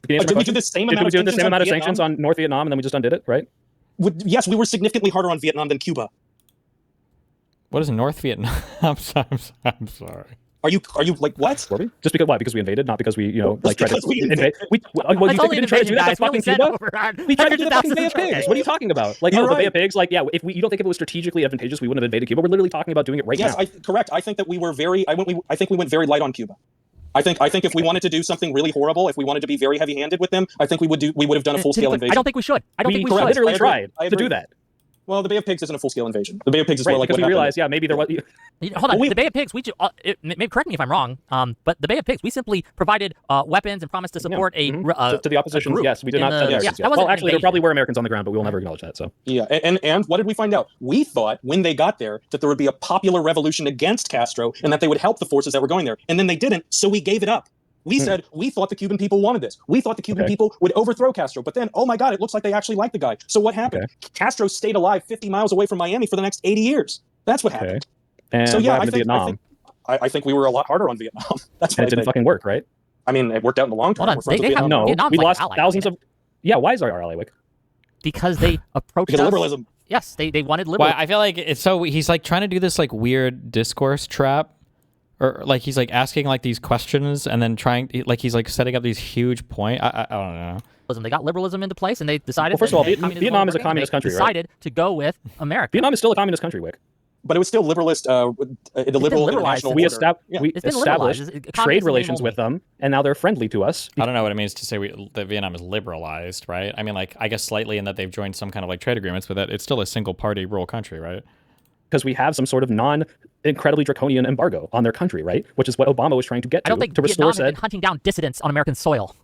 Did we do the same amount of sanctions on North Vietnam and then we just undid it, right? Yes, we were significantly harder on Vietnam than Cuba. What is North Vietnam? I'm sorry. Are you like what? Were we? Just because why? Because we invaded, not because we, you know, like tried to invade. Well, you think we didn't try to do that? Fucking Cuba? We tried to do the fucking Bay of Pigs. What are you talking about? Like, the Bay of Pigs. Like, yeah, you don't think if it was strategically advantageous, we wouldn't have invaded Cuba. We're literally talking about doing it right now. Yes, correct. I think that we were I think we went very light on Cuba. I think if we wanted to do something really horrible, if we wanted to be very heavy-handed with them, I think we would have done a full-scale invasion. I don't think we should. We literally tried to do that. Well, the Bay of Pigs isn't a full-scale invasion. The Bay of Pigs is more like because we realized, yeah, maybe there was. Hold on, the Bay of Pigs. Maybe correct me if I'm wrong. But the Bay of Pigs, we simply provided weapons and promised to support to the opposition. Yes, we did not. Well, actually, there probably were Americans on the ground, but we will never acknowledge that. So yeah, and what did we find out? We thought when they got there that there would be a popular revolution against Castro and that they would help the forces that were going there, and then they didn't. So we gave it up. We said, we thought the Cuban people wanted this. We thought the Cuban people would overthrow Castro. But then, oh my God, it looks like they actually like the guy. So what happened? Castro stayed alive 50 miles away from Miami for the next 80 years. That's what happened. And so yeah, Vietnam. I think we were a lot harder on Vietnam. That's and it didn't fucking work, right? I mean, it worked out in the long term. Hold on, we lost thousands of. Yeah, why is our ally Wick? Because they approached because of liberalism. Yes, they wanted liberalism. Well, I feel like it's so he's like trying to do this like weird discourse trap. Or like he's like asking like these questions and then he's like setting up these huge points. I don't know. They got liberalism into place and they decided. Well, first of all, Vietnam is a communist country, right? Decided to go with America. Vietnam is still a communist country, Wick. But it was still liberalist. The liberal international order. We established trade relations with them, and now they're friendly to us. I don't know what it means to say that Vietnam is liberalized, right? I mean, like I guess slightly in that they've joined some kind of like trade agreements, but that it's still a single-party rural country, right? Because we have some sort of incredibly draconian embargo on their country, right? Which is what Obama was trying to get to. I don't think Vietnam has been hunting down dissidents on American soil.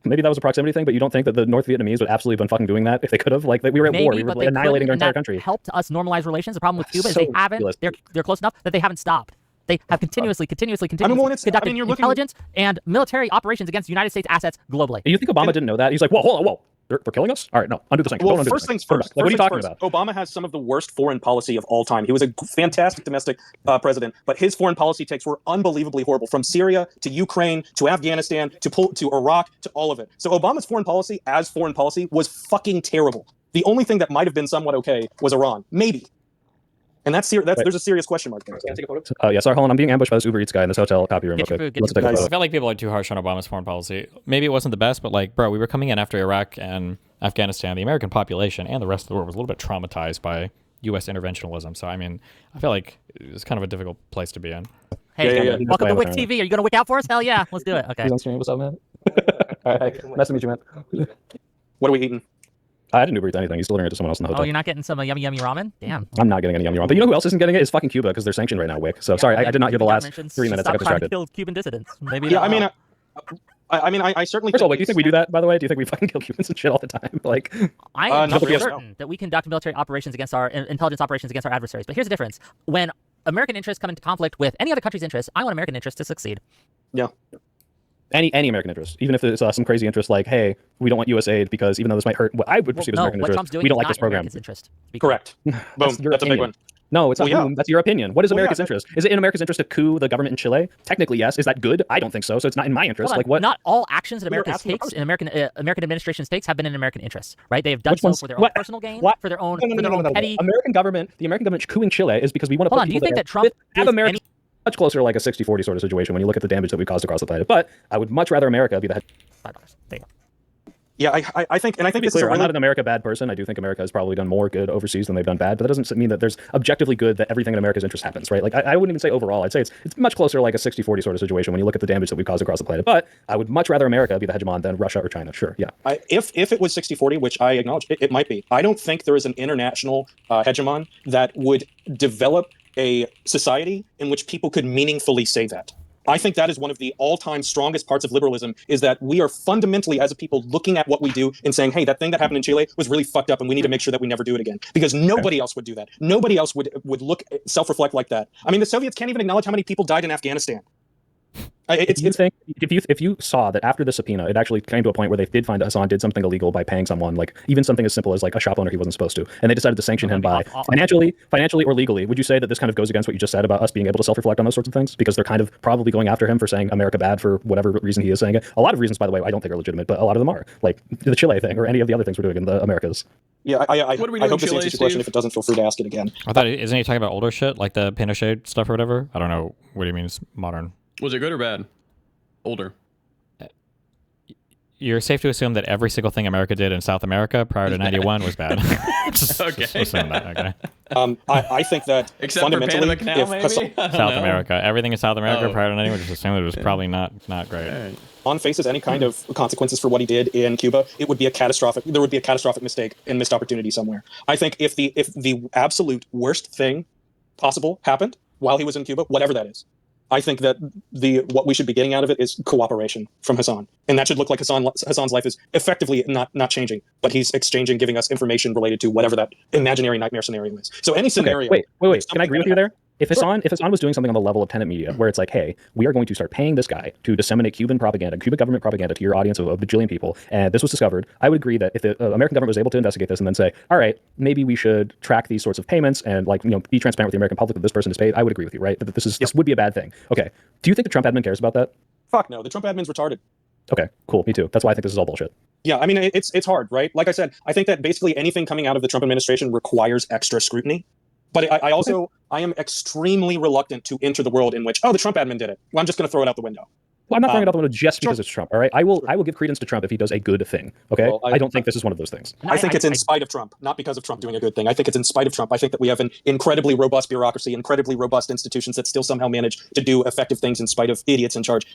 Maybe that was a proximity thing, but you don't think that the North Vietnamese would absolutely have been fucking doing that if they could have? Like, we were at war. We were annihilating their entire country. Helped us normalize relations. The problem with Cuba is they haven't. They're close enough that they haven't stopped. They have continuously conducted intelligence and military operations against United States assets globally. And you think Obama didn't know that? He's like, whoa. They're killing us? All right, no, undo the sanctions. Well, first things first. Like, what are you talking about? Obama has some of the worst foreign policy of all time. He was a fantastic domestic president, but his foreign policy takes were unbelievably horrible. From Syria to Ukraine to Afghanistan to Iraq to all of it. So Obama's foreign policy was fucking terrible. The only thing that might have been somewhat okay was Iran, maybe. And there's a serious question mark there. Can I take a photo? Yeah, sorry, hold on. I'm being ambushed by this Uber Eats guy in this hotel copy room. Let's take a photo. I felt like people are too harsh on Obama's foreign policy. Maybe it wasn't the best, but like, bro, we were coming in after Iraq and Afghanistan. The American population and the rest of the world was a little bit traumatized by U.S. interventionism. So, I mean, I feel like it's kind of a difficult place to be in. Hey, welcome to Wick TV. Are you going to Wick out for us? Hell yeah. Let's do it. Okay. He's on stream. What's up, man? All right. Nice to meet you, man. What are we eating? I didn't Uber Eats anything. He's delivering it to someone else in the hotel. Oh, you're not getting some yummy ramen? Damn. I'm not getting any yummy ramen. But you know who else isn't getting it? Is fucking Cuba, because they're sanctioned right now, Wick. So sorry, I did not hear the last 3 minutes. I got distracted. Kill Cuban dissidents. Maybe. Yeah, I certainly. First of all, wait, do you think we do that? By the way, do you think we fucking kill Cubans and shit all the time? Like, I am certain that we conduct military operations against our intelligence operations against our adversaries. But here's the difference: when American interests come into conflict with any other country's interests, I want American interests to succeed. Yeah. Any American interest, even if it's some crazy interest like, hey, we don't want U.S. aid because even though this might hurt what I would perceive as American interest, we don't like this program. Correct. Boom. That's a big one. No, it's not. Boom. That's your opinion. What is America's interest? Is it in America's interest to coup the government in Chile? Technically, yes. Is that good? I don't think so. So it's not in my interest. Like what? Not all actions that America takes in American administrations takes have been in American interests, right? They have done so for their own personal gain, for their own petty. The American government coupping Chile is because we want to. Hold on. Do you think that Trump have America? Much closer to like a 60-40 sort of situation when you look at the damage that we've caused across the planet. But I would much rather America be the head. $5. There you go. Yeah, I think, and I To think be this is a clear, I'm really not an America bad person. I do think America has probably done more good overseas than they've done bad, but that doesn't mean that there's objectively good that everything in America's interest happens, right? Like, I wouldn't even say overall. I'd say it's much closer like a 60-40 sort of situation when you look at the damage that we've caused across the planet. But I would much rather America be the hegemon than Russia or China. Sure, yeah. if it was 60-40, which I acknowledge, it might be. I don't think there is an international hegemon that would develop a society in which people could meaningfully say that. I think that is one of the all-time strongest parts of liberalism, is that we are fundamentally, as a people, looking at what we do and saying, hey, that thing that happened in Chile was really fucked up and we need to make sure that we never do it again. Because nobody else would do that. Nobody else would look, self-reflect like that. I mean, the Soviets can't even acknowledge how many people died in Afghanistan. If you saw that after the subpoena, it actually came to a point where they did find that Hasan did something illegal by paying someone, like even something as simple as like a shop owner he wasn't supposed to, and they decided to sanction him by financially or legally, would you say that this kind of goes against what you just said about us being able to self-reflect on those sorts of things? Because they're kind of probably going after him for saying America bad for whatever reason he is saying it. A lot of reasons, by the way, I don't think are legitimate, but a lot of them are, like the Chile thing or any of the other things we're doing in the Americas. Yeah, I What are we hope doing, this Chile, answers your question. Steve? If it doesn't, feel free to ask it again. I thought, isn't he talking about older shit like the Pinochet stuff or whatever? I don't know what he means modern. Was it good or bad? Older. You're safe to assume that every single thing America did in South America prior to 91 was bad. just assume that, okay? I think that Except for fundamentally, Panama Canal, if maybe? Hasan, I don't South know. America. Everything in South America Oh. prior to 91, just assume that it was probably not great. All right. Hasan faces any kind of consequences for what he did in Cuba, it would be a catastrophic. There would be a catastrophic mistake and missed opportunity somewhere. I think if the absolute worst thing possible happened while he was in Cuba, whatever that is, I think that what we should be getting out of it is cooperation from Hasan, and that should look like Hasan's life is effectively not changing, but he's exchanging, giving us information related to whatever that imaginary nightmare scenario is. So any scenario. Okay, wait. Can I agree with you there? If Hasan was doing something on the level of tenant media, where it's like, hey, we are going to start paying this guy to disseminate Cuban propaganda, Cuban government propaganda to your audience of a bajillion people, and this was discovered, I would agree that if the American government was able to investigate this and then say, all right, maybe we should track these sorts of payments and be transparent with the American public that this person is paid, I would agree with you, right? That this would be a bad thing. Okay. Do you think the Trump admin cares about that? Fuck no, the Trump admin's retarded. Okay, cool. Me too. That's why I think this is all bullshit. Yeah, I mean, it's hard, right? Like I said, I think that basically anything coming out of the Trump administration requires extra scrutiny. But I am extremely reluctant to enter the world in which, the Trump admin did it. Well, I'm just going to throw it out the window. Well, I'm not throwing it out the window just because it's Trump, all right? I will give credence to Trump if he does a good thing, okay? Well, I don't think this is one of those things. I think it's in spite of Trump, not because of Trump doing a good thing. I think it's in spite of Trump. I think that we have an incredibly robust bureaucracy, incredibly robust institutions that still somehow manage to do effective things in spite of idiots in charge.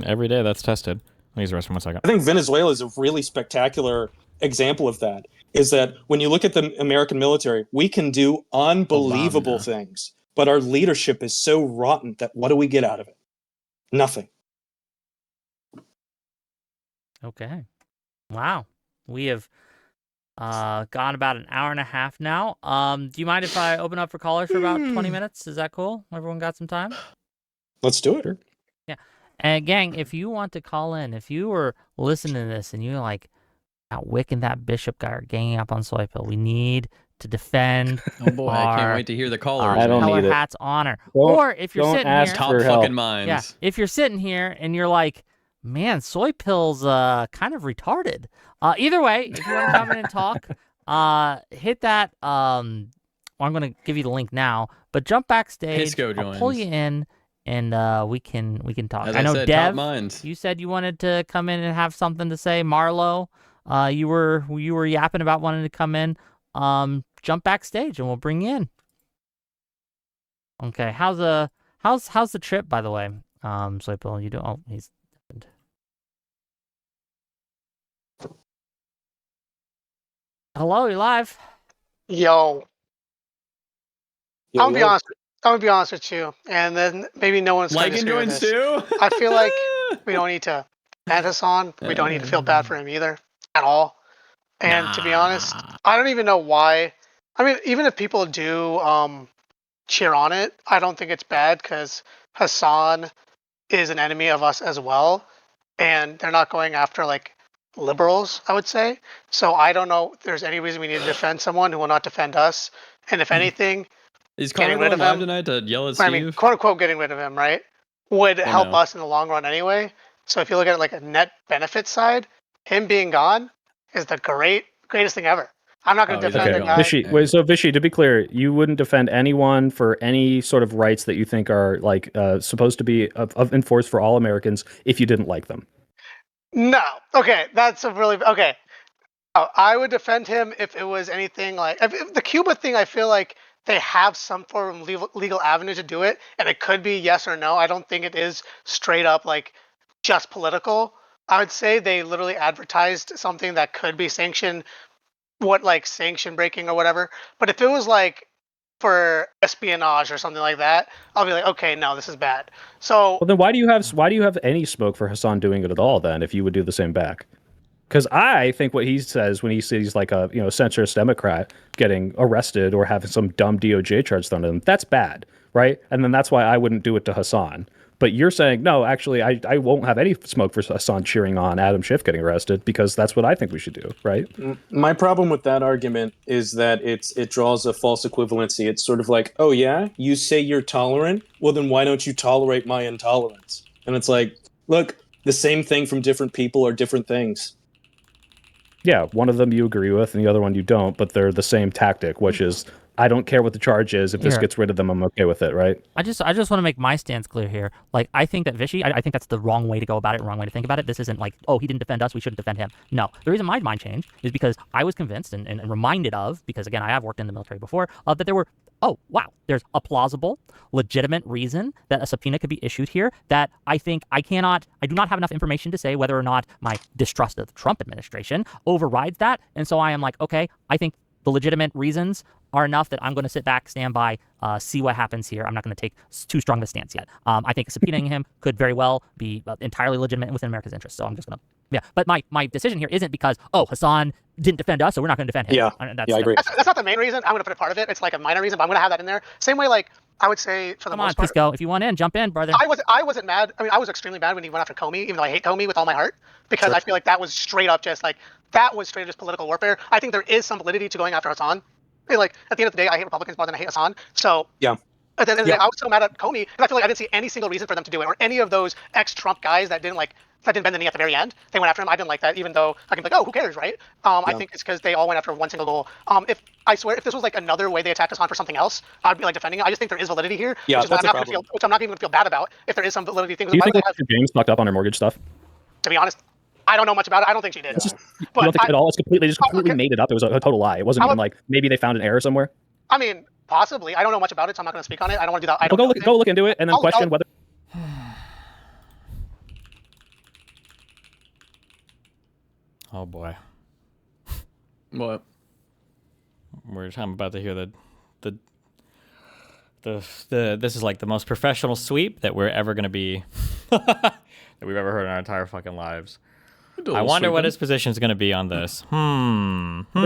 Every day that's tested. Please rest for 1 second. I think Venezuela is a really spectacular example of that, is that when you look at the American military, we can do unbelievable things, but our leadership is so rotten that what do we get out of it? Nothing. Okay. Wow. We have gone about an hour and a half now. Do you mind if I open up for callers for about 20 minutes? Is that cool? Everyone got some time? Let's do it. Yeah. And gang, if you want to call in, if you were listening to this and you're like, Wick and that Bishop guy are ganging up on Soypill, we need to defend Oh boy, I can't wait to hear the callers. I don't Color need it. Hat's honor. Don't- Or if you're don't sitting ask here, Top for fucking help. minds. yeah, if you're sitting here and you're like, man, Soypill's kind of retarded. Either way, if you want to come in and talk, hit that. Well, I'm going to give you the link now, but jump backstage. Hisco I'll pull joins. you in, and we can talk. As I know said, top Dev, minds. you said you wanted to come in and have something to say. Marlo, you were yapping about wanting to come in. Jump backstage and we'll bring you in. Okay, how's the trip, by the way? Soypill, you don't. Oh, he's. Hello, you're live. Yo, Yeah, I'm gonna be honest with you, and then maybe no one's gonna Like and disagree joins with this. too. I feel like we don't need to ban Hasan. We don't need to feel bad for him either, at all. And to be honest, I don't even know why. I mean, even if people do cheer on it, I don't think it's bad because Hasan is an enemy of us as well, and they're not going after like liberals, I would say. So I don't know if there's any reason we need to defend someone who will not defend us. And if anything, Is Getting Connor rid going of live him? tonight to yell at Steve? I mean, quote unquote, getting rid of him, right, would help no. us in the long run anyway. So if you look at it like a net benefit side, him being gone is the greatest thing ever. I'm not going to Oh, he's defend okay. the guy. Vishy, to be clear, you wouldn't defend anyone for any sort of rights that you think are like supposed to be of enforced for all Americans if you didn't like them. No. Okay, that's a really okay. I would defend him if it was anything like if the Cuba thing. I feel like they have some form of legal avenue to do it, and it could be yes or no. I don't think it is straight up like just political. I would say they literally advertised something that could be sanctioned, what like sanction breaking or whatever. But if it was like for espionage or something like that, I'll be like, okay, no, this is bad. So Well, then why do you have any smoke for Hasan doing it at all? Then, if you would do the same back, because I think what he says when he sees like a centrist Democrat getting arrested or having some dumb DOJ charge thrown at him, that's bad, right? And then that's why I wouldn't do it to Hasan. But you're saying no, actually, I won't have any smoke for Hasan cheering on Adam Schiff getting arrested because that's what I think we should do, right? My problem with that argument is that it draws a false equivalency. It's sort of like, oh yeah, you say you're tolerant, well then why don't you tolerate my intolerance? And it's like, look, the same thing from different people are different things. Yeah, one of them you agree with and the other one you don't, but they're the same tactic, which is I don't care what the charge is. If this Here. gets rid of them, I'm okay with it, right? I just want to make my stance clear here. Like, I think that Vishy, I think that's the wrong way to go about it, wrong way to think about it. This isn't like, oh, he didn't defend us, we shouldn't defend him. No. The reason my mind changed is because I was convinced and reminded of, because again, I have worked in the military before, that there were, oh, wow, there's a plausible, legitimate reason that a subpoena could be issued here that I think I do not have enough information to say whether or not my distrust of the Trump administration overrides that. And so I am like, okay, I think the legitimate reasons are enough that I'm going to sit back, stand by, see what happens here. I'm not going to take too strong of a stance yet. I think subpoenaing him could very well be entirely legitimate within America's interest. So I'm just going to, yeah. But my decision here isn't because, oh, Hasan didn't defend us, so we're not going to defend him. Yeah, I agree. That's not the main reason. I'm going to put a part of it. It's like a minor reason, but I'm going to have that in there. Same way, like I would say for the Come on, most part. Pisco. If you want in, jump in, brother. I wasn't mad. I mean, I was extremely mad when he went after Comey, even though I hate Comey with all my heart, because Sure. I feel like that was straight up just political warfare. I think there is some validity to going after Hasan. I mean, like at the end of the day, I hate Republicans more than I hate Hasan. So Yeah. at the end of the Yeah. day, I was so mad at Comey because I feel like I didn't see any single reason for them to do it, or any of those ex-Trump guys that didn't bend the knee at the very end. They went after him. I didn't like that, even though I can be like, oh, who cares, right? I think it's because they all went after one single goal. If this was like another way they attacked Hasan for something else, I'd be like defending it. I just think there is validity here, Yeah, which is why that's I'm a not gonna problem. which I'm not even gonna feel bad about if there is some validity. Things. Do you Why think would I that James fucked up on her mortgage stuff? to be honest, I don't know much about it. I don't think she did. You don't think at all? It's completely okay. made it up. It was a total lie. It wasn't even like maybe they found an error somewhere. I mean, possibly. I don't know much about it, so I'm not going to speak on it. I don't want to do that. I don't Well, know. go look into it and then question whether. Oh boy, What? I'm about to hear the this is like the most professional sweep that we're ever gonna be that we've ever heard in our entire fucking lives. I wonder what his position is going to be on this. Whether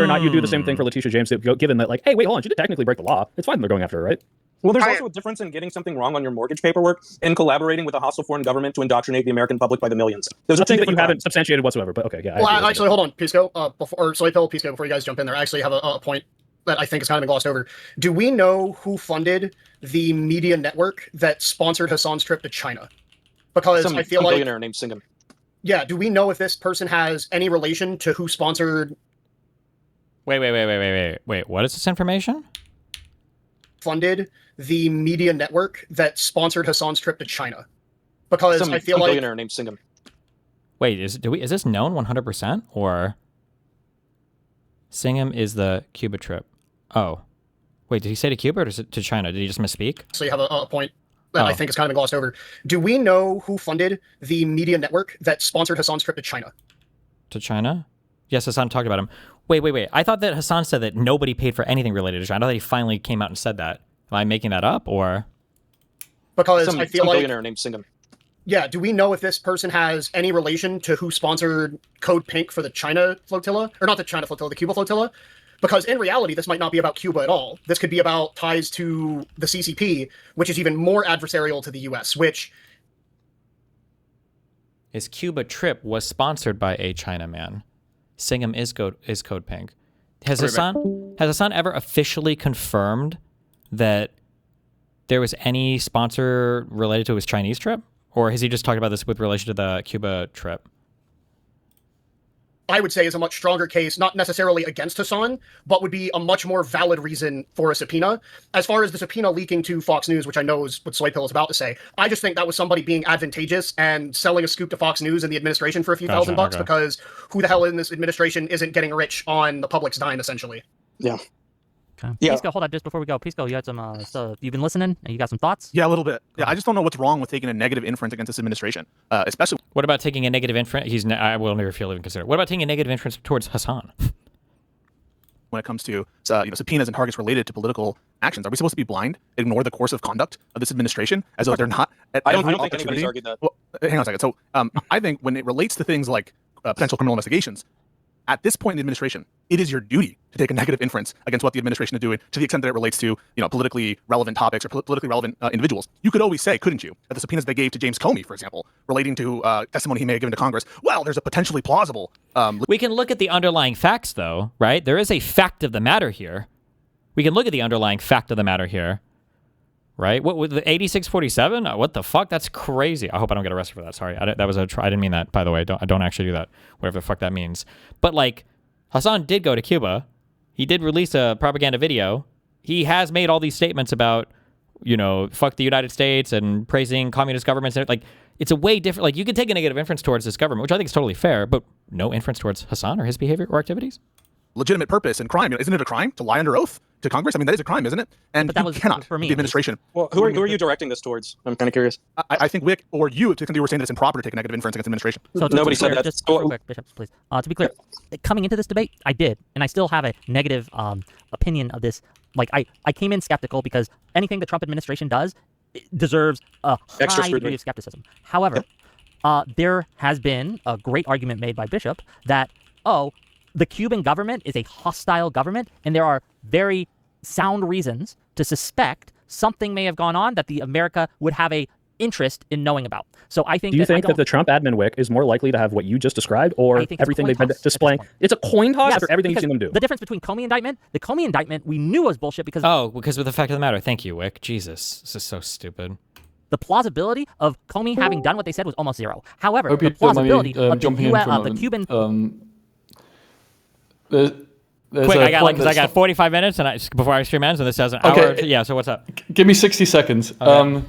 or not you do the same thing for Letitia James, given that, like, hey, wait, hold on, she did technically break the law. It's fine they're going after her, right? Well, there's also a difference in getting something wrong on your mortgage paperwork and collaborating with a hostile foreign government to indoctrinate the American public by the millions. Those are two Nothing that you different haven't crimes. substantiated whatsoever, but okay, yeah. Well, actually, hold on, Pisco. Pisco, before you guys jump in there, I actually have a point that I think is kind of been glossed over. Do we know who funded the media network that sponsored Hasan's trip to China? Because Some I feel like, billionaire named Singham. yeah, do we know if this person has any relation to who sponsored, Wait, what is this information? funded the media network that sponsored Hasan's trip to China? Because Some I feel like, billionaire named Singham. Wait, is this known 100% or Singham is the Cuba trip? Oh. Wait, did he say to Cuba or to China? Did he just misspeak? so you have a point that I think is kind of been glossed over. Do we know who funded the media network that sponsored Hasan's trip to China? To China? Yes, Hasan talked about him. Wait. I thought that Hasan said that nobody paid for anything related to China. I thought he finally came out and said that. Am I making that up or? Because Some I feel like, billionaire named Singham. yeah, do we know if this person has any relation to who sponsored Code Pink for the China flotilla? Or not the China flotilla, the Cuba flotilla? Because in reality, this might not be about Cuba at all. This could be about ties to the CCP, which is even more adversarial to the US, which... His Cuba trip was sponsored by a China man. Singham is Code Pink. Has Hasan ever officially confirmed that there was any sponsor related to his Chinese trip? Or has he just talked about this with relation to the Cuba trip? I would say is a much stronger case, not necessarily against Hasan, but would be a much more valid reason for a subpoena. As far as the subpoena leaking to Fox News, which I know is what Soypill is about to say, I just think that was somebody being advantageous and selling a scoop to Fox News and the administration for a few $1,000 because who the hell in this administration isn't getting rich on the public's dime, essentially. Yeah. Okay. Yeah. Pisco, hold on, just before we go. Pisco, you had some stuff. You've been listening? You got some thoughts? Yeah, a little bit. Yeah, I just don't know what's wrong with taking a negative inference against this administration, especially. What about taking a negative inference? I will never feel even consider. What about taking a negative inference towards Hasan? When it comes to subpoenas and targets related to political actions, are we supposed to be blind, ignore the course of conduct of this administration as though they're not? I don't think anybody's argued that. Well, hang on a second. So I think when it relates to things like potential criminal investigations, at this point in the administration, it is your duty to take a negative inference against what the administration is doing to the extent that it relates to, politically relevant topics or politically relevant individuals. You could always say, couldn't you, that the subpoenas they gave to James Comey, for example, relating to testimony he may have given to Congress, well, there's a potentially plausible. We can look at the underlying facts, though, right? There is a fact of the matter here. We can look at the underlying fact of the matter here, right? What with the 8647? What the fuck? That's crazy. I hope I don't get arrested for that. Sorry, that was a try. I didn't mean that, by the way. I don't actually do that. Whatever the fuck that means. But like, Hasan did go to Cuba. He did release a propaganda video. He has made all these statements about, fuck the United States and praising communist governments. Like, it's a way different. Like, you can take a negative inference towards this government, which I think is totally fair, but no inference towards Hasan or his behavior or activities. Legitimate purpose and crime. Isn't it a crime to lie under oath to Congress? I mean, that is a crime, isn't it? And but that was cannot, for me, the administration. Well, who are you directing this towards? I'm kind of curious. I think Wick or you, to the extent you were saying that it's improper to take a negative inference against the administration. So Nobody said that. Just real quick, Bishop, please. To be clear, coming into this debate, I did, and I still have a negative opinion of this. Like, I came in skeptical because anything the Trump administration does deserves a high degree of skepticism. However, there has been a great argument made by Bishop that, the Cuban government is a hostile government, and there are very sound reasons to suspect something may have gone on that the America would have a interest in knowing about. So I think. Do you think that the Trump admin wick is more likely to have what you just described, or everything they've been displaying? It's a coin toss after everything you've seen them do. The difference between the Comey indictment we knew was bullshit because. Because of the fact of the matter. Thank you, Wick. Jesus, this is so stupid. The plausibility of Comey having done what they said was almost zero. However, the plausibility of the Cuban. Quick, I got 45 minutes before our stream ends, and this has an hour. Yeah, so what's up? Give me 60 seconds. Okay.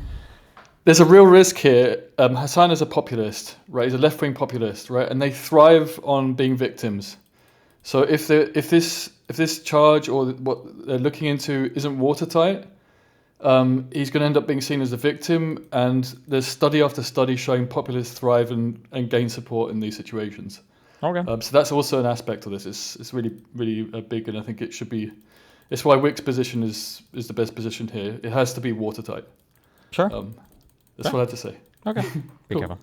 There's a real risk here. Hasan is a populist, right? He's a left-wing populist, right? And they thrive on being victims. So if this charge or what they're looking into isn't watertight, he's going to end up being seen as a victim. And there's study after study showing populists thrive and gain support in these situations. Okay. So that's also an aspect of this. It's really, really big, and I think it should be. It's why Wick's position is the best position here. It has to be watertight. Sure. That's what I had to say. Okay. Be careful.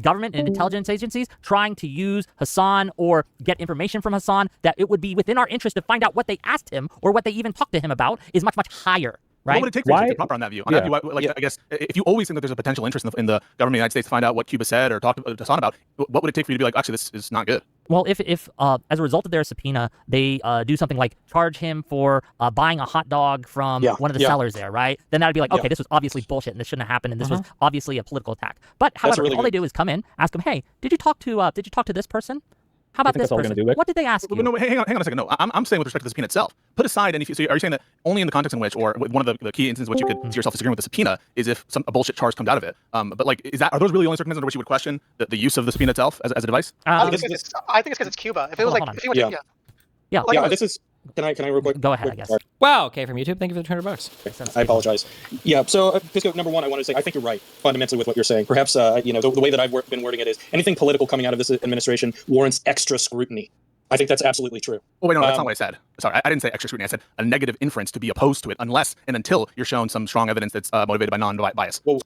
Government and intelligence agencies trying to use Hasan or get information from Hasan that it would be within our interest to find out what they asked him or what they even talked to him about is much, much higher. Right? What would it take for you to take proper on that view? On that view, I guess if you always think that there's a potential interest in the government of the United States to find out what Cuba said or talked to Hasan about, what would it take for you to be like, actually, this is not good? Well, if as a result of their subpoena, they do something like charge him for buying a hot dog from one of the sellers there, right? Then that would be like, okay, this was obviously bullshit and this shouldn't have happened and this was obviously a political attack. But however, all they do is come in, ask him, hey, did you talk to this person? How about this person? What did they ask you? No, hang on a second. No, I'm saying with respect to the subpoena itself. Put aside any. So are you saying that only in the context in which, or one of the key instances in which you could see yourself disagreeing with the subpoena is if a bullshit charge comes out of it? But like, are those really the only circumstances under which you would question the use of the subpoena itself as a device? I think it's because it's Cuba. If it was if you went to this is. Can I real quick? Go ahead, I guess. Wow. Okay, from YouTube. Thank you for the $200. I apologize. Yeah. So, Pisco, number one, I want to say I think you're right fundamentally with what you're saying. Perhaps the way that I've been wording it is anything political coming out of this administration warrants extra scrutiny. I think that's absolutely true. Oh, wait, no, that's not what I said. Sorry, I didn't say extra scrutiny. I said a negative inference to be opposed to it unless and until you're shown some strong evidence that's motivated by non-bias. Well,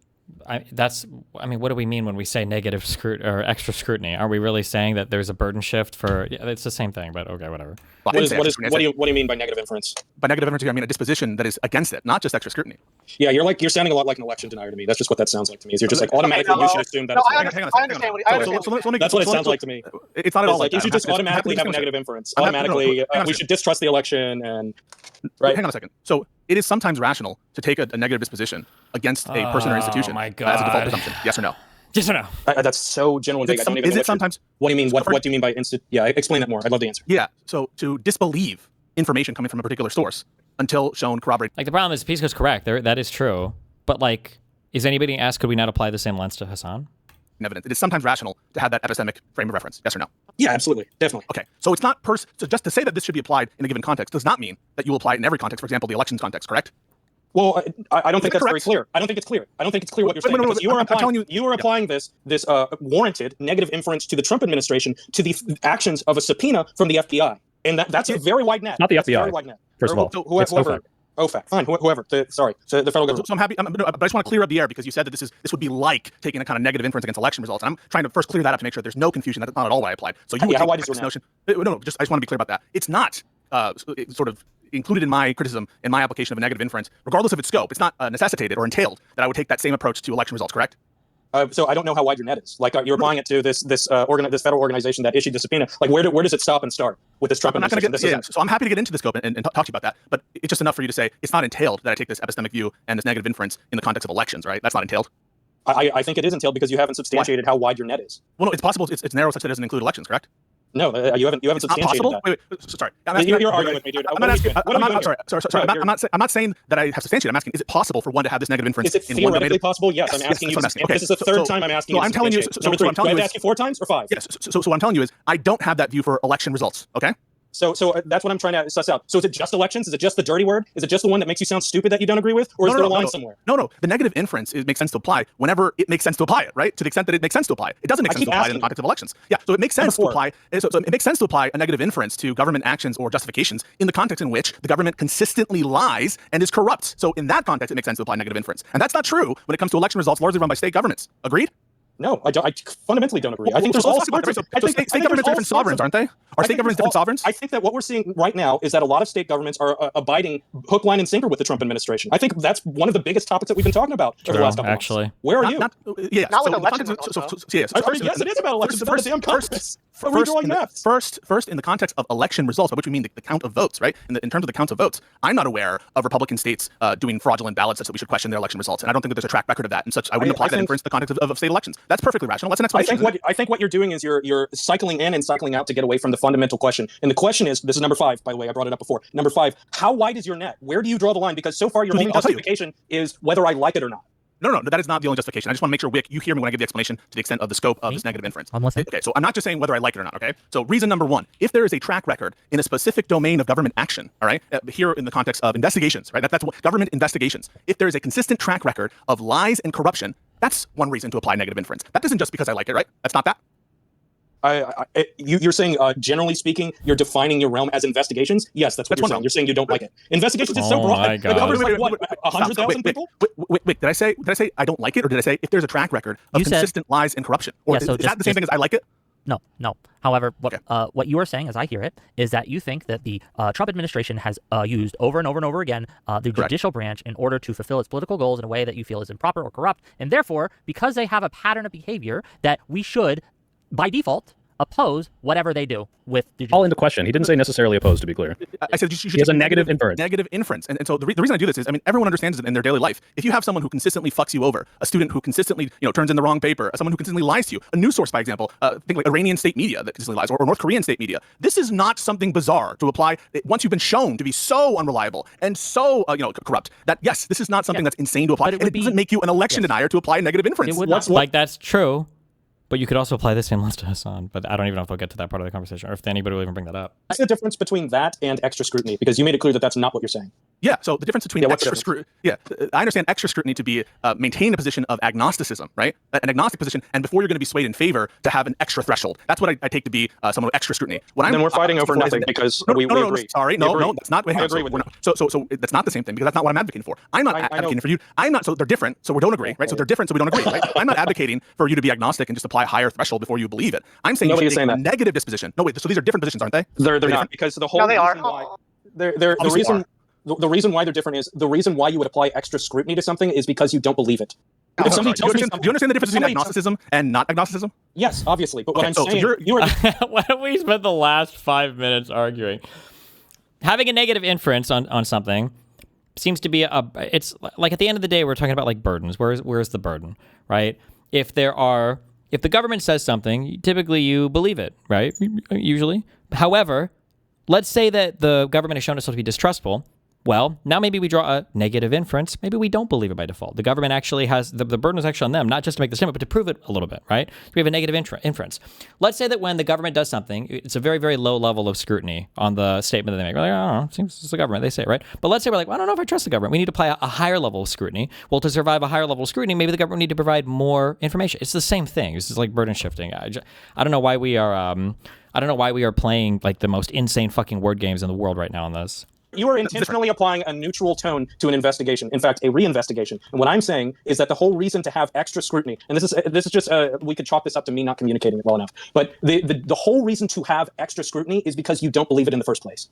what do we mean when we say negative scrutiny or extra scrutiny? Are we really saying that there's a burden shift for? Yeah, it's the same thing, but okay, whatever. What do you mean by negative inference? By negative inference, I mean a disposition that is against it, not just extra scrutiny. Yeah, you're sounding a lot like an election denier to me. That's just what that sounds like to me. Is you're just like automatically you should assume that. No, I understand what that's what it sounds like to me. It's not at all like you should just automatically have a negative inference. Automatically, we should distrust the election and. Right. Hang on a second. So it is sometimes rational to take a negative disposition against a person or institution as a default presumption. Yes or no? Yes or no? That's so general and vague. I don't even know what do you mean? What do you mean by instant? Yeah, explain that more. I'd love the answer. Yeah. So to disbelieve information coming from a particular source until shown corroborated. Like the problem is, Pisco's correct. That is true. But like, is anybody asked, could we not apply the same lens to Hasan? Evidence. It is sometimes rational to have that epistemic frame of reference. Yes or no? Yeah, absolutely, definitely. Okay, so it's not so just to say that this should be applied in a given context does not mean that you will apply it in every context. For example, the elections context, correct? Well, I don't think that's very clear. I don't think it's clear. I don't think it's clear what you're saying. Because you are applying this warranted negative inference to the Trump administration to the actions of a subpoena from the FBI, and that's a very wide net. Not the FBI. Very wide net. First of all, it's whoever. OFAC. Fine, whoever. The federal government. So I'm happy, but I just want to clear up the air because you said that this would be like taking a kind of negative inference against election results. And I'm trying to first clear that up to make sure there's no confusion. That's not at all what I applied. So you how wide is your notion? No, I just want to be clear about that. It's not sort of included in my criticism in my application of a negative inference, regardless of its scope. It's not necessitated or entailed that I would take that same approach to election results. Correct? So I don't know how wide your net is. Like you're applying it to this federal organization that issued the subpoena. Like where does it stop and start with this Trump administration? So I'm happy to get into the scope and talk to you about that. But it's just enough for you to say it's not entailed that I take this epistemic view and this negative inference in the context of elections, right? That's not entailed. I think it is entailed because you haven't substantiated how wide your net is. Well, no, it's possible it's narrow such that it doesn't include elections, correct? No, you haven't substantiated that. Wait, sorry. You're arguing with me, dude. I'm not saying that I have substantiated. I'm asking, is it possible for one to have this negative inference? Is it theoretically possible? Yes, I'm asking you. This is the third time I'm asking you. I'm telling you. Number three. Do I have to ask you 4 times or 5? Yes. So what I'm telling you is I don't have that view for election results. Okay. So that's what I'm trying to suss out. So is it just elections? Is it just the dirty word? Is it just the one that makes you sound stupid that you don't agree with? Or is there a line somewhere? No. The negative inference, it makes sense to apply whenever it makes sense to apply it, right? To the extent that it makes sense to apply it. It doesn't make sense to apply it in the context of elections. Yeah, so it makes sense to apply. So it makes sense to apply a negative inference to government actions or justifications in the context in which the government consistently lies and is corrupt. So in that context, it makes sense to apply negative inference. And that's not true when it comes to election results largely run by state governments. Agreed? No, I fundamentally don't agree. I think there's all sorts of state governments are different sovereigns, aren't they? Are state governments different sovereigns? I think that what we're seeing right now is that a lot of state governments are abiding hook, line, and sinker with the Trump administration. I think that's one of the biggest topics that we've been talking about over the last couple of months. Where are you? Not with elections. Yes, it is about elections. It's about the damn Congress. First, in the context of election results, by which we mean the count of votes, right? In terms of the count of votes, I'm not aware of Republican states doing fraudulent ballots such that we should question their election results. And I don't think that there's a track record of that. And such, I wouldn't apply that inference to the context of state elections. That's perfectly rational. That's an explanation. I think what you're doing is you're cycling in and cycling out to get away from the fundamental question. And the question is, this is number 5, by the way, I brought it up before. Number 5, how wide is your net? Where do you draw the line? Because so far your only justification is whether I like it or not. No, that is not the only justification. I just want to make sure, Wick, you hear me when I give the explanation to the extent of the scope of this negative inference. Okay, so I'm not just saying whether I like it or not, okay? So reason number 1, if there is a track record in a specific domain of government action, all right, here in the context of investigations, right, that's what, government investigations, if there is a consistent track record of lies and corruption, that's one reason to apply negative inference. That isn't just because I like it, right? That's not that. You're saying, generally speaking, you're defining your realm as investigations? Yes, that's what you're saying. You're saying you don't like it. Investigations is so broad. It covers like, what, 100,000 people? Wait, did I say I don't like it, or did I say if there's a track record of consistent lies and corruption? Or is that the same thing as I like it? No. However, what you are saying, as I hear it, is that you think that the Trump administration has used over and over and over again the judicial branch in order to fulfill its political goals in a way that you feel is improper or corrupt, and therefore, because they have a pattern of behavior, that we should, by default, oppose whatever they do with the all in the question. He didn't say necessarily oppose, to be clear. I said you should. He has a negative inference. Negative inference. And so the reason I do this is, I mean, everyone understands it in their daily life. If you have someone who consistently fucks you over, a student who consistently, turns in the wrong paper, someone who consistently lies to you, a news source, by example, think like Iranian state media that consistently lies, or North Korean state media. This is not something bizarre to apply once you've been shown to be so unreliable and so, corrupt that, yes, this is not something that's insane to apply. And it doesn't make you an election denier to apply a negative inference. It would not. Like, that's true. But you could also apply the same lens to Hasan, but I don't even know if I'll get to that part of the conversation, or if anybody will even bring that up. What's the difference between that and extra scrutiny? Because you made it clear that that's not what you're saying. Yeah, so the difference between extra scrutiny, I understand extra scrutiny to be maintain a position of agnosticism, right? An agnostic position, and before you're going to be swayed in favor, to have an extra threshold. That's what I take to be someone with extra scrutiny. Then we're fighting over nothing because we agree. Sorry, no, that's not. I agree with you. So that's not the same thing, because that's not what I'm advocating for. I'm not advocating for you. So they're different, so we don't agree, right? So they're different, so we don't agree, right? I'm not advocating for you to be agnostic and just apply a higher threshold before you believe it. I'm saying you should take a negative disposition. No, wait, so these are different positions, aren't they? They're not, because the whole reason why the reason why they're different is the reason why you would apply extra scrutiny to something is because you don't believe it. Do you understand the difference between agnosticism and not agnosticism? Yes, obviously. But what I'm saying, why don't we spend the last 5 minutes arguing? Having a negative inference on something seems to be it's like, at the end of the day, we're talking about like burdens. Where's the burden, right? if the government says something, typically you believe it, right? Usually. However, let's say that the government has shown itself to be distrustful. Well, now maybe we draw a negative inference. Maybe we don't believe it by default. The government actually has, the burden is actually on them, not just to make the statement, but to prove it a little bit, right? We have a negative inference. Let's say that when the government does something, it's a very, very low level of scrutiny on the statement that they make. We're like, I don't know, it seems it's the government, they say it, right? But let's say we're like, well, I don't know if I trust the government. We need to apply a higher level of scrutiny. Well, to survive a higher level of scrutiny, maybe the government need to provide more information. It's the same thing. This is like burden shifting. I don't know why we are playing like the most insane fucking word games in the world right now on this. You are intentionally applying a neutral tone to an investigation. In fact, a reinvestigation. And what I'm saying is that the whole reason to have extra scrutiny, and this is just we could chalk this up to me not communicating it well enough. But the whole reason to have extra scrutiny is because you don't believe it in the first place.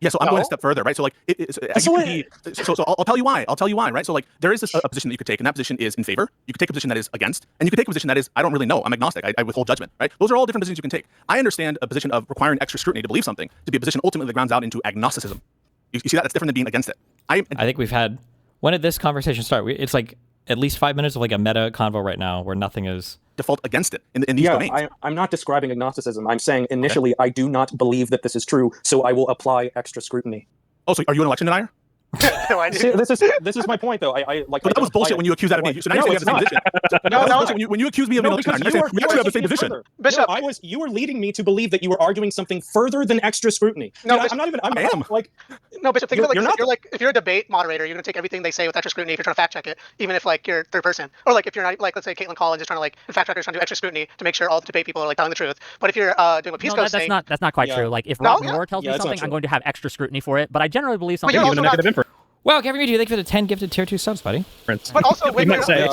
Yeah, so I'm going a step further, right? So like, so I'll tell you why. I'll tell you why, right? So like, there is a position that you could take, and that position is in favor. You could take a position that is against, and you could take a position that is, I don't really know. I'm agnostic. I withhold judgment, right? Those are all different positions you can take. I understand a position of requiring extra scrutiny to believe something to be a position ultimately that grounds out into agnosticism. You see that? That's different than being against it. I think we've had. When did this conversation start? It's like at least 5 minutes of like a meta convo right now where nothing is default against it in these domains. I'm not describing agnosticism. I'm saying initially I do not believe that this is true, so I will apply extra scrutiny. Oh, so are you an election denier? No, I See, this is my point, though. I like. But that was bullshit when you accused that of me. So now you say you have the same position. No, when you accuse me of being an election denier, we actually have the same position. Bishop, you were leading me to believe that you were arguing something further than extra scrutiny. No, I'm not even. I am. Like, no, Bishop. Think of it you're like not. you're like if you're a debate moderator, you're gonna take everything they say with extra scrutiny if you're trying to fact check it, even if like you're third person, or like if you're not like let's say Caitlin Collins is trying to like fact checkers trying to do extra scrutiny to make sure all the debate people are like telling the truth. But if you're doing what Peace Coast saying, that's not quite true. Like if Rob Moore tells me something, I'm going to have extra scrutiny for it. But I generally believe something. you're Even a negative inference. Well, Kevin, thank you for the 10 gifted tier 2 subs, buddy. But also, you might say.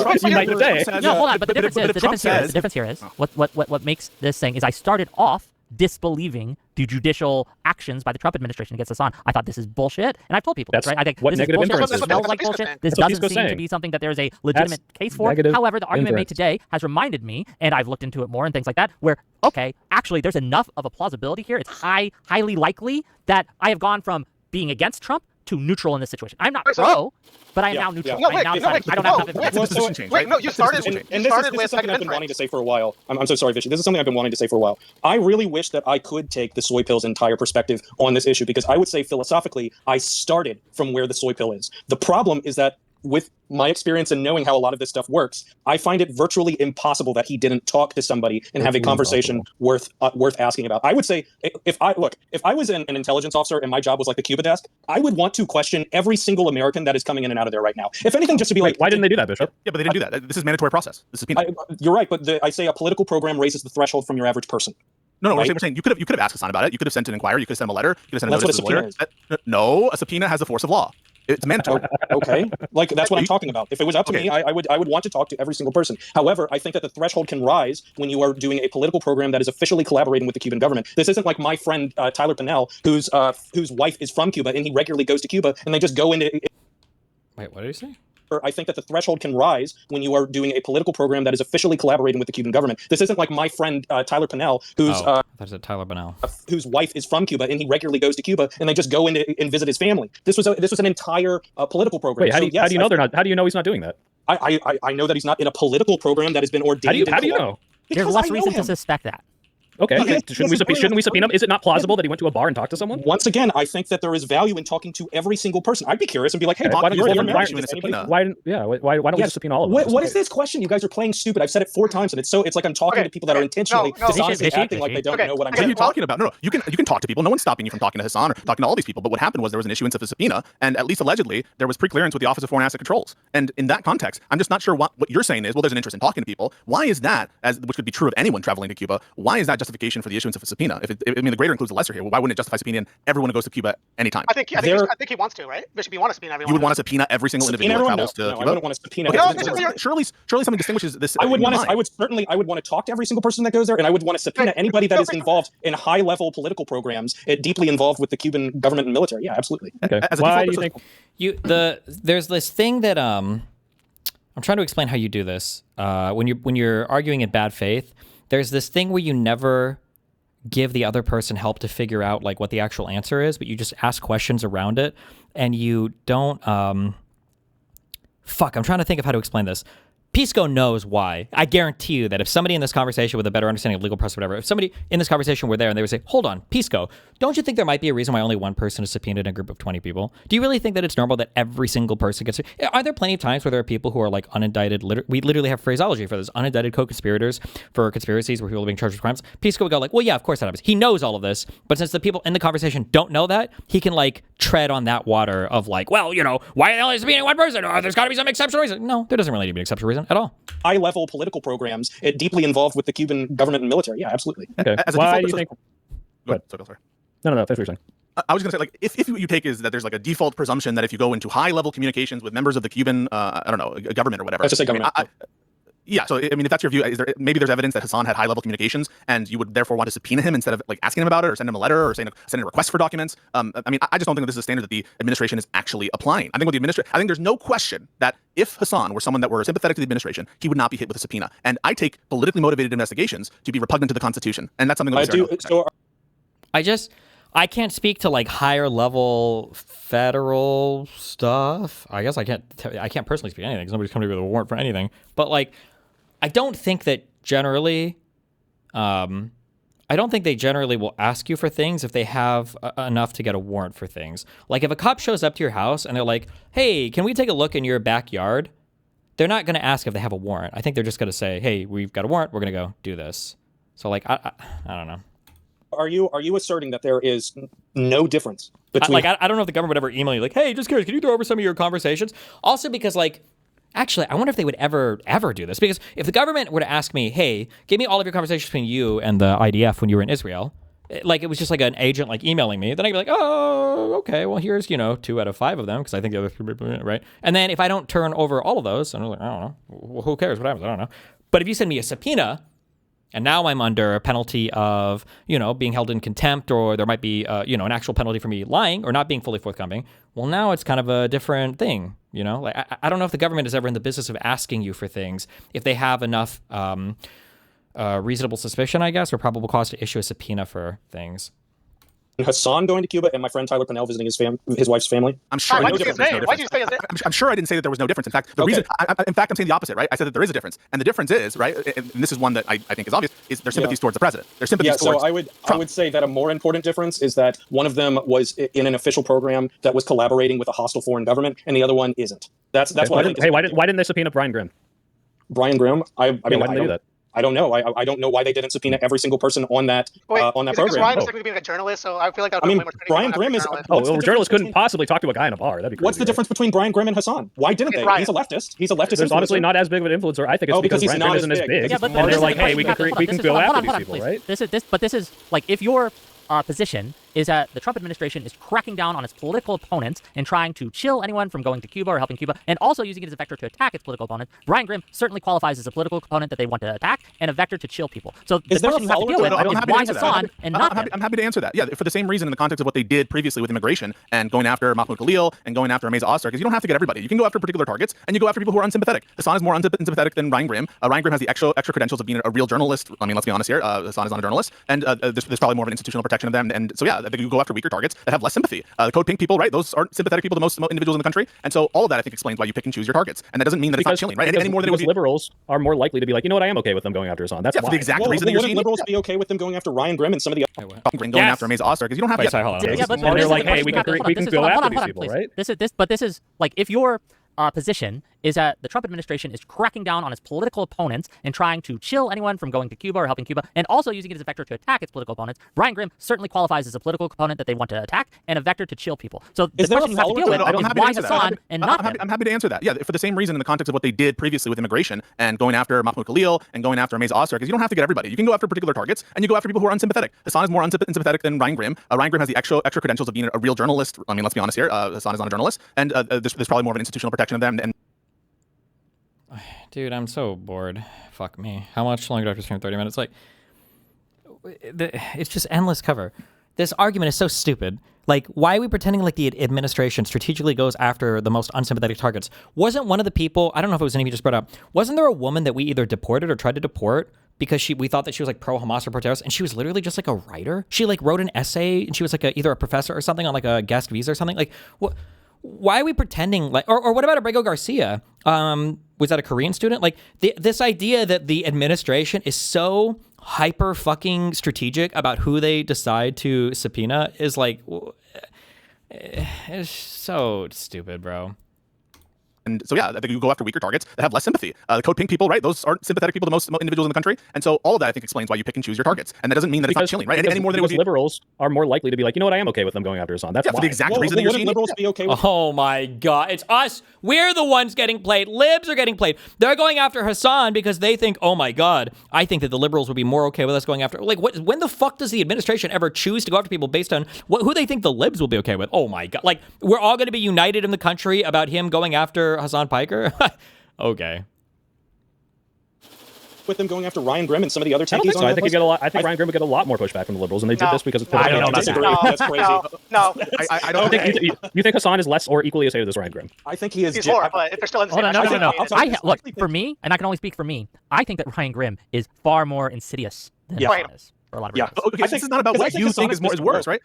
No, hold on. But the difference here is what makes this thing is I started off disbelieving the judicial actions by the Trump administration against Hasan. I thought this is bullshit, and I've told people this, right? I think what this is negative bullshit. inference This smells like bullshit. This doesn't seem to be something that there's a legitimate case for. However, the argument made today has reminded me, and I've looked into it more and things like that, where okay, actually, there's enough of a plausibility here. It's highly likely that I have gone from being against Trump to neutral in this situation. I'm not pro, but I am now neutral. No, I'm now deciding I don't have enough wait, wait, no, you started. And this is something I've been wanting to say for a while. I'm so sorry, Vishy. This is something I've been wanting to say for a while. I really wish that I could take the soy pill's entire perspective on this issue, because I would say philosophically, I started from where the soy pill is. The problem is that with my experience and knowing how a lot of this stuff works, I find it virtually impossible that he didn't talk to somebody and have a conversation worth asking about. I would say if I was an intelligence officer and my job was like the Cuba desk, I would want to question every single American that is coming in and out of there right now. If anything, just to be like, why didn't they do that, Bishop? Yeah, but they didn't do that. This is mandatory process. This is penal. You're right, but I say a political program raises the threshold from your average person. No, right? we're saying you could have asked Hasan about it. You could have sent an inquiry. You could have sent him a letter. You could have sent a notice to his lawyer. No, a subpoena has the force of law. It's mandatory. Okay, like that's what I'm talking about. If it was up to me, I would want to talk to every single person. However, I think that the threshold can rise when you are doing a political program that is officially collaborating with the Cuban government. This isn't like my friend Tyler Pinnell, whose wife is from Cuba and he regularly goes to Cuba and they just go into. Wait, what did he say? I think that the threshold can rise when you are doing a political program that is officially collaborating with the Cuban government. This isn't like my friend Tyler Pinnell, whose Tyler Pinnell, whose wife is from Cuba and he regularly goes to Cuba and they just go in and visit his family. This was an entire political program. Wait, how do you know they're not? How do you know he's not doing that? I know that he's not in a political program that has been ordained. How do you know? There's less reason to suspect that. Okay, shouldn't we subpoena him? Is it not plausible that he went to a bar and talked to someone? Once again, I think that there is value in talking to every single person. I'd be curious and be like, hey, why don't you just subpoena all of them? What is this question? You guys are playing stupid. I've said it 4 times, and it's like I'm talking to people that are intentionally dishonestly acting like they don't know what I'm saying. What are you talking about? No, you can talk to people. No one's stopping you from talking to Hasan or talking to all these people. But what happened was there was an issuance of a subpoena, and at least allegedly there was pre-clearance with the Office of Foreign Asset Controls. And in that context, I'm just not sure what you're saying is. Well, there's an interest in talking to people. Why is that? Which could be true of anyone traveling to Cuba. Why is that justification for the issuance of a subpoena? The greater includes the lesser here. Well, why wouldn't it justify subpoenaing everyone who goes to Cuba anytime? I think he wants to, right? Bishop, you want to subpoena everyone. You would want to subpoena every single individual who travels to Cuba? I wouldn't want to subpoena. Surely something distinguishes this. I would want to talk to every single person that goes there, and I would want to subpoena anybody that is involved in high-level political programs, deeply involved with the Cuban government and military. Yeah, absolutely. Okay. Why do you think there's this thing that I'm trying to explain how you do this. When you're arguing in bad faith, there's this thing where you never give the other person help to figure out like what the actual answer is, but you just ask questions around it, and you don't I'm trying to think of how to explain this. Pisco knows why. I guarantee you that if somebody in this conversation with a better understanding of legal press or whatever, if somebody in this conversation were there and they would say, hold on, Pisco, don't you think there might be a reason why only one person is subpoenaed in a group of 20 people? Do you really think that it's normal that every single person gets... Are there plenty of times where there are people who are like unindicted... We literally have phraseology for this. Unindicted co-conspirators for conspiracies where people are being charged with crimes. Pisco would go like, well, yeah, of course that happens. He knows all of this, but since the people in the conversation don't know that, he can like tread on that water of like, well, you know, why are they only subpoenaing one person? Or there's got to be some exceptional reason. No, there doesn't really need to be an exceptional reason at all. High-level political programs, deeply involved with the Cuban government and military. Yeah, absolutely. Okay. Why do you think... Go ahead. Sorry. No, that's what you're saying. I was going to say, like, if what you take is that there's like a default presumption that if you go into high-level communications with members of the Cuban, government or whatever. Let's just say government. Yeah, so I mean, if that's your view, maybe there's evidence that Hasan had high-level communications, and you would therefore want to subpoena him instead of like asking him about it, or send him a letter, or sending a request for documents. I mean, I just don't think that this is a standard that the administration is actually applying. I think there's no question that if Hasan were someone that were sympathetic to the administration, he would not be hit with a subpoena. And I take politically motivated investigations to be repugnant to the Constitution, and that's something that I do. So I can't speak to like higher level federal stuff. I guess I can't personally speak to anything because nobody's coming to me with a warrant for anything. But like, I don't think that generally, I don't think they generally will ask you for things if they have enough to get a warrant for things. Like if a cop shows up to your house and they're like, hey, can we take a look in your backyard? They're not going to ask if they have a warrant. I think they're just going to say, hey, we've got a warrant. We're going to go do this. So like, I don't know. Are you asserting that there is no difference between... I don't know if the government would ever email you like, hey, just curious, can you throw over some of your conversations? Also because like, actually, I wonder if they would ever do this. Because if the government were to ask me, hey, give me all of your conversations between you and the IDF when you were in Israel, like it was just like an agent like emailing me, then I'd be like, oh, okay, well, here's, 2 out of 5 of them, because I think the other 3, right? And then if I don't turn over all of those, I'm like, I don't know. Well, who cares what happens? I don't know. But if you send me a subpoena, and now I'm under a penalty of, being held in contempt, or there might be, an actual penalty for me lying or not being fully forthcoming. Well, now it's kind of a different thing, Like, I don't know if the government is ever in the business of asking you for things if they have enough reasonable suspicion, I guess, or probable cause to issue a subpoena for things. Hasan going to Cuba and my friend Tyler Pennell visiting his wife's family. I'm sure. Why'd you say his name? Why'd you say his name? I'm sure I didn't say that there was no difference. In fact, the reason, I'm saying the opposite, right? I said that there is a difference, and the difference is, right, and this is one that I think is obvious, is their sympathies towards the president. Their sympathies towards. So I would say that a more important difference is that one of them was in an official program that was collaborating with a hostile foreign government, and the other one isn't. That's what. Why didn't they subpoena Brian Grimm? Brian Grimm? Why didn't they do that? I don't know. I don't know why they didn't subpoena every single person on that program. Because Ryan was technically being a journalist, so I feel like that would Brian Grimm is. Journalists couldn't possibly talk to a guy in a bar. That'd be crazy. What's the difference between Brian Grimm and Hasan? Why didn't they? He's a leftist. He's a leftist. There's honestly not as big of an influencer. I think it's because Brian Grimm isn't as big. Yeah, but and they're like, hey, we can go after these people, please. right? This is like if your position is that the Trump administration is cracking down on its political opponents and trying to chill anyone from going to Cuba or helping Cuba, and also using it as a vector to attack its political opponents. Brian Grimm certainly qualifies as a political opponent that they want to attack and a vector to chill people. So the question you have to deal with is why Hasan and not him. I'm happy to answer that. Yeah, for the same reason in the context of what they did previously with immigration and going after Mahmoud Khalil and going after Ameza Ostar, because you don't have to get everybody. You can go after particular targets and you go after people who are unsympathetic. Hasan is more unsympathetic than Brian Grimm. Ryan Grimm has the extra credentials of being a real journalist. I mean, let's be honest here. Hasan is not a journalist, and there's probably more of an institutional protection of them. And so yeah, they go after weaker targets that have less sympathy. The Code Pink people, right? Those aren't sympathetic people to most individuals in the country. And so all of that, I think, explains why you pick and choose your targets. And that doesn't mean that it's not chilling, right? Any more than it would be. Liberals are more likely to be like, you know what, I am okay with them going after Hasan. That's the exact reason that you're seeing. Liberals be okay with them going after Ryan Grimm and some of the going after Ameza Ostar, because you don't have to. And they're like, hey, we can go after these people, right? This is like if your position is that the Trump administration is cracking down on its political opponents and trying to chill anyone from going to Cuba or helping Cuba, and also using it as a vector to attack its political opponents. Brian Grimm certainly qualifies as a political opponent that they want to attack and a vector to chill people. So the question you have to deal with is why Hasan and not him. I'm happy to answer that. Yeah, for the same reason in the context of what they did previously with immigration and going after Mahmoud Khalil and going after Ameza Ostar, because you don't have to get everybody. You can go after particular targets and you go after people who are unsympathetic. Hasan is more unsympathetic than Ryan Grimm. Ryan Grimm has the extra credentials of being a real journalist. I mean, let's be honest here. Hasan is not a journalist, and there's probably more of an institutional protection of them. And dude, I'm so bored. Fuck me. How much longer do I have to stream? 30 minutes? Like, it's just endless cover. This argument is so stupid. Like, why are we pretending like the administration strategically goes after the most unsympathetic targets? Wasn't one of the people, I don't know if it was any of you just brought up, wasn't there a woman that we either deported or tried to deport because we thought that she was like pro-Hamas or pro-terrorist, and she was literally just like a writer? She like wrote an essay, and she was like either a professor or something on like a guest visa or something. Like, what? why are we pretending like, or what about Abrego Garcia? Was that a Korean student? Like this idea that the administration is so hyper fucking strategic about who they decide to subpoena is like, it's so stupid, bro. And so, yeah, I think you go after weaker targets that have less sympathy. The Code Pink people, right? Those aren't sympathetic people to most individuals in the country. And so all of that, I think, explains why you pick and choose your targets. And that doesn't mean that it's not chilling, right? Any more than it would be. Liberals are more likely to be like, you know what, I am okay with them going after Hasan. That's for the exact reason that you're seeing. Liberals be okay with Oh my God, it's us. We're the ones getting played. Libs are getting played. They're going after Hasan because they think, oh my God, I think that the liberals would be more okay with us going after. Like, when the fuck does the administration ever choose to go after people based on who they think the libs will be okay with? Oh my God. Like, we're all going to be united in the country about him going after Hasan Piker? Okay. with them going after Ryan Grimm and some of the other techies. So I think I think Ryan Grimm would get a lot more pushback from the liberals, and they did this because it's I don't know about that. No, that's crazy. No, I don't think you think Hasan is less or equally as hated as Ryan Grimm? I think he is. He's more, but if they're still in the same. No. Look, for me, and I can only speak for me, I think that Ryan Grimm is far more insidious than Hasan is for a lot of reasons. Okay, this is not about what you think is worse, right?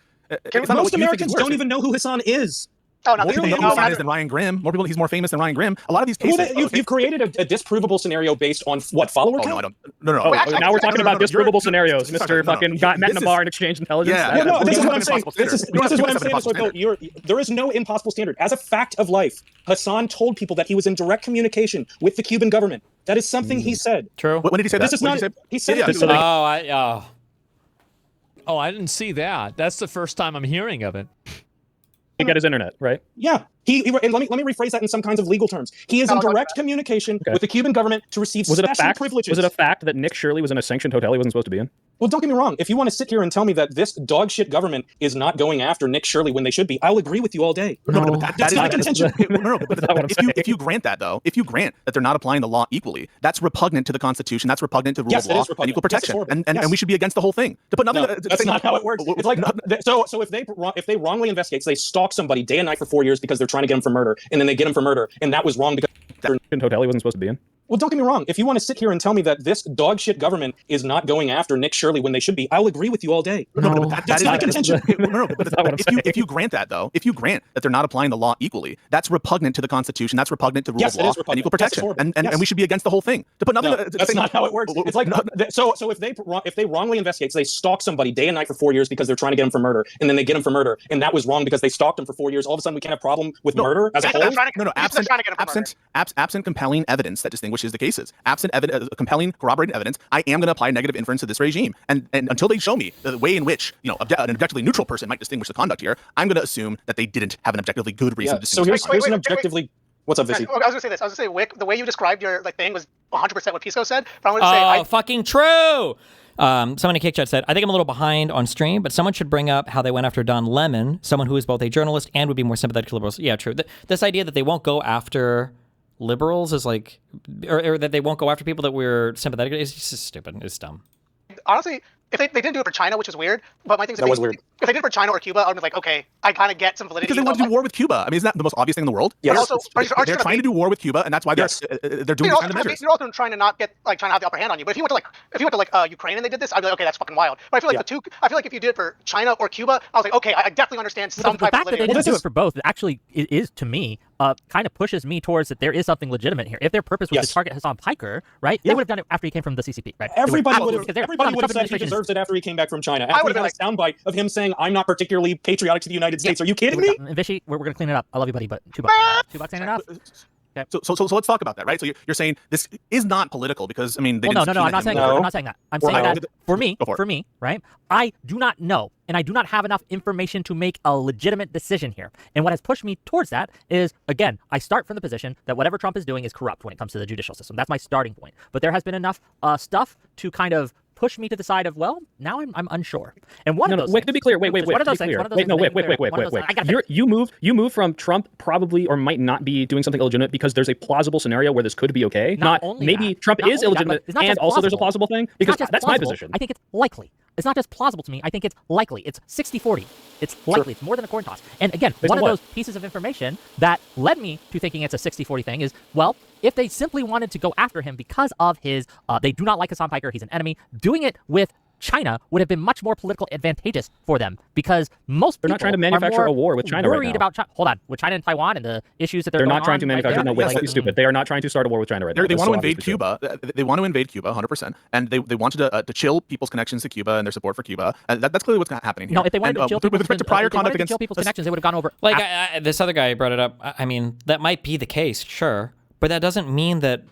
Most Americans don't even know who Hasan is. Oh, no, more people know who Hasan is than Ryan Grimm. More people, he's more famous than Ryan Grimm. A lot of these cases, you've created a disprovable scenario based on what, follower count? No, I don't. No. Now we're talking about disprovable scenarios. Mr. Fucking got met in a bar and exchanged intelligence. No, this is what I'm saying. This is what I'm saying. There is no impossible standard. As a fact of life, Hasan told people that he was in direct communication with the Cuban government. That is something he said. True. When did he say that? This is not. He said it. Oh, I didn't see that. That's the first time I'm hearing of it. He got his internet, right? Yeah. And let me rephrase that in some kinds of legal terms. He is in direct communication with the Cuban government to receive special privileges. Was it a fact that Nick Shirley was in a sanctioned hotel he wasn't supposed to be in? Well, don't get me wrong. If you want to sit here and tell me that this dog shit government is not going after Nick Shirley when they should be, I'll agree with you all day. No, that's not contention. If you grant that, though, if you grant that they're not applying the law equally, that's repugnant to the Constitution. That's repugnant to the rule of law and equal protection. And we should be against the whole thing. To put nothing. That's not how it works. It's like so if they wrongly investigate, so they stalk somebody day and night for 4 years because they're trying to get him for murder, and then they get him for murder, and that was wrong because in hotel he wasn't supposed to be in. Well, don't get me wrong. If you want to sit here and tell me that this dog shit government is not going after Nick Shirley when they should be, I'll agree with you all day. No, that's not contention. If you grant that, though, if you grant that they're not applying the law equally, that's repugnant to the Constitution. That's repugnant to the rule of law and equal protection. And we should be against the whole thing. To put nothing. That's not how it works. It's like so if they wrongly investigate, so they stalk somebody day and night for 4 years because they're trying to get him for murder, and then they get him for murder, and that was wrong because they stalked him for 4 years. All of a sudden, we can't have a problem with murder as a whole. Absent compelling evidence that distinguishes the cases. Absent compelling corroborated evidence, I am going to apply negative inference to this regime. And until they show me the way in which an objectively neutral person might distinguish the conduct here, I'm going to assume that they didn't have an objectively good reason to distinguish. So here's an objectively. What's up, Vissy? I was going to say this. I was going to say, Wick, the way you described your thing was 100% what Pisco said. But I'm going to say, fucking true. Someone in Kick Chat said, I think I'm a little behind on stream, but someone should bring up how they went after Don Lemon, someone who is both a journalist and would be more sympathetic to liberals. Yeah, true. This idea that they won't go after liberals is like, or that they won't go after people that we're sympathetic to, it's just stupid. It's dumb. Honestly, if they didn't do it for China, which was weird, but my thing is if they did it for China or Cuba, I would be like, okay, I kind of get some validity. Because they want to do war with Cuba. I mean, isn't that the most obvious thing in the world? Yes. Also, they're trying to do war with Cuba, and that's why they're doing these kind of measures. You're also trying to not get trying to have the upper hand on you. But if you went to Ukraine and they did this, I'd be like, okay, that's fucking wild. But I feel like if you did it for China or Cuba, I was like, okay, I definitely understand some type of validity. The fact that they didn't do it for both actually is to me kind of pushes me towards that there is something legitimate here. If their purpose was to target Hasan Piker, right? They would have done it after he came from the CCP, right? Everybody would have said he deserves it after he came back from China. After he had a soundbite of him saying, I'm not particularly patriotic to the United States. Are you kidding me? Vishy, we're going to clean it up. I love you, buddy, but $2. $2 ain't enough. Okay. So let's talk about that, right? So you're saying this is not political because, I mean, they no, I'm not saying that. I'm not saying that. I'm saying that for me, right? I do not know, and I do not have enough information to make a legitimate decision here. And what has pushed me towards that is, again, I start from the position that whatever Trump is doing is corrupt when it comes to the judicial system. That's my starting point. But there has been enough stuff to kind of push me to the side of, well, now I'm unsure. And one of those things, to be clear, wait. You move from Trump probably or might not be doing something illegitimate because there's a plausible scenario where this could be okay. Not maybe Trump is illegitimate and also there's a plausible thing, because that's my position. I think it's likely. It's not just plausible to me. I think it's likely. It's 60-40. It's likely. It's more than a coin toss. And again, one of those pieces of information that led me to thinking it's a 60-40 thing is, well, if they simply wanted to go after him because of his, they do not like Hasan Piker, he's an enemy, doing it with China would have been much more politically advantageous for them because most They're not trying to manufacture a war with China right now. About Hold on, with China and Taiwan and the issues that they're not trying to manufacture. Right no, wait, don't be stupid. They are not trying to start a war with China right now. They want to invade Cuba. They want to invade Cuba 100%, and they wanted to chill people's connections to Cuba and their support for Cuba. And that's clearly what's happening here. No, if they wanted to chill with respect to prior conduct against people's connections, they would have gone over. Like this other guy brought it up. I mean, that might be the case, sure, but that doesn't mean that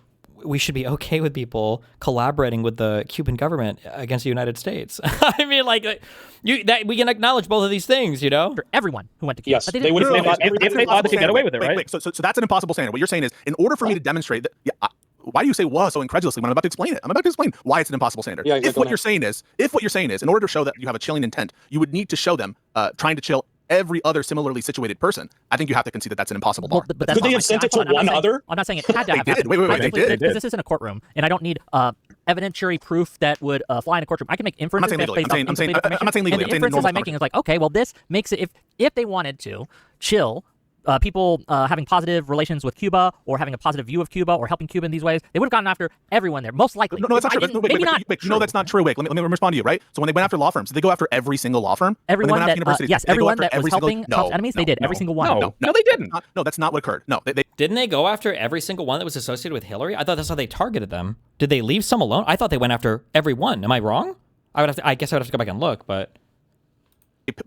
we should be okay with people collaborating with the Cuban government against the United States. I mean, we can acknowledge both of these things, you know? For everyone who went to Cuba. Yes, they would have if they thought they could get away with it, right? Wait, so that's an impossible standard. What you're saying is, in order for me to demonstrate that, why do you say "was" so incredulously when I'm about to explain it? I'm about to explain why it's an impossible standard. If what you're saying is, in order to show that you have a chilling intent, you would need to show them trying to chill every other similarly situated person. I think you have to concede that that's an impossible bar. But could they have sent it to one other? I'm not saying it had to have They did. Wait, they did. Because this isn't a courtroom, and I don't need evidentiary proof that would fly in a courtroom. I can make inferences. I'm not saying legally. And the inferences I'm making is like, okay, well, this makes it, if they wanted to chill people having positive relations with Cuba or having a positive view of Cuba or helping Cuba in these ways, they would have gone after everyone there, most likely. No, that's not true. You know that's not true. Wait, let me respond to you, right? So when they went after law firms, did they go after every single law firm? Everyone that, yes, everyone that was helping enemies, they did. Every single one. No, they didn't. No, that's not what occurred. No, they didn't they go after every single one that was associated with Hillary? I thought that's how they targeted them. Did they leave some alone? I thought they went after every one. Am I wrong? I guess I would have to go back and look, but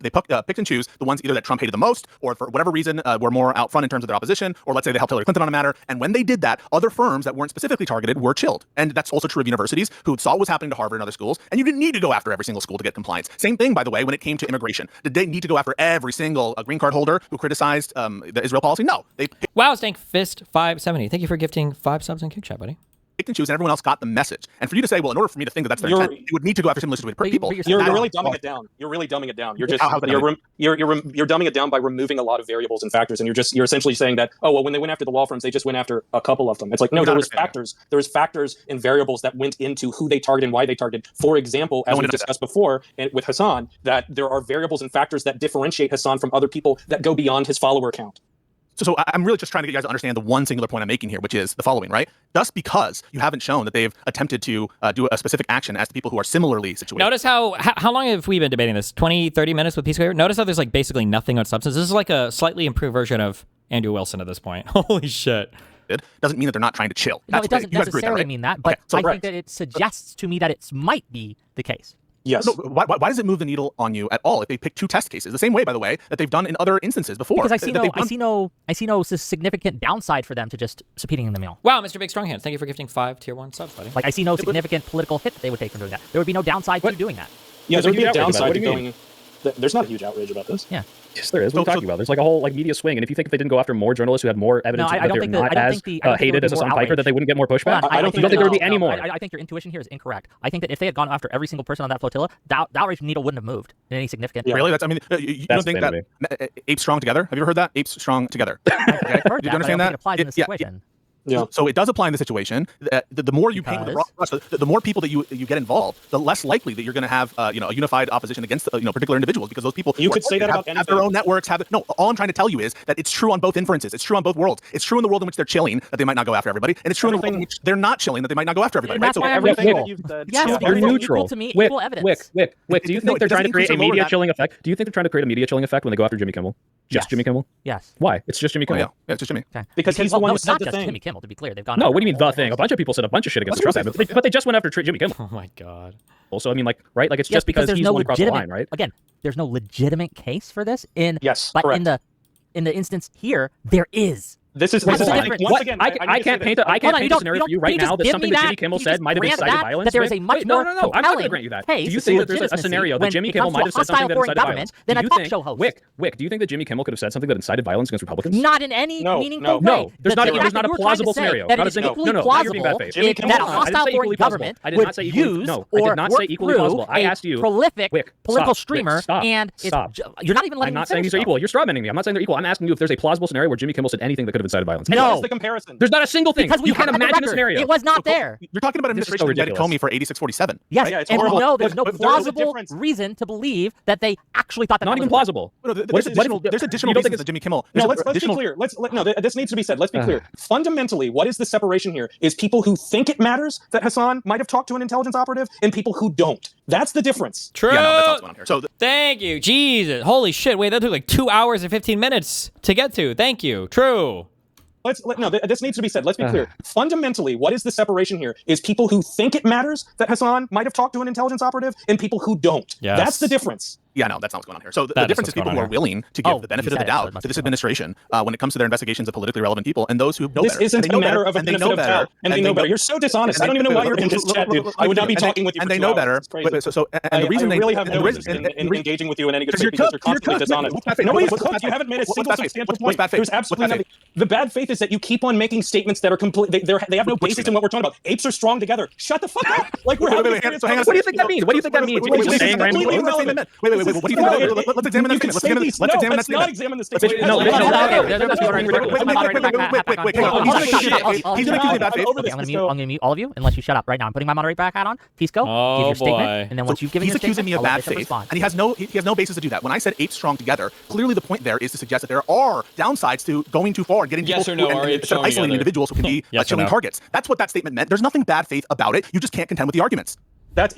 they picked and choose the ones either that Trump hated the most or for whatever reason were more out front in terms of their opposition, or let's say they helped Hillary Clinton on a matter. And when they did that, other firms that weren't specifically targeted were chilled. And that's also true of universities who saw what was happening to Harvard and other schools. And you didn't need to go after every single school to get compliance. Same thing, by the way, when it came to immigration. Did they need to go after every single green card holder who criticized the Israel policy? No. Wow, Stank Fist 570. Thank you for gifting 5 subs in Kick Chat, buddy. Picked and choose, and everyone else got the message. And for you to say, well, in order for me to think that that's their intent, you would need to go after similar situated people. You're really dumbing it down. You're really dumbing it down. You're just you're dumbing it down by removing a lot of variables and factors, and you're essentially saying that, oh well, when they went after the law firms, they just went after a couple of them. It's like, no, there was factors and variables that went into who they targeted and why they targeted. For example, as we discussed before with Hasan, that there are variables and factors that differentiate Hasan from other people that go beyond his follower count. So I'm really just trying to get you guys to understand the one singular point I'm making here, which is the following, right? Just because you haven't shown that they've attempted to do a specific action as to people who are similarly situated. Notice how long have we been debating this? 20, 30 minutes with Peace Corps? Notice how there's like basically nothing on substance. This is like a slightly improved version of Andrew Wilson at this point. Holy shit. It doesn't mean that they're not trying to chill. No, it doesn't necessarily mean that, but I think that it suggests to me that it might be the case. Yes. No, why does it move the needle on you at all if they pick 2 test cases? The same way, by the way, that they've done in other instances before. Because I see no significant downside for them to just subpoenaing the mail. Wow, Mr. Big Strong Hands, thank you for gifting 5 tier 1 subs, buddy. Like, I see no significant political hit that they would take from doing that. There would be no downside to doing that. Yeah, there would be a downside to going. There's not a huge outrage about this. Yeah. Yes, there is. What are you talking about? There's like a whole media swing, and if you think if they didn't go after more journalists who had more evidence that they're not as hated as Hasan Piker, that they wouldn't get more pushback? I don't think there would be any more. I think your intuition here is incorrect. I think that if they had gone after every single person on that flotilla, the outrage needle wouldn't have moved in any significant. Really? You don't think that apes strong together? Have you ever heard that? Apes strong together. Okay. Heard Do you understand that? It applies in this situation. Yeah. So it does apply in the situation. The more you paint with the broad brush, the more people that you get involved, the less likely that you're going to have a unified opposition against particular individuals, because those people could say that about have their own networks. All I'm trying to tell you is that it's true on both inferences. It's true on both worlds. It's true in the world in which they're chilling that they might not go after everybody, and it's true in the world in which they're not chilling that they might not go after everybody. That's why everything that you've said. Yes, you're neutral. Equal to me, equal evidence. Wick, do you think they're trying to create a media chilling effect? Do you think they're trying to create a media chilling effect when they go after Jimmy Kimmel? Just Jimmy Kimmel? Yes. Why? It's just Jimmy Kimmel. Yeah, it's just Jimmy. Okay. Because he's the one who it's said not the just thing. Jimmy Kimmel, to be clear. They've gone. No, what do you mean the thing? A bunch of people said a bunch of shit against the Trump admin, but they just went after Jimmy Kimmel. Oh my god. Also, I mean, like, right? Like, it's just because he's the one who crossed the line, right? Again, there's no legitimate case for this. Yes, but correct. in the instance here, there is. This is once again, I can't paint a scenario for you right now that something that Jimmy Kimmel said might have incited violence. That there is a much more I'm not going to grant you that. Do you think that there's a scenario that Jimmy Kimmel might have said something that incited violence? Then a talk show host. Wick, do you think that Jimmy Kimmel could have said something that incited violence against Republicans? Not in any meaningful way. No, there's not a plausible scenario. That it's equally plausible that a hostile foreign government would use or work through a prolific political streamer, and you're not even letting me finish. I'm not saying these are equal. You're strawmanning me. I'm not saying they're equal. I'm asking you if there's a plausible scenario where Jimmy Kimmel said anything that could have incited violence. What No. is the comparison? There's not a single thing. Because we You can't have the imagine a record. scenario. It was not there. You're talking about an This is administration so that indicted ridiculous. Comey for 8647. Yes, Yeah, it's and horrible. no, there's no But there's a plausible difference. reason to believe that they actually thought that. Not that even was right. plausible. No, What there's if- additional, what if- there's additional you don't reasons think that Jimmy Kimmel. No, there's let's be additional- clear. No, this needs to be said. Let's be clear. Fundamentally, what is the separation here? Is people who think it matters that Hasan might have talked to an intelligence operative, and people who don't. That's the difference. True. Yeah, no, that's what's going on here. So Thank you. Jesus. Holy shit. Wait, that took like 2 hours and 15 minutes to get to. Thank you. True. This needs to be said. Let's be clear. Fundamentally, what is the separation here? Is people who think it matters that Hasan might have talked to an intelligence operative, and people who don't. Yes. That's the difference. yeah, no, that's not what's going on here. So the That is difference is what's going people on who are here. willing to give Oh, the benefit you of the said it, so it doubt must to be this wrong. administration when it comes to their investigations of politically relevant people and those who know This better. isn't And a they know matter better, of a and they benefit know of better, doubt, and they know better. You're so dishonest. I don't even know why you're in this chat, dude. I would not be talking with you for and they 2 know hours. better. It's crazy. And the reason I they really have and no the reason- interest in engaging with you in any good Because faith you're because you're cooked. constantly You're dishonest. cooked. What's bad faith? Nobody's What's cooked. bad You faith? haven't made a What's single bad faith? substantial What's point. bad faith? There's What's absolutely bad nothing. The bad faith is that you keep on making statements that are complete. They have no What basis statement? in what we're talking about. Apes are strong together. Shut the fuck up. Like we're Wait, having wait, a serious hang on a conversation. What do you think that means? What do you think that means? Wait, What are you wait, saying, wait, Randy? wait, wait, wait, what do you think? Let's examine that You could statement. say these. Let's No, examine that let's not statement. examine the Let's- statement. no, Let's no, not- no, no, no, no, no, that's no, what I'm wait, referring to. wait, hang on. He's gonna accuse me of bad faith. He's gonna accuse me of bad faith. Over Okay, this. I'm gonna mute all of you unless you shut up right now. I'm putting my moderate back hat on. Pisco, give Oh, your statement, boy. and then once you've given He's your accusing statement, me of I'll let bad Bishop faith, respond. and he has no basis to do that. When I said apes strong together, clearly the point there is to suggest that there are downsides to going too far and getting Yes people or no, and are apes instead of strong isolating together? individuals who can be Yes or killing no? targets. That's what that statement meant. There's nothing bad faith about it. You just can't contend with the arguments. That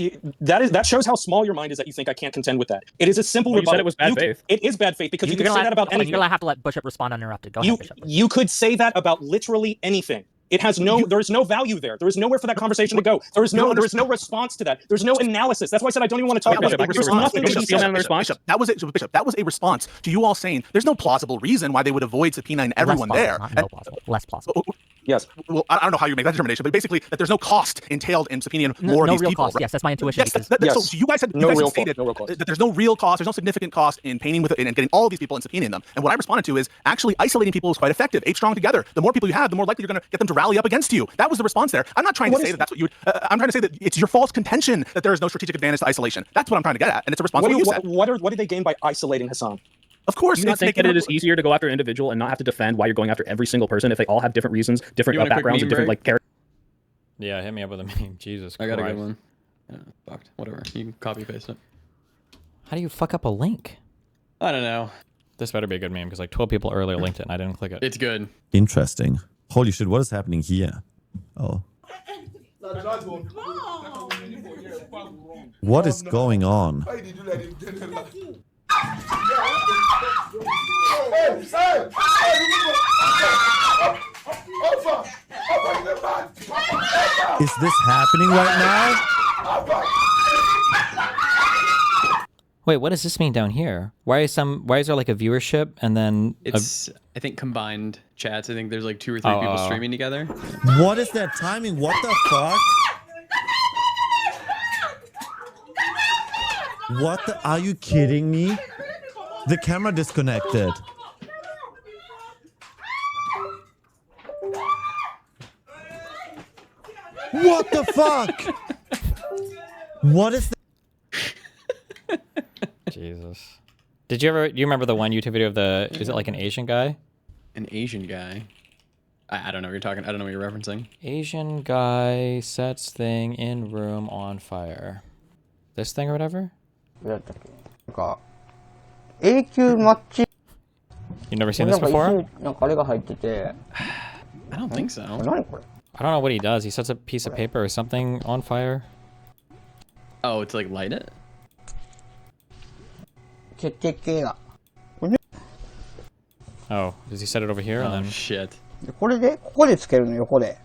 shows how small your mind is that you think I can't contend with that. It is a simple Well, you said rebuttal. it was bad faith. It is bad faith because you You're can say that about You're anything. gonna have to let Bishop respond uninterrupted. Go ahead, Bishop. You could say that about literally anything. It has there is no value there. There is nowhere for that conversation to go. There is no response to that. There's no analysis. That's why I said I don't even want to talk about it. There's nothing to be said. Bishop, that was a response to you all saying there's no plausible reason why they would avoid subpoenaing everyone Less there. plausible, not no plausible. Less plausible. Yes. Well, I don't know how you make that determination, but basically that there's no cost entailed in subpoenaing No, more no of these real people. cost. right? Yes, that's my intuition. Yes, because so you guys had No real stated cost, no real cost. that there's no real cost, there's no significant cost in painting with it and getting all of these people and subpoenaing them. And what I responded to is actually isolating people is quite effective. 8 strong together. The more people you have, the more likely you're going to get them to rally up against you. That was the response there. I'm not trying to say that that's what you. I'm trying to say that it's your false contention that there is no strategic advantage to isolation. That's what I'm trying to get at, and it's a response to what you said. What did they gain by isolating Hasan? Of course, Do you not it's think that making it is easier to go after an individual and not have to defend why you're going after every single person if they all have different reasons, different You want a quick backgrounds, and meme different break? like characters? Yeah, hit me up with a meme. Jesus I Christ. got a good one. Yeah, fucked. Whatever. You can copy paste it. How do you fuck up a link? I don't know. This better be a good meme because like 12 people earlier linked it and I didn't click it. It's good. Interesting. Holy shit, what is happening here? Oh. What is going on? Is this happening right now? Wait, what does this mean down here? Why is there like a viewership and then It's I think combined chats. I think there's like 2 or 3 people streaming together. What is that timing? What the fuck? What the? Are you kidding me? The camera disconnected. What the fuck? What is that? Jesus. Do you remember the one YouTube video of is it like an Asian guy? An Asian guy. I don't know what you're talking. I don't know what you're referencing. Asian guy sets thing in room on fire. This thing or whatever? You never seen this before? I don't think so. I don't know what he does. He sets a piece of paper or something on fire. Oh, to like light it? Oh, does he set it over here? Oh And then... shit. これで、ここでつけるのよ、横で。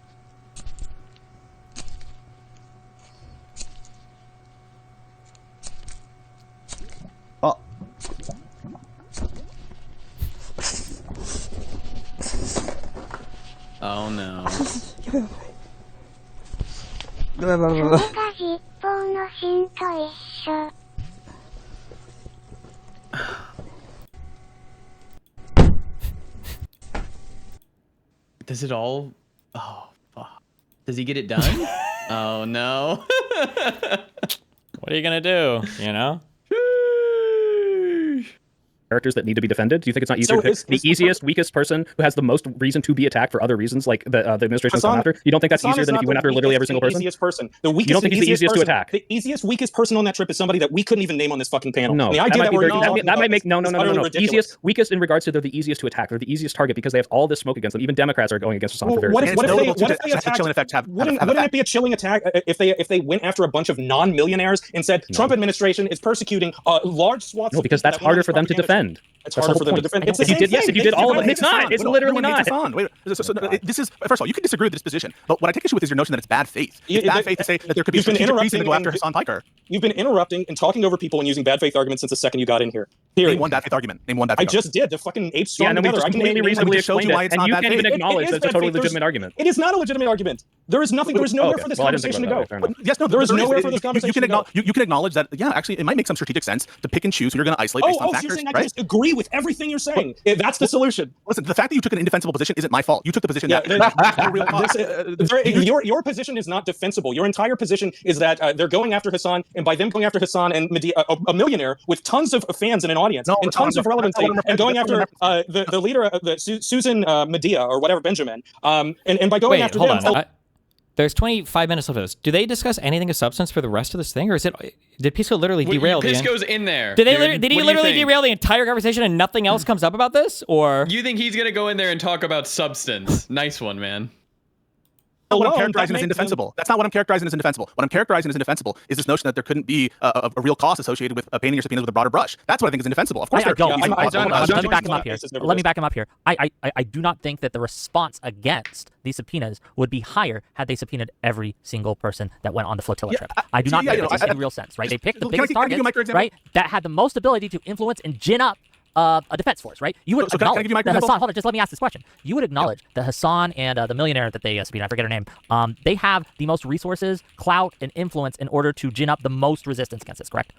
あ。Oh no. やばいやばいやばい。実報の芯と一緒。Does it all? Oh fuck. Does he get it done? Oh no. What are you gonna do? You know? characters that need to be defended? Do you think it's not easier to pick the easiest, weakest person who has the most reason to be attacked for other reasons, like the administration has gone after? You don't think that's easier than if you went after literally every single person? The easiest person. The weakest, you don't think he's the easiest to attack? The easiest, weakest person on that trip is somebody that we couldn't even name on this fucking panel. No, and the idea that might make no. Easiest, weakest in regards to they're the easiest to attack. They're the easiest target because they have all this smoke against them. Even Democrats are going against Hasan for various reasons. What if they attacked? Wouldn't it be a chilling attack if they went after a bunch of non-millionaires and said Trump administration is persecuting large swaths? No, because that's harder for them to defend. It's harder for them to defend. It's the same thing. Yes, if you did all of it, it's not. It's literally not. Wait, this is first of all, you can disagree with this position, but what I take issue with is your notion that it's bad faith. It's bad faith to say that there could be a strategic reason to go after Hasan Piker. You've been interrupting and talking over people and using bad faith arguments since the second you got in here. Name one bad faith argument. I just did. The fucking apes strong together. I completely reasonably explained it, and you can't even acknowledge that it's a totally legitimate argument. It is not a legitimate argument. There is nothing. There is nowhere for this conversation to go. Yes, no, there is nowhere for this conversation to go. You can acknowledge that. Yeah, actually, it might make some strategic sense to pick and choose who you're going to isolate based on factors. So you're saying I can just agree with everything you're saying? That's the solution. Listen, the fact that you took an indefensible position isn't my fault. You took the position that your position is not defensible. Your entire position is that they're going after Hasan, and by them going after Hasan and Medea, a millionaire with tons of fans and an audience and tons of relevancy, and going after the leader, Susan Medea or whatever, Benjamin, and by going after them. There's 25 minutes left of this. Do they discuss anything of substance for the rest of this thing, or did Pisco literally derail? Pisco's in there. Did he literally derail the entire conversation and nothing else comes up about this, or you think he's gonna go in there and talk about substance? Nice one, man. What I'm characterizing as indefensible. That's not what I'm characterizing as indefensible. What I'm characterizing as indefensible is this notion that there couldn't be a real cost associated with painting your subpoenas with a broader brush. That's what I think is indefensible. Of course, let me back him up here. Let me back him up here. I do not think that the response against these subpoenas would be higher had they subpoenaed every single person that went on the flotilla trip. I do not think this in real sense, right? They picked the biggest targets, right? That had the most ability to influence and gin up a defense force, right? You would acknowledge that Hasan. Hold on, just let me ask this question. You would acknowledge that Hasan and the millionaire that they subpoenaed, I forget her name, they have the most resources, clout, and influence in order to gin up the most resistance against this, correct?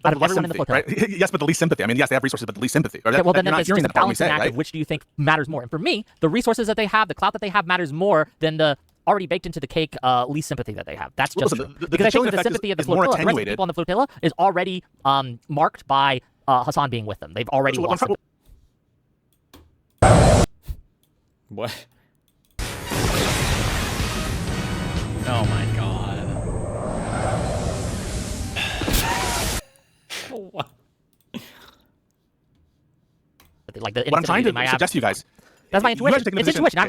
Out of everyone in the flotilla. Right? Yes, but the least sympathy. I mean, yes, they have resources, but the least sympathy. Okay, well, then it's just a balancing act of which do you think matters more? And for me, the resources that they have, the clout that they have matters more than the already baked into the cake least sympathy that they have. That's just true. Because I think the sympathy of the flotilla, the rest of the people on the flotilla, is already marked by Hasan being with them. They've already lost sympathy. What? Oh my god. What? Like what I'm trying to suggest to you guys. That's my intuition. It's intuition.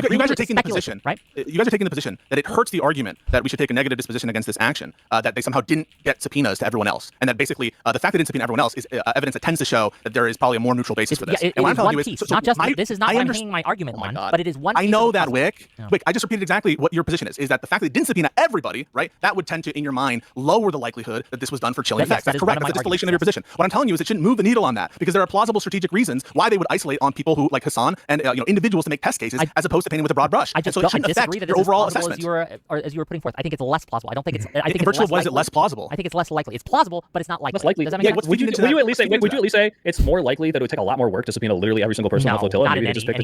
You guys are taking the position, right? You guys are taking the position that it hurts the argument that we should take a negative disposition against this action, that they somehow didn't get subpoenas to everyone else, and that basically the fact they didn't subpoena everyone else is evidence that tends to show that there is probably a more neutral basis for this. It is one piece, not just this is not what I'm hanging my argument on, but it is one piece. I know that, Wick. Wick, I just repeated exactly what your position is that the fact that they didn't subpoena everybody, right, that would tend to, in your mind, lower the likelihood that this was done for chilling effects. That's correct. That's a distillation of your position. What I'm telling you is it shouldn't move the needle on that, because there are plausible strategic reasons why they would isolate on people who, like Hasan, and individuals to make test cases, as opposed to painting with a broad brush. I disagree that it's overall assessment. As you were putting forth. I think it's less plausible. I don't think it's. I think in virtual, what is it less plausible? I think it's less likely. It's plausible, but it's not likely. Less likely. Does that make sense? Would you at least say? Would you at least say it's more likely that it would take a lot more work to subpoena literally every single person on the flotilla? Not maybe in just any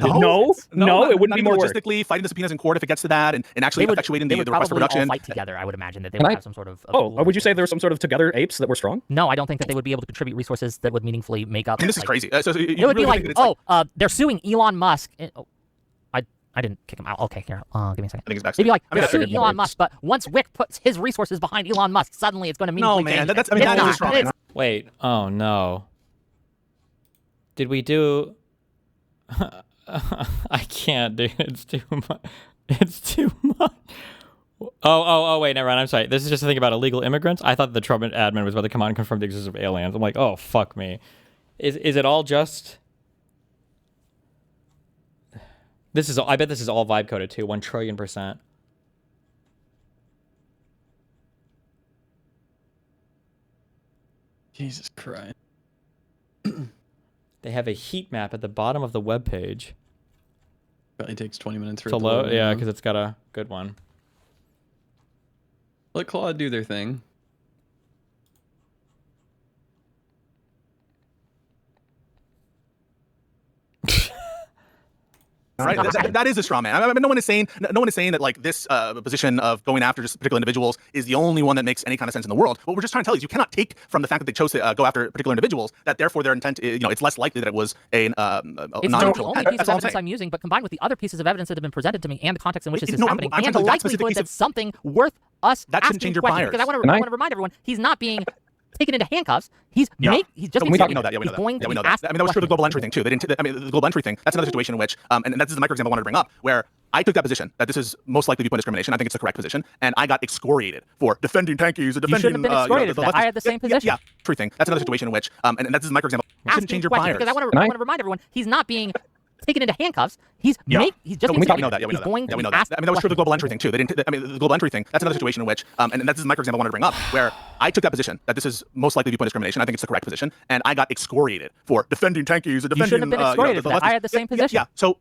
no, it wouldn't be more work. Logistically, fighting the subpoenas in court if it gets to that, and actually effectuating the request for reduction. They would probably all fight together. I would imagine that they would have some sort of. Or would you say there's some sort of together apes that were strong? No, I don't think that they would be able to contribute resources that would meaningfully make up. And this is crazy. It would be like, they're suing Elon Musk. I didn't kick him out. Okay, here. Give me a second. I think it's back. They'd be like, they're suing Elon Musk, but once Wick puts his resources behind Elon Musk, suddenly it's going to meaningfully change. That's that is wrong. Wait. Oh no. Did we do? I can't, dude. It's too much. It's too much. Oh, wait, never mind. I'm sorry. This is just a thing about illegal immigrants. I thought the Trump admin was about to come out and confirm the existence of aliens. I'm like, oh, fuck me. Is it all just? I bet this is all vibe coded too, 1 trillion %. Jesus Christ. They have a heat map at the bottom of the web page. Probably takes 20 minutes for to it to load. Yeah, because it's got a good one. Let Claude do their thing. Right, that is a straw man. I mean, no one is saying that like this position of going after just particular individuals is the only one that makes any kind of sense in the world. What we're just trying to tell you is you cannot take from the fact that they chose to go after particular individuals that therefore their intent, it's less likely that it was a It's non-neutral. not the only piece of That's all I'm evidence saying. I'm using, but combined with the other pieces of evidence that have been presented to me and the context in which this is No, happening, I'm and trying the to tell you that specific likelihood piece that of- something worth us That shouldn't asking change your questions. priors. Because I want to remind everyone, he's not being taken into handcuffs. He's just We know that. he's Yeah, we know that. going to We be know asked that. I mean, that was true of the global entry questions. thing too. They didn't. I mean, the global entry thing. That's another situation in which, and that's the micro example I wanted to bring up, where I took that position that this is most likely viewpoint discrimination. I think it's the correct position, and I got excoriated for defending tankies or defending. You shouldn't have been excoriated for that. I had the same position. Yeah, true thing. That's another situation in which, and that's the micro example. You shouldn't change your priors. Because I want to remind everyone, he's not being taken into handcuffs. He's just we know that. Yeah, we he's know going that. to We know be asked that. I mean, that was true of the global entry questions. thing too. They didn't. I mean, the global entry thing. That's another situation in which, and that's the micro example I wanted to bring up, where I took that position that this is most likely viewpoint discrimination. I think it's the correct position, and I got excoriated for defending tankies or defending. You shouldn't have been excoriated for that. I had the same position. Yeah. So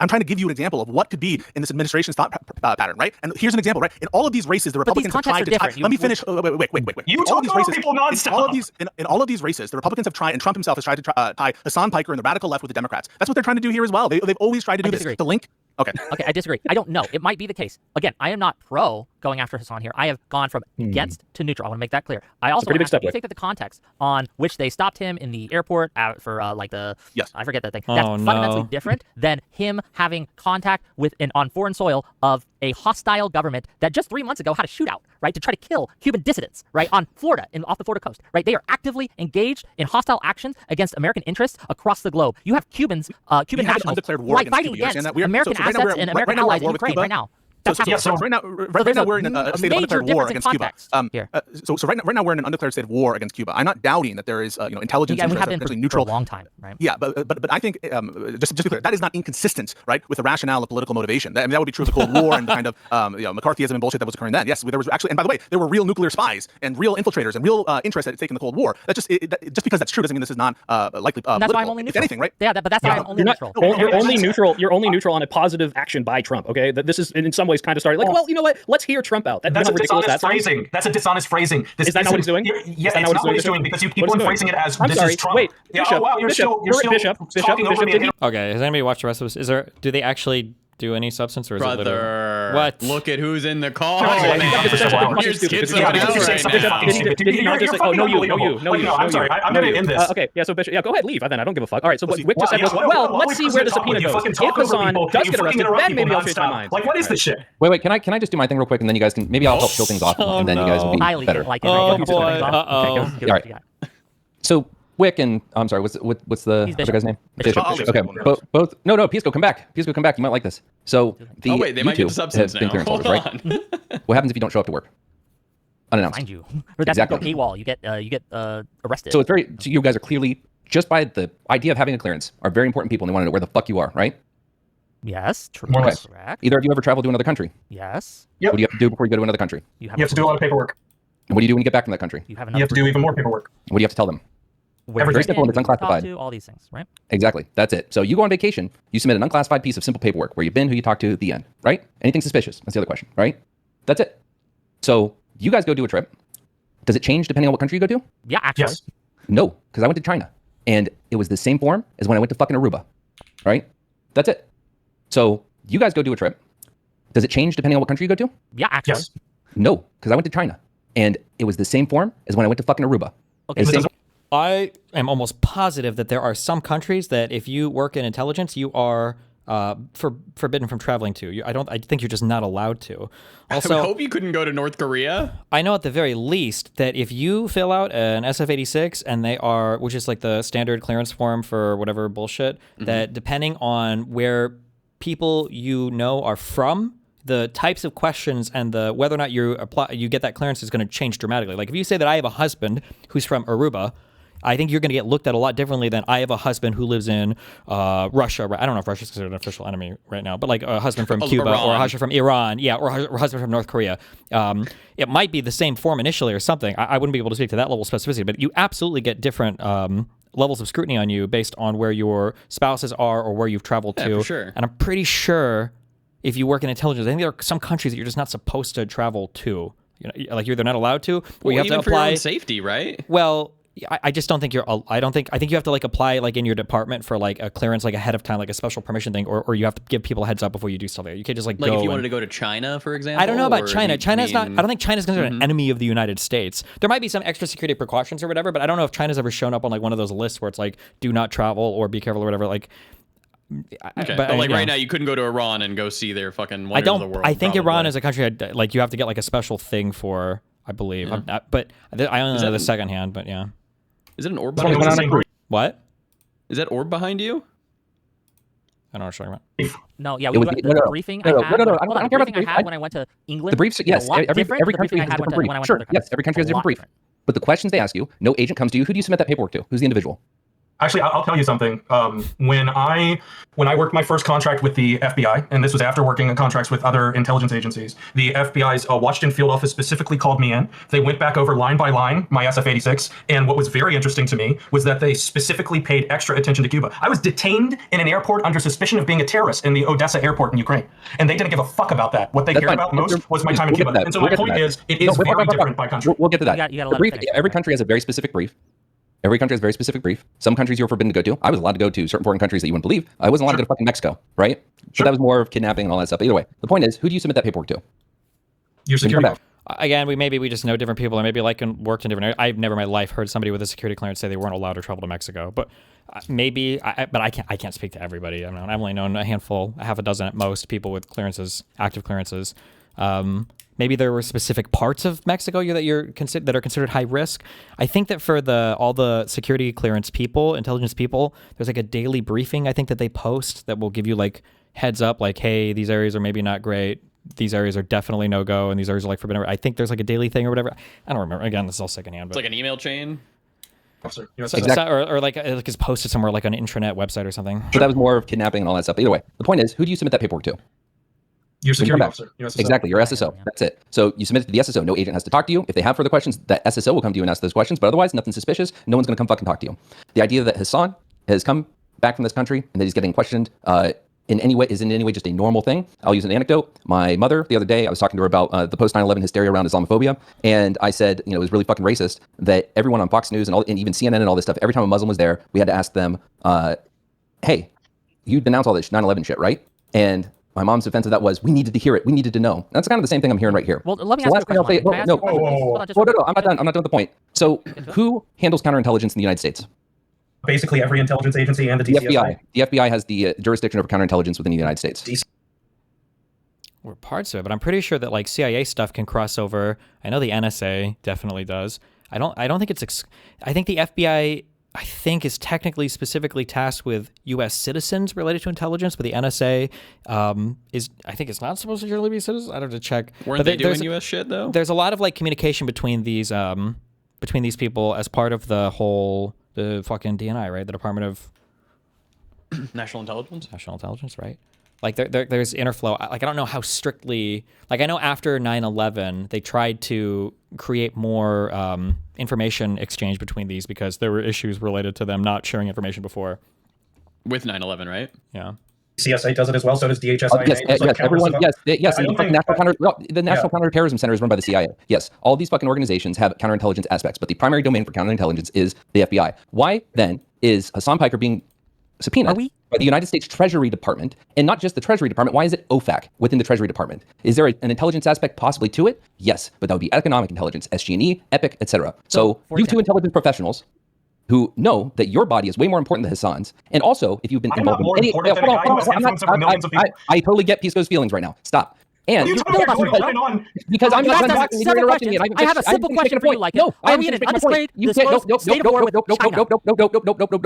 I'm trying to give you an example of what could be in this administration's thought pattern, right? And here's an example, right? In all of these races, the Republicans have tried to tie. Let me finish. Wait. You talk about people nonstop. In all of these races, the Republicans have tried, and Trump himself has tried to tie Hasan Piker and the radical left with the Democrats. That's what they're trying to do here as well. They've always tried to do this. disagree. The link. Okay. Okay, I disagree. I don't know. It might be the case. Again, I am not pro going after Hasan here. I have gone from against to neutral. I want to make that clear. I also pretty big step, you think that the context on which they stopped him in the airport for I forget that thing. That's fundamentally different than him having contact with on foreign soil of a hostile government that just 3 months ago had a shootout, right, to try to kill Cuban dissidents, right, on Florida, off the Florida coast, right? They are actively engaged in hostile actions against American interests across the globe. You have Cuban nationals undeclared war against fighting Cuba. You understand against that? American Right now assets and American we're at allies war in with Ukraine Cuba. right now. So right now we're in a state of undeclared war against Cuba. So right now we're in an undeclared state of war against Cuba. I'm not doubting that there is intelligence and we interests have that are been potentially for neutral. a long time, right? Yeah, but I think just to be clear, that is not inconsistent, right, with the rationale of political motivation. That would be true of the Cold War and the kind of McCarthyism and bullshit that was occurring then. Yes, there was actually, and by the way, there were real nuclear spies and real infiltrators and real interest at stake in the Cold War. That just because that's true doesn't mean this is not likely. And that's why I'm only if neutral. anything, right? Yeah, but that's why I'm only neutral. You're only neutral. You're only neutral on a positive action by Trump. Okay, that this is in some ways kind of started like, well, you know what? Let's hear Trump out. That's a dishonest phrasing. That's a dishonest phrasing. Is that not what he's doing? Yeah, it's not what he's doing because you keep on phrasing it as this is Trump. Wait, Yeah, Bishop, oh wow, you're still talking over me. Okay, has anybody watched the rest of this? Do they actually do any substance or is it literally... Brother, What? Look at who's in the call, No, man. You're You're stupid. schizoing out right Did he not just say, oh, no, you. No, I'm sorry. I'm going to end this. Okay, yeah, so Bishop, go ahead, leave. Then I don't give a fuck. All right, so what Wick just said was, well, let's see where the subpoena goes. If Hasan does get arrested, then maybe I'll change my mind. Like, what is this shit? Wait, can I just do my thing real quick, and then you guys can maybe I'll help show things off, and then you guys will be Highly better. like it. Oh, Right? boy. Okay, give All it right. So Wick and I'm sorry, what's the other guy's name? Bishop. Okay, both. No, Pisco, come back. Pisco, come back. You might like this. So Oh wait, they might get to substance now. Hold on. Right? What happens if you don't show up to work? Unannounced. Find you. Or that's Exactly. paywall. You get arrested. So it's very. So you guys are clearly just by the idea of having a clearance are very important people, and they want to know where the fuck you are, right? Yes, true. Okay. Correct. Either of you ever traveled to another country? Yes. Yep. What do you have to do before you go to another country? You have to do a lot of paperwork. And what do you do when you get back from that country? You have to do even more paperwork. What do you have to tell them? Very simple, and it's unclassified. All these things, right? Exactly. That's it. So you go on vacation, you submit an unclassified piece of simple paperwork where you've been, who you talked to, the end, right? Anything suspicious? That's the other question, right? That's it. So you guys go do a trip. Does it change depending on what country you go to? Yeah, actually. Yes. No, because I went to China, and it was the same form as when I went to fucking Aruba, right? That's it. So you guys go do a trip. Does it change depending on what country you go to? Yeah, actually. Yes. No, because I went to China, and it was the same form as when I went to fucking Aruba. Okay. I am almost positive that there are some countries that if you work in intelligence, you are forbidden from traveling to. I think you're just not allowed to. Also, I hope you couldn't go to North Korea. I know at the very least that if you fill out an SF-86 and they are, which is like the standard clearance form for whatever bullshit, that depending on where people you know are from, the types of questions and the whether or not you get that clearance is going to change dramatically. Like if you say that I have a husband who's from Aruba, I think you're going to get looked at a lot differently than I have a husband who lives in Russia. I don't know if Russia's considered an official enemy right now, but like a husband from Cuba or a husband from Iran, or a husband from North Korea. It might be the same form initially or something. I wouldn't be able to speak to that level of specificity, but you absolutely get different levels of scrutiny on you based on where your spouses are or where you've traveled to. For sure. And I'm pretty sure if you work in intelligence, I think there are some countries that you're just not supposed to travel to. Like you're either not allowed to, or you have to even apply for your own safety, right? Well, I just don't think I think you have to like apply like in your department for like a clearance like ahead of time, like a special permission thing, or you have to give people a heads up before you do stuff there. You can't just like go. If you wanted to go to China, for example. I don't know about or China. China's not. I don't think China's considered Mhm. an enemy of the United States. There might be some extra security precautions or whatever, but I don't know if China's ever shown up on like one of those lists where it's like do not travel or be careful or whatever. Like, Okay, but like right now, you couldn't go to Iran and go see their fucking wonders of the world. I think probably. Iran is a country like you have to get like a special thing for. I believe. Yeah. But I only Is know that- the second hand. But yeah. Is it an orb That's what behind I'm you? saying. What? Is that orb behind you? I don't know what you're talking about. No, yeah, It was the briefing I had. no, I hold don't on, care the about the briefing I brief. had when I went to England. The briefs, is yes, a lot every different than the country briefing I has a had different when brief. I went Sure, to other yes, countries. every country has a different brief. But the questions they ask you, no agent comes to you. Who do you submit that paperwork to? Who's the individual? Actually, I'll tell you something. When I worked my first contract with the FBI, and this was after working on contracts with other intelligence agencies, the FBI's Washington field office specifically called me in. They went back over line by line my SF-86, and what was very interesting to me was that they specifically paid extra attention to Cuba. I was detained in an airport under suspicion of being a terrorist in the Odessa airport in Ukraine, and they didn't give a fuck about that. What they That's cared fine. about most was my time in We'll get Cuba. to that. And so We'll my get to point that. is, it is very different by country. We'll get to that. You gotta The let brief, him finish. every country has a very specific brief. Every country has a very specific brief. Some countries you're forbidden to go to. I was allowed to go to certain foreign countries that you wouldn't believe. I wasn't allowed to go to fucking Mexico, right? But that was more of kidnapping and all that stuff. But either way, the point is, who do you submit that paperwork to? Your security officer. Again, we just know different people, or maybe like worked in different areas. I've never in my life heard somebody with a security clearance say they weren't allowed to travel to Mexico. But maybe, but I can't speak to everybody. I mean, I've only known a handful, half a dozen at most, people with clearances, active clearances. Maybe there were specific parts of Mexico that are considered high risk. I think that for all the security clearance people, intelligence people, there's like a daily briefing I think that they post that will give you like heads up, like, hey, these areas are maybe not great. These areas are definitely no go, and these areas are like forbidden. I think there's like a daily thing or whatever. I don't remember. Again, this is all secondhand. It's like an email chain. Officer. Or like it's posted somewhere like on an intranet website or something. So that was more of kidnapping and all that stuff. But either way, the point is, who do you submit that paperwork to? Your When you come security back. officer. Your SSO. Exactly, your SSO. That's it. So you submit it to the SSO. No agent has to talk to you. If they have further questions, that SSO will come to you and ask those questions. But otherwise, nothing suspicious. No one's going to come fucking talk to you. The idea that Hasan has come back from this country and that he's getting questioned in any way just a normal thing. I'll use an anecdote. My mother, the other day, I was talking to her about the post 9/11 hysteria around Islamophobia, and I said, it was really fucking racist that everyone on Fox News and even CNN and all this stuff, every time a Muslim was there, we had to ask them, hey, you denounce all this 9/11 shit, right? And my mom's defense of that was, we needed to hear it. We needed to know. That's kind of the same thing I'm hearing right here. Well, let me So ask last you a thing I'll question. say, Can I ask you a question, please? Hold on, just no, I'm not done. I'm not done with the point. So who handles counterintelligence in the United States? Basically every intelligence agency and the The DCSA. FBI. The FBI has the jurisdiction over counterintelligence within the United States. Or parts of it, but I'm pretty sure that like CIA stuff can cross over. I know the NSA definitely does. I don't think it's. I think the FBI. I think is technically specifically tasked with U.S. citizens related to intelligence, but the NSA is. I think it's not supposed to really be citizens. I don't have to check. Weren't they doing U.S. shit though? There's a lot of like communication between these people as part of the fucking DNI, right? The Department of National Intelligence. National Intelligence, right? Like there's interflow. Like I don't know how strictly. Like I know after 9/11 they tried to create more information exchange between these because there were issues related to them not sharing information before. With 9/11, right? Yeah. CSA does it as well. So does DHS. Yes, everyone. Yes. The National Counterterrorism Center is run by the CIA. Yes, all these fucking organizations have counterintelligence aspects, but the primary domain for counterintelligence is the FBI. Why then is Hasan Piker being subpoenaed by the United States Treasury Department, and not just the Treasury Department? Why is it OFAC within the Treasury Department? Is there an intelligence aspect possibly to it? Yes, but that would be economic intelligence, SG&E, EPIC, etc. So you two intelligence professionals who know that your body is way more important than Hasan's, and also if you've been involved in any, I totally get Pisco's feelings right now. Stop. And because I'm not done talking, you're interrupting me. I have a simple question for you. Like, no, are we in an undisclosed state of war with China?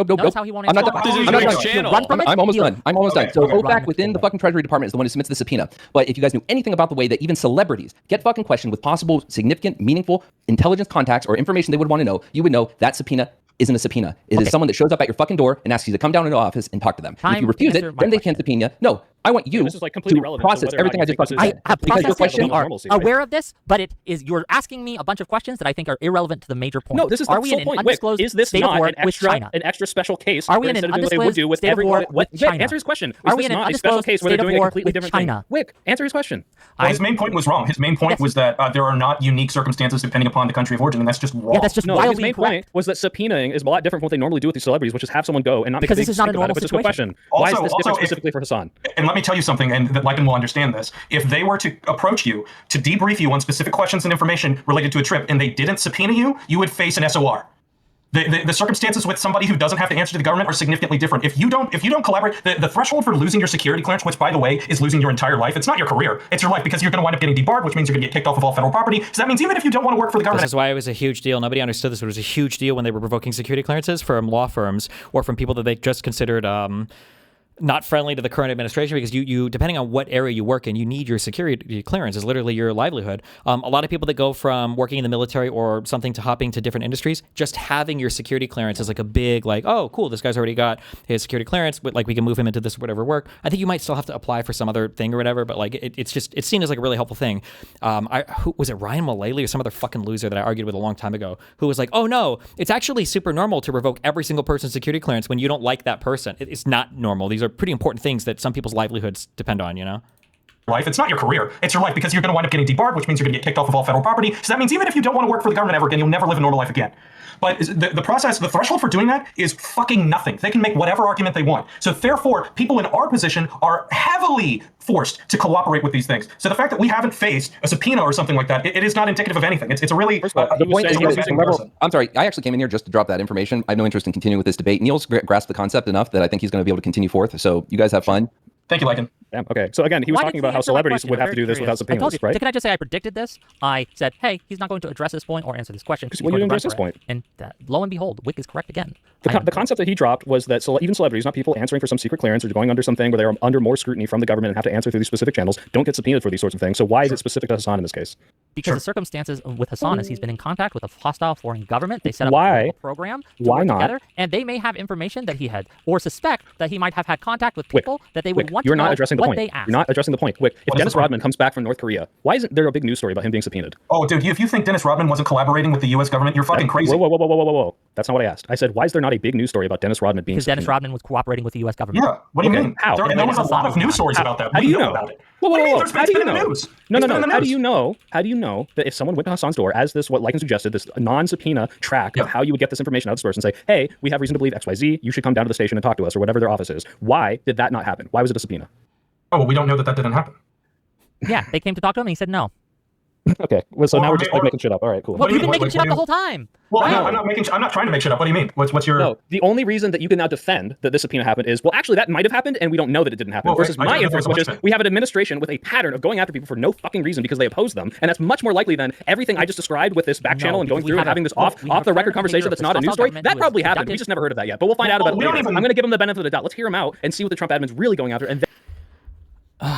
Notice how he won't answer. I'm almost done. I'm almost done. So OFAC within the fucking Treasury Department is the one who submits the subpoena. But if you guys knew anything about the way that even celebrities get fucking questioned with possible, significant, meaningful intelligence contacts or information they would want to know, you would know that subpoena isn't a subpoena. It is someone that shows up at your fucking door and asks you to come down into office and talk to them. If you refuse it, then they can subpoena. No, I want you This is, like, completely to relevant to process whether or not everything you I just think this fucking is- said. I have Because your processed it question and are normalcy, right? aware of this, but it is you're asking me a bunch of questions that I think are irrelevant to the major point. No, this is the are we sole in an point. Wick, undisclosed is this state not of war an with extra, China? an extra special case? Are we where in an instead of doing what they would do with undisclosed state of every war what, with Wick, China? answer his question. Are Is we this in an not a special undisclosed case where they're state of doing a war completely with different China? thing? Wick, answer his question. Well, his main point was wrong. His main point was that there are not unique circumstances depending upon the country of origin, and that's just wrong. Yeah, that's just No, his wildly main incorrect. point was that subpoenaing is a lot different from what they normally do with these celebrities, which is have someone go and not make Because a big this is not a stink about normal it, but just a situation. question. Why is Also- this also, different if- specifically for Hasan? And let me tell you something, and that Lycan will understand this. If they were to approach you to debrief you on specific questions and information related to a trip, and they didn't subpoena you, you would face an SOR. The circumstances with somebody who doesn't have to answer to the government are significantly different. If you don't collaborate, the threshold for losing your security clearance, which by the way is losing your entire life, it's not your career, it's your life, because you're going to wind up getting debarred, which means you're going to get kicked off of all federal property. So that means even if you don't want to work for the government, This is why it was a huge deal. Nobody understood this, but it was a huge deal when they were revoking security clearances from law firms or from people that they just considered not friendly to the current administration, because you depending on what area you work in, you need your security clearance. Is literally your livelihood. A lot of people that go from working in the military or something to hopping to different industries, just having your security clearance is like a big, like, oh, cool, this guy's already got his security clearance, but like we can move him into this whatever work. I think you might still have to apply for some other thing or whatever, but like it's seen as like a really helpful thing. Who was it, Ryan Mullally or some other fucking loser that I argued with a long time ago, who was like, oh no, it's actually super normal to revoke every single person's security clearance when you don't like that person. It's not normal. These are pretty important things that some people's livelihoods depend on, you know? life. It's not your career. It's your life, because you're going to wind up getting debarred, which means you're going to get kicked off of all federal property. So that means even if you don't want to work for the government ever again, you'll never live a normal life again. But the process, the threshold for doing that is fucking nothing. They can make whatever argument they want. So therefore, people in our position are heavily forced to cooperate with these things. So the fact that we haven't faced a subpoena or something like that, it is not indicative of anything. It's a really... The point is, I'm sorry, I actually came in here just to drop that information. I have no interest in continuing with this debate. Neil's grasped the concept enough that I think he's going to be able to continue forth. So you guys have fun. Thank you, Lycan. Yeah, okay. So again, he was talking about how celebrities would have to do this without I told subpoenas, you. right? Can I just say I predicted this? I said, hey, he's not going to address this point or answer this question. Well, you didn't address this point. And lo and behold, Wick is correct again. The concept that he dropped was that even celebrities, not people answering for some secret clearance or going under something where they're under more scrutiny from the government and have to answer through these specific channels, don't get subpoenaed for these sorts of things. So why is it specific to Hasan in this case? Because the circumstances with Hasan is he's been in contact with a hostile foreign government. They set up a program to Why work not? together, and they may have information that he had, or suspect that he might have had contact with people that they would want You're to know not addressing the what point. they asked. You're not addressing the point. Wick, if What is Dennis the point? Rodman comes back from North Korea, why isn't there a big news story about him being subpoenaed? Oh, dude, if you think Dennis Rodman wasn't collaborating with the U.S. government, you're fucking crazy. Whoa. That's not what I asked. I said, why is there not a big news story about Dennis Rodman being Because Dennis subpoenaed? Rodman was cooperating with the U.S. government. Yeah, what do you mean? How? And there was a lot of news stories about that. How do We you know? about it. Whoa. What do you mean? How do you It's been in the know? news. No. It's been in the How do news. you know? How do you know that if someone went to Hasan's door, as this what Lycan suggested, this non-subpoena track of how you would get this information out of this person, say, hey, we have reason to believe XYZ, you should come down to the station and talk to us, or whatever their office is. Why did that not happen? Why was it a subpoena? Oh, well, we don't know that didn't happen. Yeah, they came to talk to him and he said no. Okay, well, so Well, now we're or just may- like making shit up. All right, cool. Well, you've been What making do shit up you- the whole time. Well, Right? I'm not trying to make shit up. What do you mean? What's your... No, the only reason that you can now defend that this subpoena happened is, well, actually, that might have happened, and we don't know that it didn't happen. Well, versus I my don't know inference, if which is that's we have an administration with a pattern of going after people for no fucking reason because they oppose them, and that's much more likely than everything I just described with this back channel and going because we through and have having this a- off we have the a record current conversation leader that's of not a the news story. government That who probably is happened. We conducted- just never heard of that yet. But we'll find out about it we don't later. even- I'm going to give them the benefit of the doubt. Let's hear them out and see what the Trump admin's really going after. And then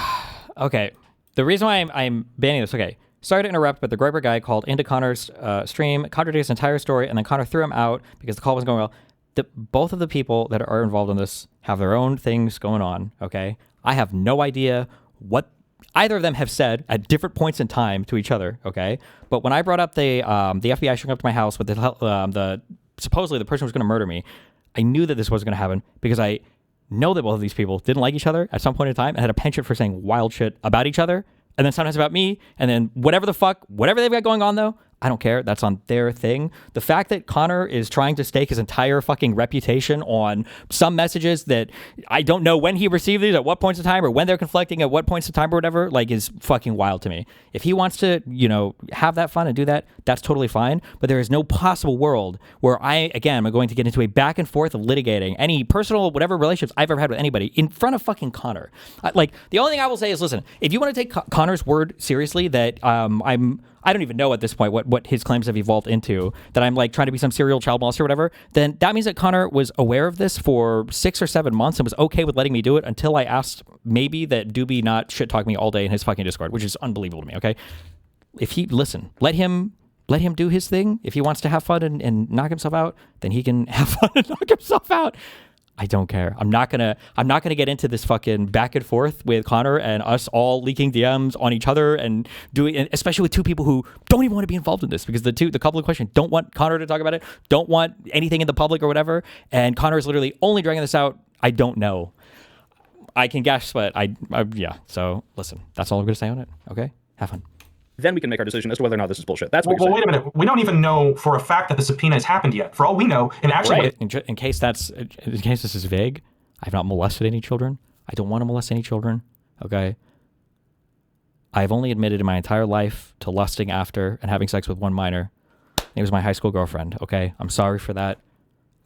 Okay. The reason why I'm banning this, okay. Sorry to interrupt, but the Grover guy called into Connor's stream, contradicted his entire story, and then Connor threw him out because the call wasn't going well. Both of the people that are involved in this have their own things going on, okay? I have no idea what either of them have said at different points in time to each other, okay? But when I brought up the FBI showing up to my house with the supposedly the person who was going to murder me, I knew that this wasn't going to happen because I know that both of these people didn't like each other at some point in time and had a penchant for saying wild shit about each other. And then sometimes about me, and then whatever they've got going on, though, I don't care. That's on their thing. The fact that Connor is trying to stake his entire fucking reputation on some messages that I don't know when he received these, at what points in time, or when they're conflicting, at what points in time, or whatever, like, is fucking wild to me. If he wants to, have that fun and do that, that's totally fine. But there is no possible world where I, again, am going to get into a back and forth of litigating any personal, whatever relationships I've ever had with anybody in front of fucking Connor. The only thing I will say is, listen, if you want to take Connor's word seriously, that I don't even know at this point what his claims have evolved into, that I'm like trying to be some serial child molester or whatever, then that means that Connor was aware of this for 6 or 7 months and was okay with letting me do it until I asked maybe that Doobie not shit talk me all day in his fucking Discord, which is unbelievable to me, okay? Let him do his thing. If he wants to have fun and knock himself out, then he can have fun and knock himself out. I don't care. I'm not gonna get into this fucking back and forth with Connor and us all leaking DMs on each other and especially with two people who don't even want to be involved in this, because the couple of questions don't want Connor to talk about it, don't want anything in the public or whatever, and Connor is literally only dragging this out. I don't know. I can guess, but yeah. So listen, that's all I'm gonna say on it. Okay, have fun. Then we can make our decision as to whether or not this is bullshit. That's what well, wait a minute. We don't even know for a fact that the subpoena has happened yet. For all we know, and actually, right. in case this is vague, I've not molested any children. I don't want to molest any children. Okay. I've only admitted in my entire life to lusting after and having sex with one minor. It was my high school girlfriend. Okay. I'm sorry for that.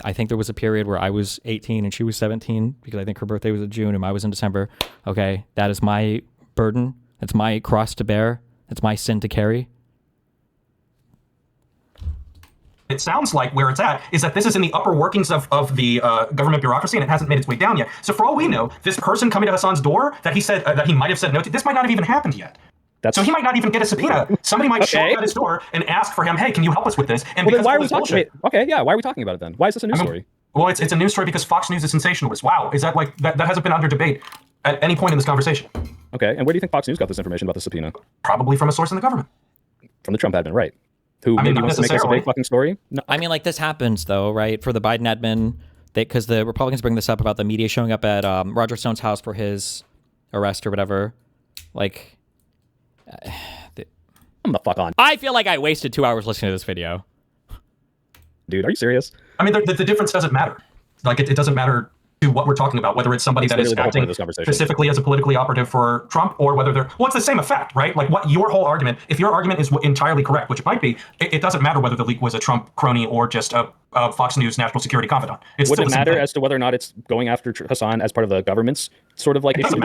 I think there was a period where I was 18 and she was 17 because I think her birthday was in June and mine was in December. Okay. That is my burden. That's my cross to bear. It's my sin to carry. it sounds like where it's at is that this is in the upper workings of the government bureaucracy, and it hasn't made its way down yet. So for all we know, this person coming to Hasan's door that he said that he might have said no to, this might not have even happened yet. So he might not even get a subpoena. Somebody might show up at his door and ask for him, hey, can you help us with this? And well, then why are we talking? why are we talking about it then? Why is this a news story? Well, it's a news story because Fox News is sensationalist. Wow, is that like that hasn't been under debate at any point in this conversation? Okay, and where do you think Fox News got this information about the subpoena? Probably from a source in the government. From the Trump admin, right? Who I mean, maybe wants to make this a big fucking story? No, I mean, like, this happens though, right? For the Biden admin, because the Republicans bring this up about the media showing up at Roger Stone's house for his arrest or whatever. Like, I'm the fuck on. I feel like I wasted 2 hours listening to this video. Dude, are you serious? I mean, the difference doesn't matter. Like, it doesn't matter to what we're talking about, whether it's somebody that is acting specifically as a politically operative for Trump, or whether they're, well, it's the same effect, right? Like, what your whole argument, if your argument is entirely correct, which it might be, it doesn't matter whether the leak was a Trump crony or just a Fox News national security confidant. Would it matter as to whether or not it's going after Hasan as part of the government's sort of like issue?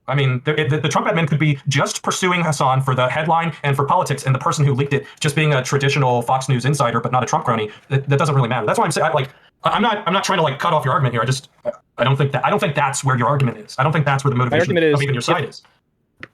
I mean, the Trump admin could be just pursuing Hasan for the headline and for politics, and the person who leaked it just being a traditional Fox News insider, but not a Trump crony. That doesn't really matter. That's why I'm saying, I'm not trying to like cut off your argument here. I don't think that's where your argument is. I don't think that's where the motivation of even your side is.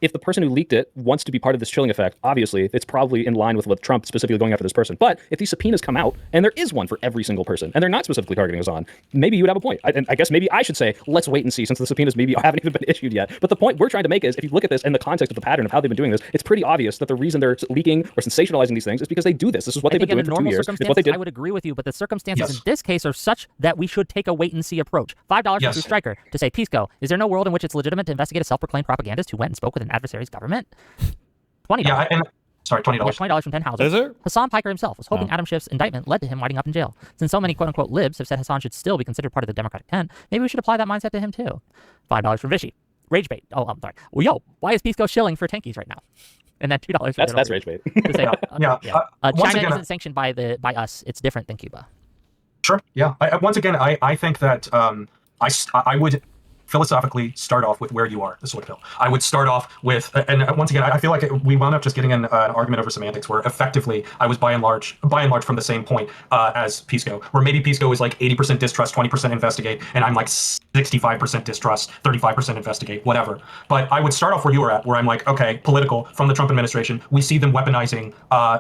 If the person who leaked it wants to be part of this chilling effect, obviously it's probably in line with what Trump specifically going after this person. But if these subpoenas come out, and there is one for every single person, and they're not specifically targeting Hasan, maybe you would have a point. I guess maybe I should say, let's wait and see, since the subpoenas maybe haven't even been issued yet. But the point we're trying to make is, if you look at this in the context of the pattern of how they've been doing this, it's pretty obvious that the reason they're leaking or sensationalizing these things is because they do this. This is what they've been doing for 2 years. It's what they did. I would agree with you, but the circumstances in this case are such that we should take a wait-and-see approach. $5 from Stryker to say, Pisco, is there no world in which it's legitimate to investigate a self-proclaimed propagandist who went and spoke with an adversary's government? $20. Yeah, sorry, $20. $20 from 10 houses. Is it? Hasan Piker himself was hoping Adam Schiff's indictment led to him winding up in jail. Since so many quote-unquote libs have said Hasan should still be considered part of the Democratic tent, maybe we should apply that mindset to him too. $5 from Vishy. Rage bait. Oh, I'm sorry. Well, yo, why is Pisco shilling for tankies right now? And then $2 for that's rage bait. China isn't sanctioned by us. It's different than Cuba. Sure. Yeah. Once again, I think that I would philosophically start off with where you are, the soy pill. I would start off with, and once again, I feel like we wound up just getting an argument over semantics, where effectively I was by and large from the same point as Pisco, where maybe Pisco is like 80% distrust, 20% investigate, and I'm like 65% distrust, 35% investigate, whatever. But I would start off where you were at, where I'm like, okay, political, from the Trump administration, we see them weaponizing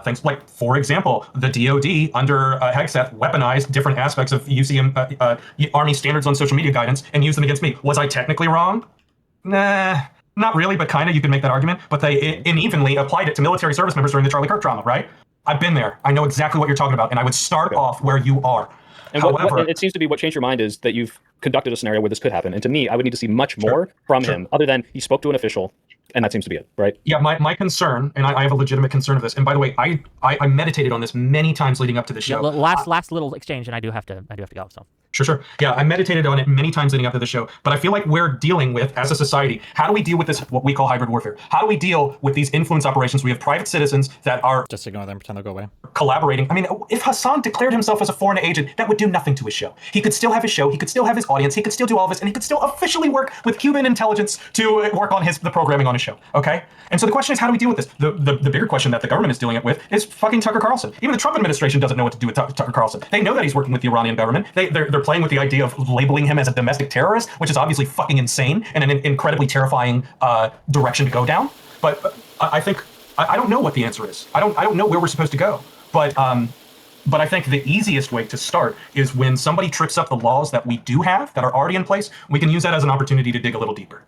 things like, for example, the DOD under Hegseth weaponized different aspects of UCM Army standards on social media guidance and used them against me. Was I technically wrong? Nah, not really, but kind of. You could make that argument. But they unevenly applied it to military service members during the Charlie Kirk drama, right? I've been there. I know exactly what you're talking about, and I would start off where you are. And However, it seems to be what changed your mind is that you've conducted a scenario where this could happen. And to me, I would need to see much more from him, other than he spoke to an official, and that seems to be it, right? Yeah, my concern, and I have a legitimate concern of this. And by the way, I meditated on this many times leading up to the show. Yeah, last little exchange, and I do have to go. So. Sure. Yeah, I meditated on it many times leading up to the show, but I feel like we're dealing with, as a society, how do we deal with this, what we call hybrid warfare? How do we deal with these influence operations? We have private citizens that are just ignore them, pretend they'll go away. Collaborating. I mean, if Hasan declared himself as a foreign agent, that would do nothing to his show. He could still have his show, he could still have his audience, he could still do all of this, and he could still officially work with Cuban intelligence to work on the programming on his show, okay? And so the question is, how do we deal with this? The bigger question that the government is dealing it with is fucking Tucker Carlson. Even the Trump administration doesn't know what to do with Tucker Carlson. They know that he's working with the Iranian government. They're playing with the idea of labeling him as a domestic terrorist, which is obviously fucking insane and an incredibly terrifying direction to go down. But I think I don't know what the answer is. I don't know where we're supposed to go. But But I think the easiest way to start is when somebody trips up the laws that we do have, that are already in place, we can use that as an opportunity to dig a little deeper.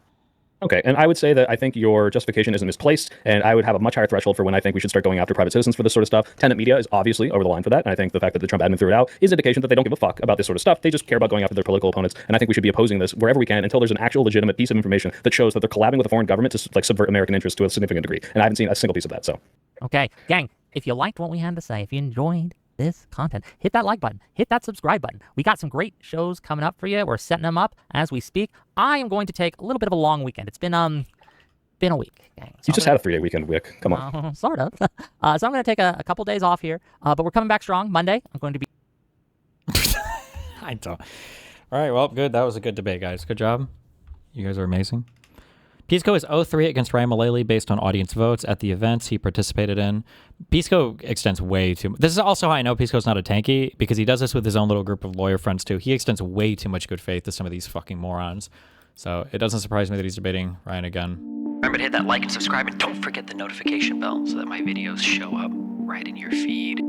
Okay, and I would say that I think your justification isn't misplaced, and I would have a much higher threshold for when I think we should start going after private citizens for this sort of stuff. Tenant media is obviously over the line for that, and I think the fact that the Trump admin threw it out is indication that they don't give a fuck about this sort of stuff. They just care about going after their political opponents, and I think we should be opposing this wherever we can until there's an actual legitimate piece of information that shows that they're collabing with a foreign government to like subvert American interests to a significant degree. And I haven't seen a single piece of that. So, Okay, gang, if you liked what we had to say, if you enjoyed this content, hit that like button, hit that subscribe button. We got some great shows coming up for you. We're setting them up as we speak. I am going to take a little bit of a long weekend. It's been a week, gang. So you just had a 3-day weekend, Wick. Come on. Sort of. So I'm going to take a couple days off here, but we're coming back strong Monday. I'm going to be... I don't. All right, well, good. That was a good debate, guys. Good job. You guys are amazing. Pisco is 0-3 against Ryan Mullally based on audience votes at the events he participated in. Pisco extends way too much. This is also how I know Pisco's not a tanky, because he does this with his own little group of lawyer friends too. He extends way too much good faith to some of these fucking morons. So it doesn't surprise me that he's debating Ryan again. Remember to hit that like and subscribe, and don't forget the notification bell so that my videos show up right in your feed.